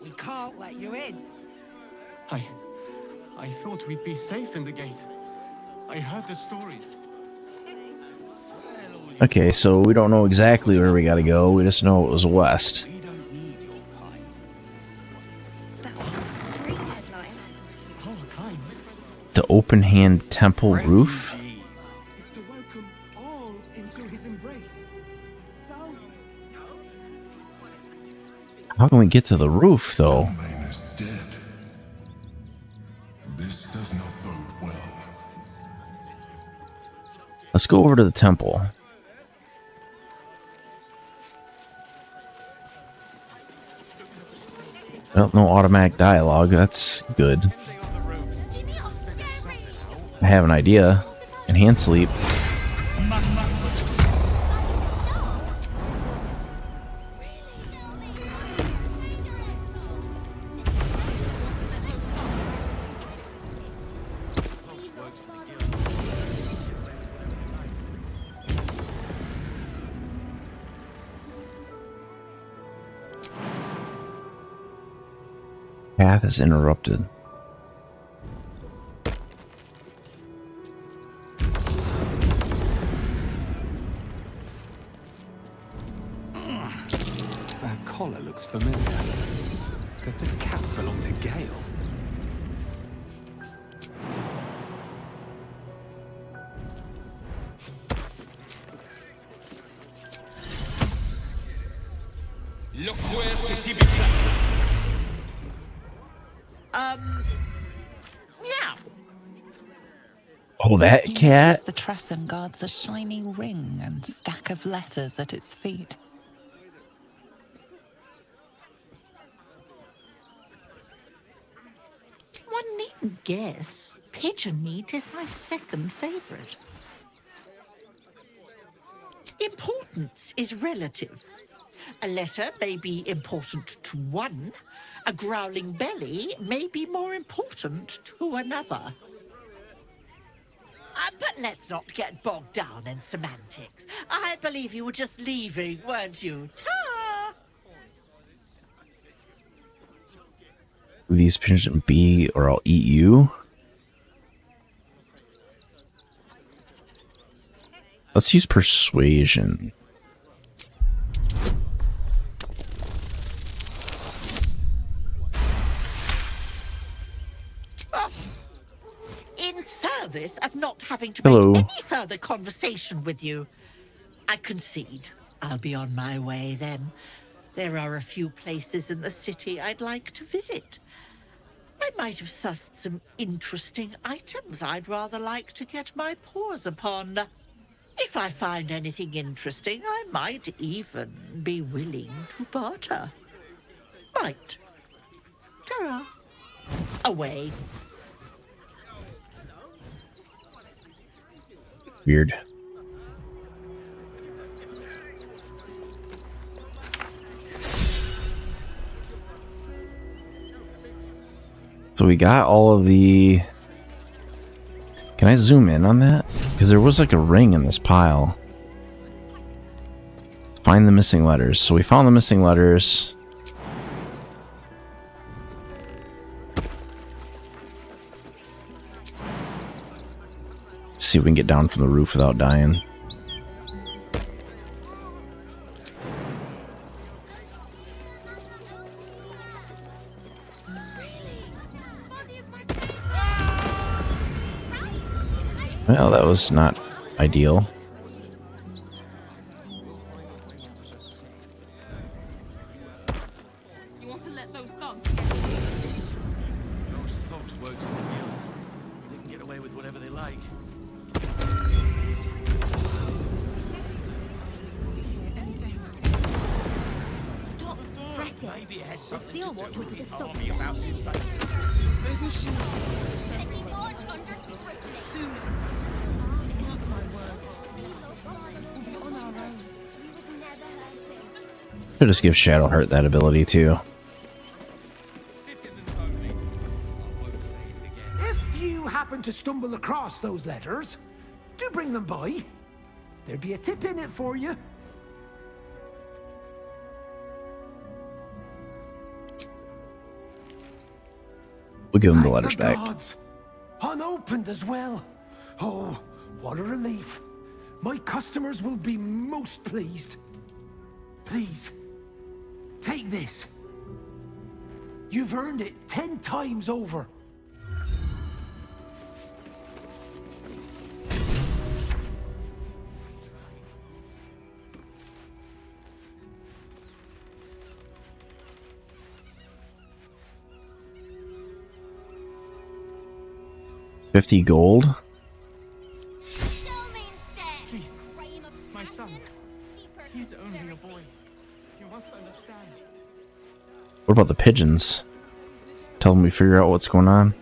we can't let you in. I thought we'd be safe in the gate. I heard the stories. Okay, so we don't know exactly where we gotta go. We just know it was west. The open hand temple roof? Is to welcome all into his embrace. How can we get to the roof, though? Man is dead. This does not bode well. Let's go over to the temple. Well, no automatic dialogue. That's good. I have an idea. Enhanced sleep. Path is interrupted. That collar looks familiar. Does this cap belong to Gale? Look where city Meow. Oh, that You cat? notice the Tresson guards a shiny ring and stack of letters at its feet. One needn't guess. Pigeon meat is my second favorite. Importance is relative. A letter may be important to one. A growling belly may be more important to another. But let's not get bogged down in semantics. I believe you were just leaving, weren't you? Ta! These pigeons be or I'll eat you. Let's use persuasion. In service of not having to Hello. make any further conversation with you, I concede. I'll be on my way then. There are a few places in the city I'd like to visit. I might have sussed some interesting items I'd rather like to get my paws upon. If I find anything interesting, I might even be willing to barter. Might. Ta-ra. Away. Weird. So we got all of the... Can I zoom in on that? Because there was like a ring in this pile. Find the missing letters. So we found the missing letters. Let's see if we can get down from the roof without dying. Well, that was not ideal. You want to let those thugs Those thugs work for the guild. They can get away with whatever they like. Stop fretting. Maybe it has The something steel to do watch will with put a the stop army to about that. this place. There's machine. Setting watch under scrutiny. Mark my words. We'll be on our own. Should just give Shadowheart that ability too. If you happen to stumble across those letters, do bring them by. There'd be a tip in it for you. We'll give him the letters The back. gods, unopened as well. Oh, what a relief. My customers will be most pleased. Please, take this. You've earned it 10 times over. $50 gold. Please, my son. He's only a boy. You must understand. What about the pigeons? Tell them we figure out what's going on.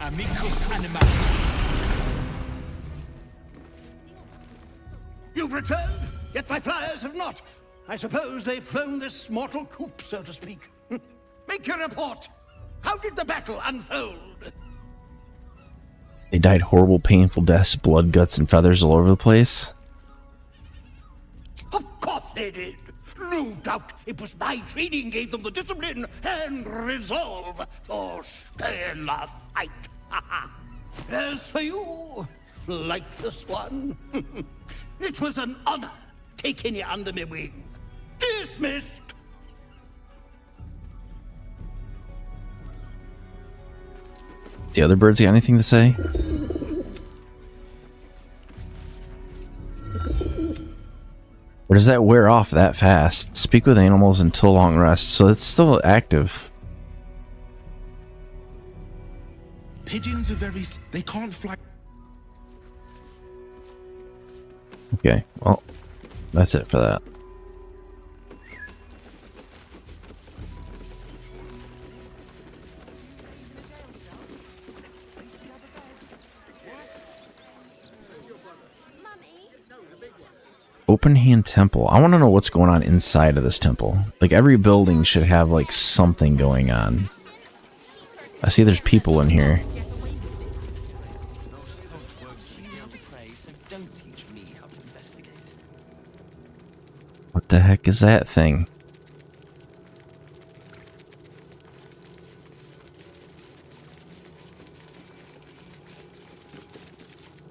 Amicus animalis. You've returned, yet my flyers have not. I suppose they've flown this mortal coop, so to speak. Make your report. How did the battle unfold? They died horrible, painful deaths, blood, guts, and feathers all over the place. Of course they did. No doubt it was my training gave them the discipline and resolve to stay in the fight. As for you, flightless one, it was an honor taking you under my wing. Dismissed. The other birds got anything to say? Or does that wear off that fast? Speak with animals until long rest. So it's still active. Pigeons are very... They can't fly... Okay, well, that's it for that. Open hand temple. I want to know what's going on inside of this temple. Like every building should have like something going on. I see there's people in here. What the heck is that thing?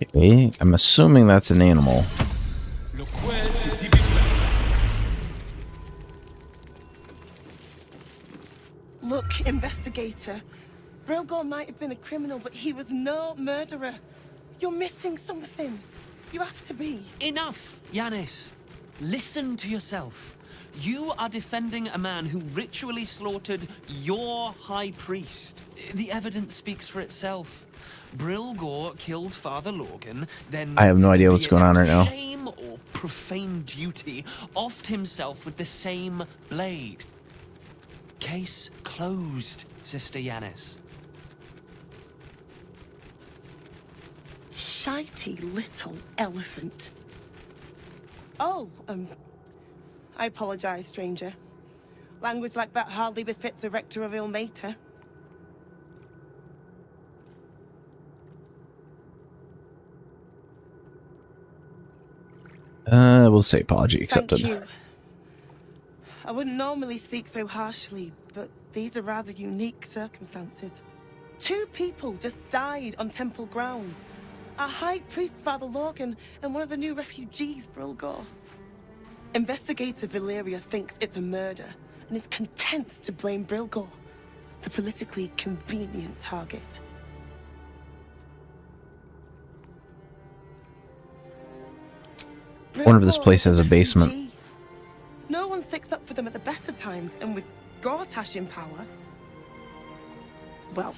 Okay, I'm assuming that's an animal. Look, investigator. Brilgor might have been a criminal, but he was no murderer. You're missing something. You have to be. Enough, Yanis. Listen to yourself. You are defending a man who ritually slaughtered your high priest. The evidence speaks for itself. Brilgor killed Father Lorgan, then I have no idea what's going on right now. shame or profane duty, offed himself with the same blade. Case closed, Sister Yanis. Shitey little elephant. Oh, I apologize, stranger. Language like that hardly befits a rector of Ilmater. We'll say apology accepted. Thank you. I wouldn't normally speak so harshly, but these are rather unique circumstances. 2 people just died on temple grounds. Our High Priest, Father Lorgan, and one of the new refugees, Brilgor. Investigator Valeria thinks it's a murder, and is content to blame Brilgor, the politically convenient target. Wonder if this place has a basement. No one sticks up for them at the best of times, and with Gortash in power, well,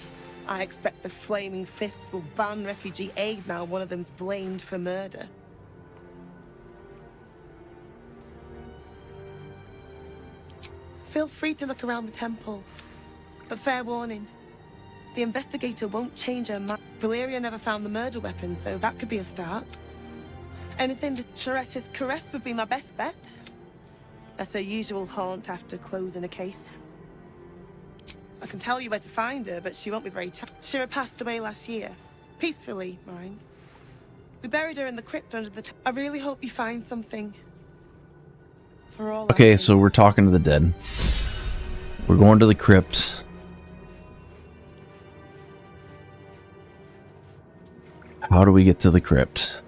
I expect the Flaming Fists will ban refugee aid now one of them's blamed for murder. Feel free to look around the temple, but fair warning, the investigator won't change her mind. Valeria never found the murder weapon, so that could be a start. Anything to Charetta's caress would be my best bet. That's her usual haunt after closing a case. I can tell you where to find her, but she won't be very Shira passed away last year. Peacefully, mind. We buried her in the crypt under the I really hope you find something. For all Okay, so we're talking to the dead. We're going to the crypt. How do we get to the crypt?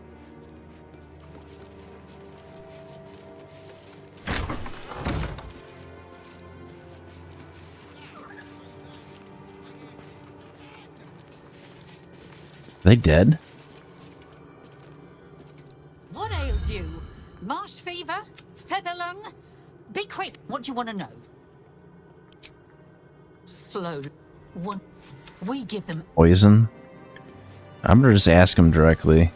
Are they dead? What ails you? Marsh fever? Feather lung? Be quick. What do you want to know? Slow. One. We give them. Poison? I'm gonna just ask him directly.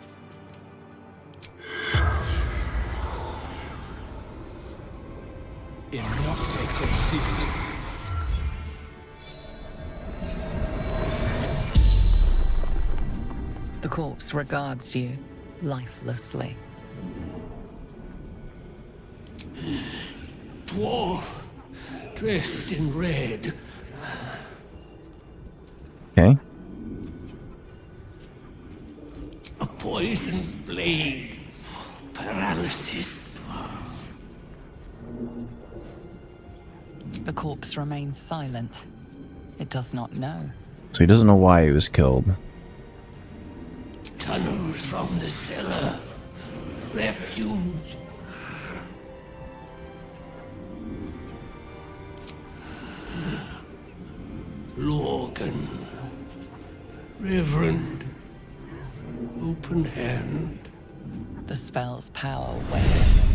The corpse regards you lifelessly. Dwarf, dressed in red. Okay. A poisoned blade. Paralysis. The corpse remains silent. It does not know. So he doesn't know why he was killed. Tunnels from the cellar. Refuge. Lorgan. Reverend. Open hand. The spell's power wanes.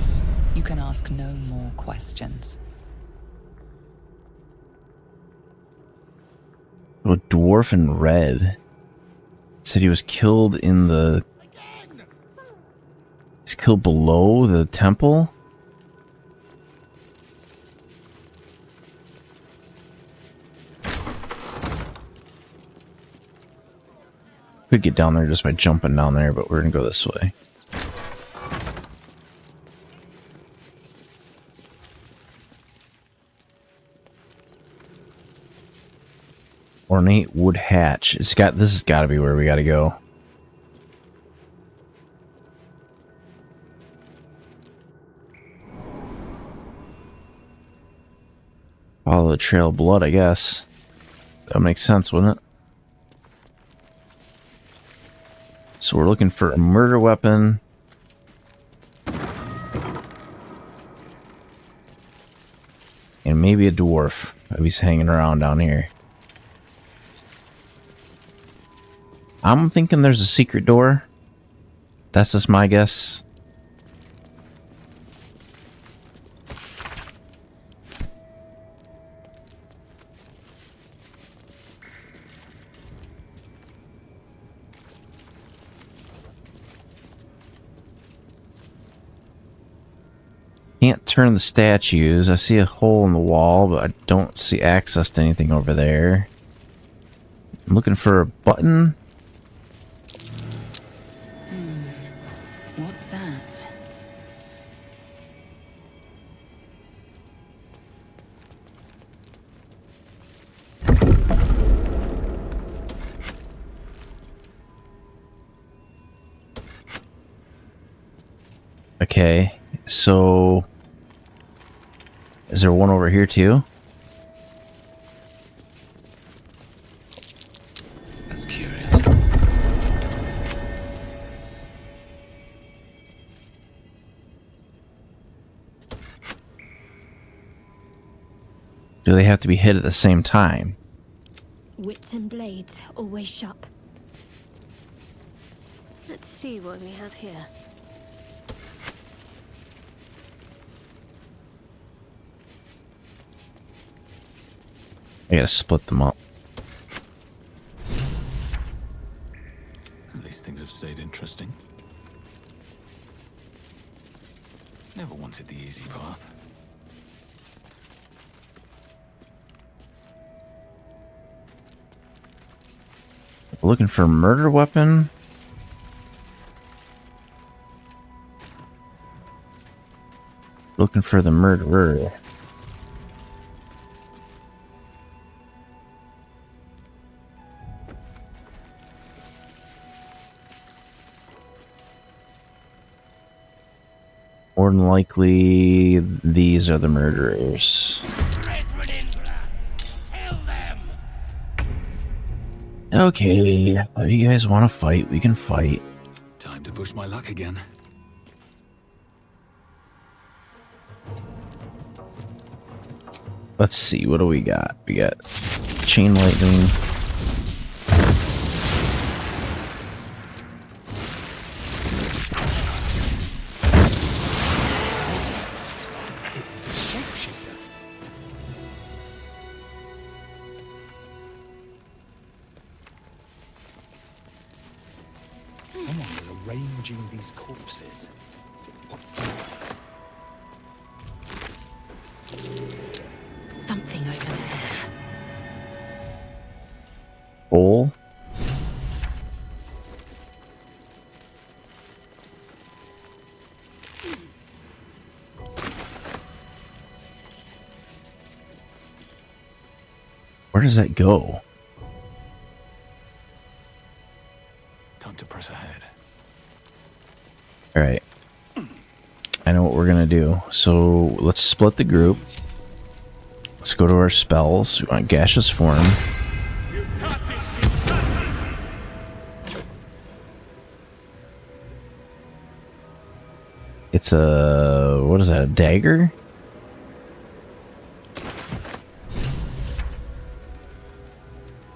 You can ask no more questions. A dwarf in red said he was killed in the. He's killed below the temple. Could get down there just by jumping down there, but we're gonna go this way. Ornate wood hatch. This has got to be where we got to go. Follow the trail of blood, I guess. That makes sense, wouldn't it? So we're looking for a murder weapon. And maybe a dwarf. If he's hanging around down here. I'm thinking there's a secret door. That's just my guess. Can't turn the statues. I see a hole in the wall, but I don't see access to anything over there. I'm looking for a button. What's that? Okay, so is there one over here too? That's curious. Do they have to be hit at the same time? Wits and blades always sharp. Let's see what we have here. I gotta split them up. At least things have stayed interesting. Never wanted the easy path. Looking for a murder weapon. Looking for the murderer. More than likely, these are the murderers. Okay, if you guys want to fight, we can fight. Time to push my luck again. Let's see, what do we got? We got chain lightning. It's a shapeshifter. Someone was arranging these corpses. What for? Something over there. Bowl. Where does that go? Time to press ahead. Alright. I know what we're gonna do. So let's split the group. Let's go to our spells. We want gaseous form. It's a... what is that? A dagger?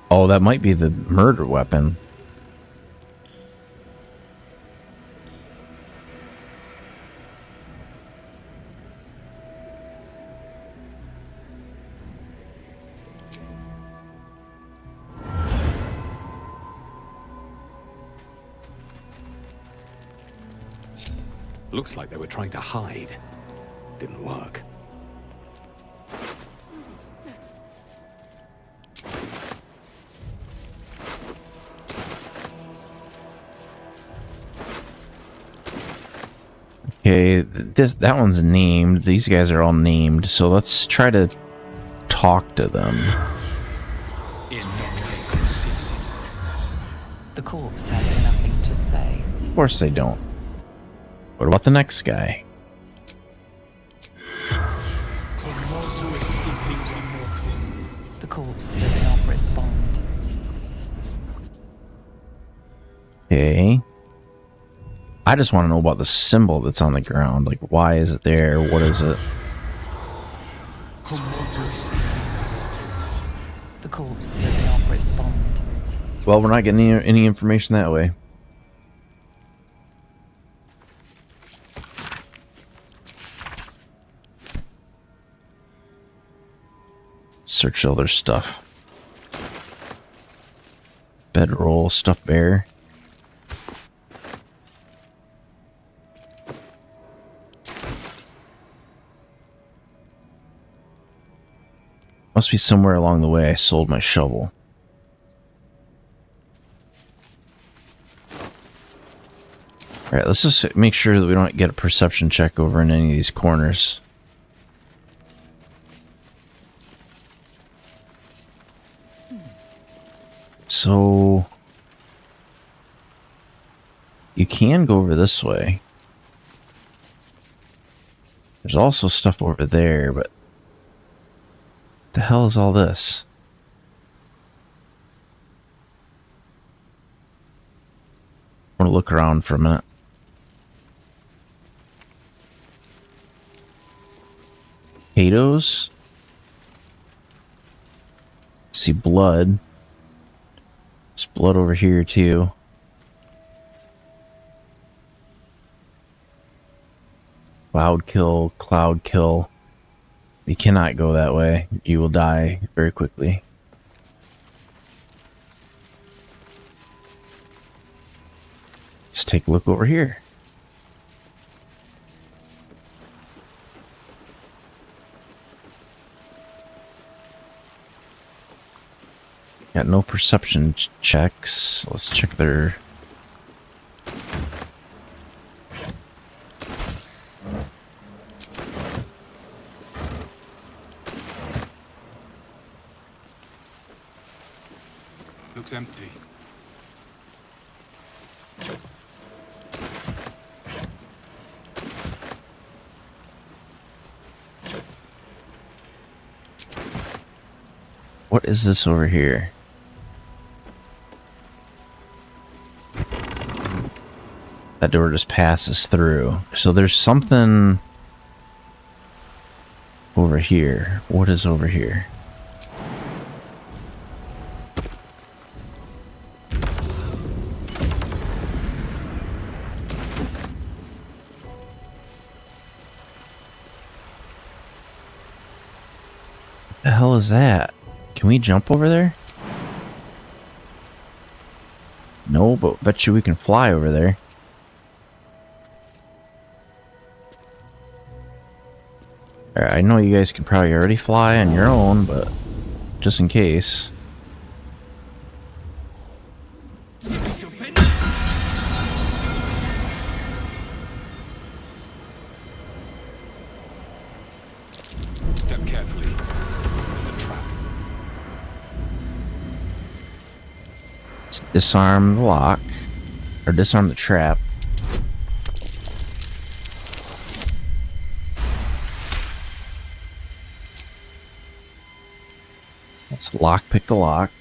Oh, that might be the murder weapon. Looks like they were trying to hide. Didn't work. Okay, that one's named. These guys are all named, so let's try to talk to them. The corpse has nothing to say. Of course they don't. What about the next guy? The corpse does not respond. Okay. I just want to know about the symbol that's on the ground. Like, why is it there? What is it? The corpse does not respond. Well, we're not getting any information that way. Search all their stuff. Bedroll, stuffed bear. Must be somewhere along the way I sold my shovel. Alright, let's just make sure that we don't get a perception check over in any of these corners. So... you can go over this way. There's also stuff over there, but... what the hell is all this? I want to look around for a minute. Potatoes. See blood. There's blood over here too. Cloud kill. You cannot go that way. You will die very quickly. Let's take a look over here. Got no perception checks. Let's check their... Looks empty. What is this over here? That door just passes through. So there's something over here. What is over here? What the hell is that? Can we jump over there? No, but bet you we can fly over there. Alright, I know you guys can probably already fly on your own, but just in case. Step carefully. There's a trap. Let's disarm the lock, or disarm the trap. Let's lockpick the lock.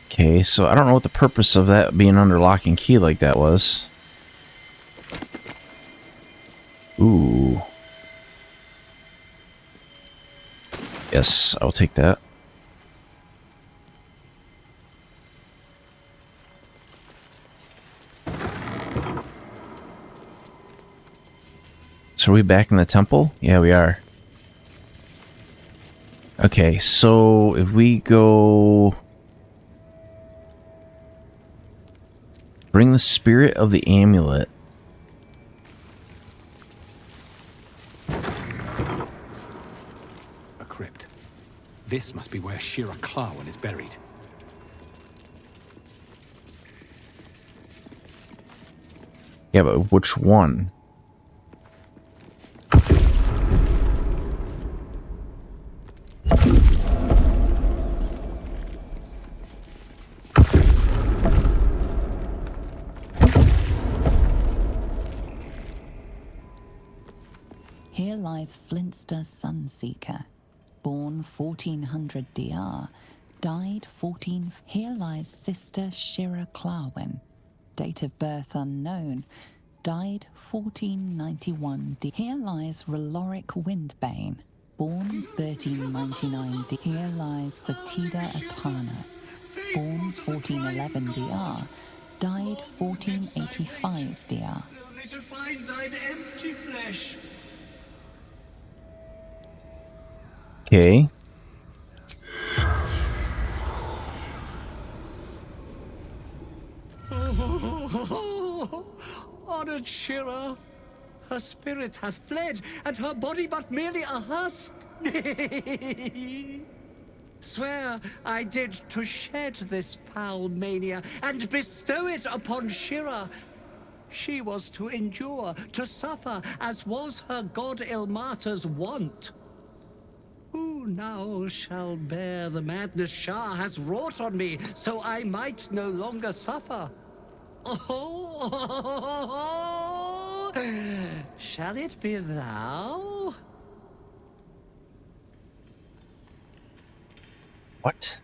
Okay, so I don't know what the purpose of that being under lock and key like that was. Ooh. Yes, I'll take that. So are we back in the temple? Yeah, we are. Okay, so if we go... bring the spirit of the amulet. A crypt. This must be where Shira Clarwen is buried. Yeah, but which one? Here lies Flintster Sunseeker, born 1400 DR, died 14... Here lies Sister Shira Clarwen, date of birth unknown, died 1491 D. Here lies Reloric Windbane, born 1399 D. Here lies Satida Atana, born 1411 DR, died 1485 DR. only to find thine empty flesh. Okay. Honored Shira, her spirit hath fled, and her body but merely a husk. Swear I did to shed this foul mania and bestow it upon Shira. She was to endure, to suffer, as was her god Ilmata's wont. Who now shall bear the madness Shah has wrought on me, so I might no longer suffer? Oh, shall it be thou? What?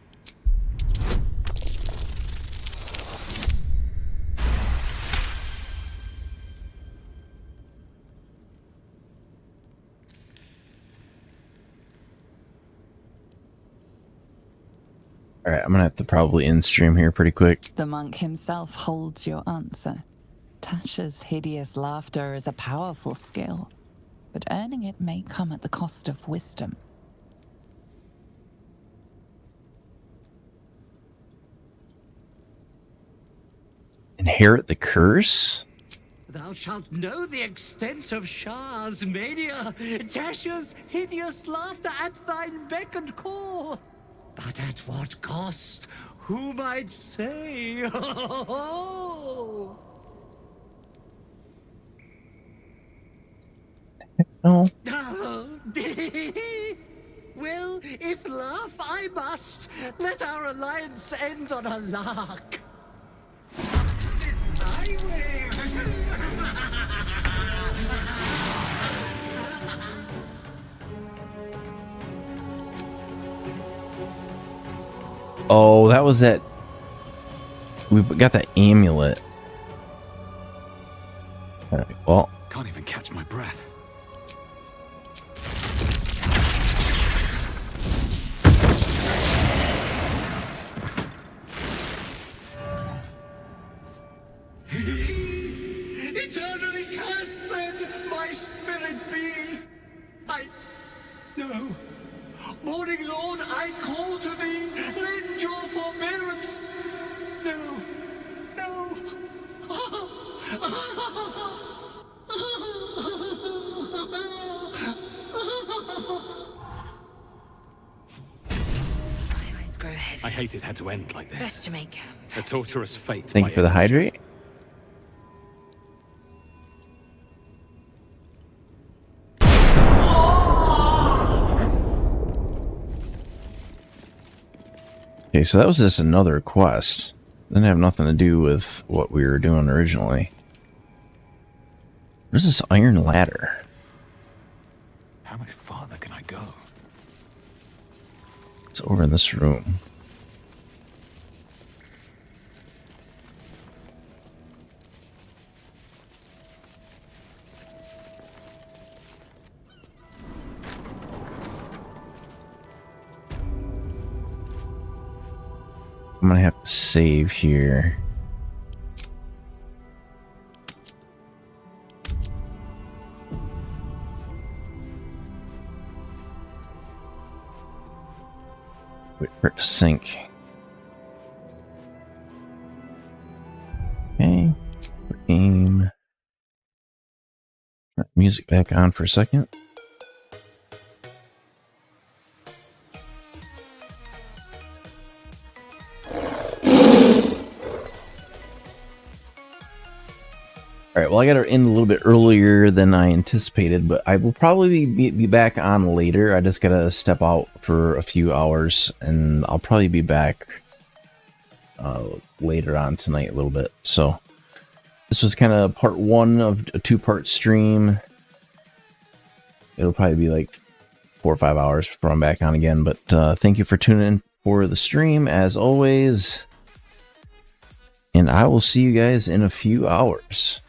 All right, I'm gonna have to probably end stream here pretty quick. The monk himself holds your answer. Tasha's hideous laughter is a powerful skill, but earning it may come at the cost of wisdom. Inherit the curse? Thou shalt know the extent of Shah's mania, Tasha's hideous laughter at thine beck and call. But at what cost? Who might say? No. Well, if laugh I must, let our alliance end on a lark. It's thy way. Oh, that was that. We got that amulet. All right, well. Can't even catch my breath. Eternally cursed then, my spirit be. No. Morning Lord, I call to thee, lend your forbearance. No. My eyes grow heavy. I hate it had to end like this. Best to make. A torturous fate. Thank you for the hydrate. Okay, so that was just another quest. Didn't have nothing to do with what we were doing originally. Where's this iron ladder? How much farther can I go? It's over in this room. I'm gonna have to save here. Wait for it to sync. Okay. Game. Turn the music back on for a second. Alright, well I got to end a little bit earlier than I anticipated, but I will probably be back on later. I just got to step out for a few hours, and I'll probably be back later on tonight a little bit. So, this was kind of part one of a two-part stream. It'll probably be like 4 or 5 hours before I'm back on again, but thank you for tuning in for the stream, as always. And I will see you guys in a few hours.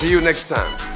See you next time.